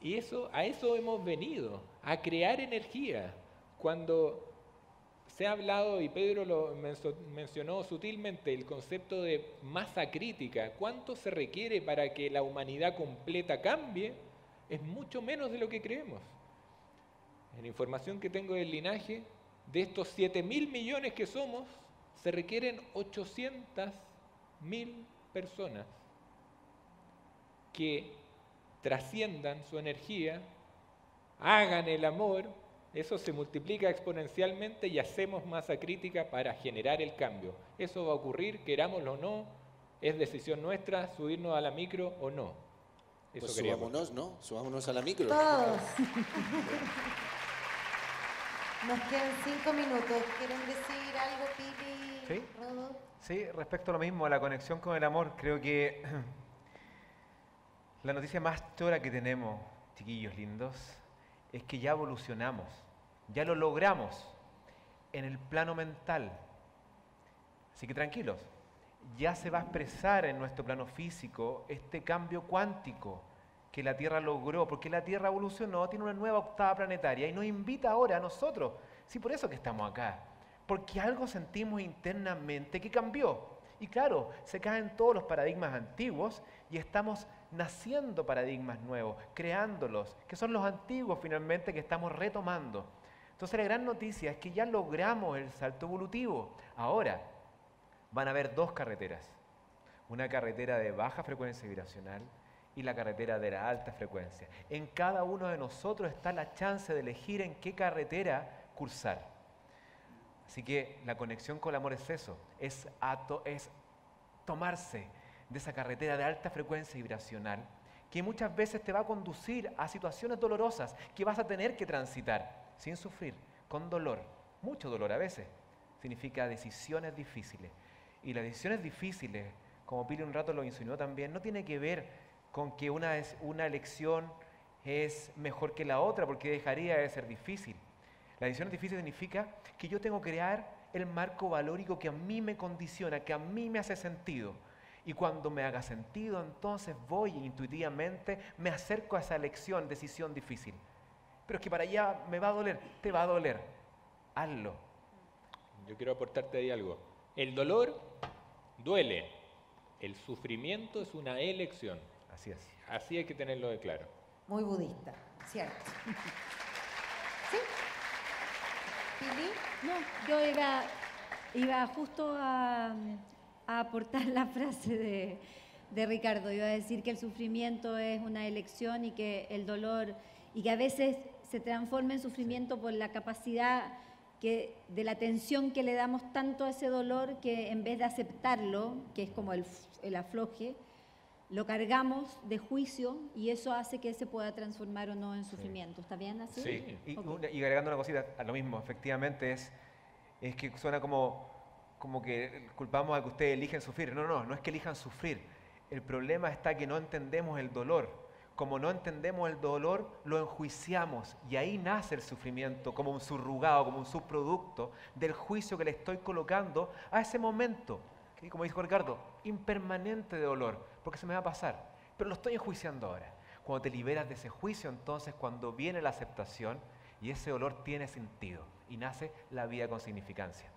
Y a eso hemos venido, a crear energía. Cuando se ha hablado, y Pedro lo mencionó sutilmente, el concepto de masa crítica, ¿cuánto se requiere para que la humanidad completa cambie? Es mucho menos de lo que creemos. En la información que tengo del linaje, de estos 7.000 millones que somos, se requieren 800.000 personas que trasciendan su energía, hagan el amor, eso se multiplica exponencialmente y hacemos masa crítica para generar el cambio. Eso va a ocurrir, querámoslo o no, es decisión nuestra subirnos a la micro o no. Eso Pues queríamos. subámonos, ¿no? Subámonos a la micro. Todos. Nos quedan 5 minutos. ¿Quieren decir algo, Pili? Sí. Rodo? Sí, respecto a lo mismo, a la conexión con el amor, creo que la noticia más chora que tenemos, chiquillos lindos, es que ya evolucionamos, ya lo logramos en el plano mental. Así que tranquilos, ya se va a expresar en nuestro plano físico este cambio cuántico que la Tierra logró, porque la Tierra evolucionó, tiene una nueva octava planetaria y nos invita ahora a nosotros. Sí, por eso que estamos acá, porque algo sentimos internamente que cambió. Y claro, se caen todos los paradigmas antiguos y estamos naciendo paradigmas nuevos, creándolos, que son los antiguos finalmente que estamos retomando. Entonces la gran noticia es que ya logramos el salto evolutivo. Ahora van a haber dos carreteras, una carretera de baja frecuencia vibracional y la carretera de la alta frecuencia. En cada uno de nosotros está la chance de elegir en qué carretera cursar. Así que la conexión con el amor es eso, es tomarse de esa carretera de alta frecuencia vibracional que muchas veces te va a conducir a situaciones dolorosas que vas a tener que transitar sin sufrir, con dolor, mucho dolor a veces. Significa decisiones difíciles. Y las decisiones difíciles, como Pili un rato lo insinuó también, no tiene que ver con que una elección es mejor que la otra porque dejaría de ser difícil. La decisión difícil significa que yo tengo que crear el marco valórico que a mí me condiciona, que a mí me hace sentido. Y cuando me haga sentido, entonces voy intuitivamente, me acerco a esa elección, decisión difícil. Pero es que para allá me va a doler, te va a doler. Hazlo. Yo quiero aportarte ahí algo. El dolor duele, el sufrimiento es una elección. Así es. Así hay que tenerlo de claro. Muy budista, ¿cierto? ¿Sí? ¿Pili? No, yo iba justo a aportar la frase de Ricardo. Iba a decir que el sufrimiento es una elección y que el dolor, y que a veces se transforma en sufrimiento por la capacidad de la atención que le damos tanto a ese dolor que en vez de aceptarlo, que es como el afloje, lo cargamos de juicio y eso hace que se pueda transformar o no en sufrimiento. ¿Está bien así? Sí, y, Ok. y agregando una cosita a lo mismo, efectivamente es que suena como que culpamos a que ustedes eligen sufrir. No es que elijan sufrir. El problema está que no entendemos el dolor. Como no entendemos el dolor, lo enjuiciamos y ahí nace el sufrimiento como un subrogado, como un subproducto del juicio que le estoy colocando a ese momento, que como dijo Ricardo, impermanente de dolor, porque se me va a pasar, pero lo estoy enjuiciando ahora. Cuando te liberas de ese juicio, entonces cuando viene la aceptación y ese dolor tiene sentido y nace la vida con significancia.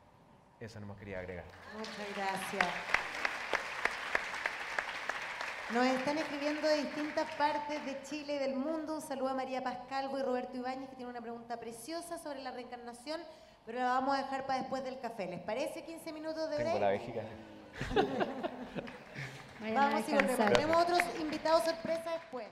Eso no me quería agregar. Muchas gracias. Nos están escribiendo de distintas partes de Chile y del mundo. Un saludo a María Pascalvo y Roberto Ibáñez, que tiene una pregunta preciosa sobre la reencarnación, pero la vamos a dejar para después del café. ¿Les parece 15 minutos de break? Tengo la vejiga. Vayan a Vamos y volvemos. descansar. Tenemos otros invitados sorpresa después.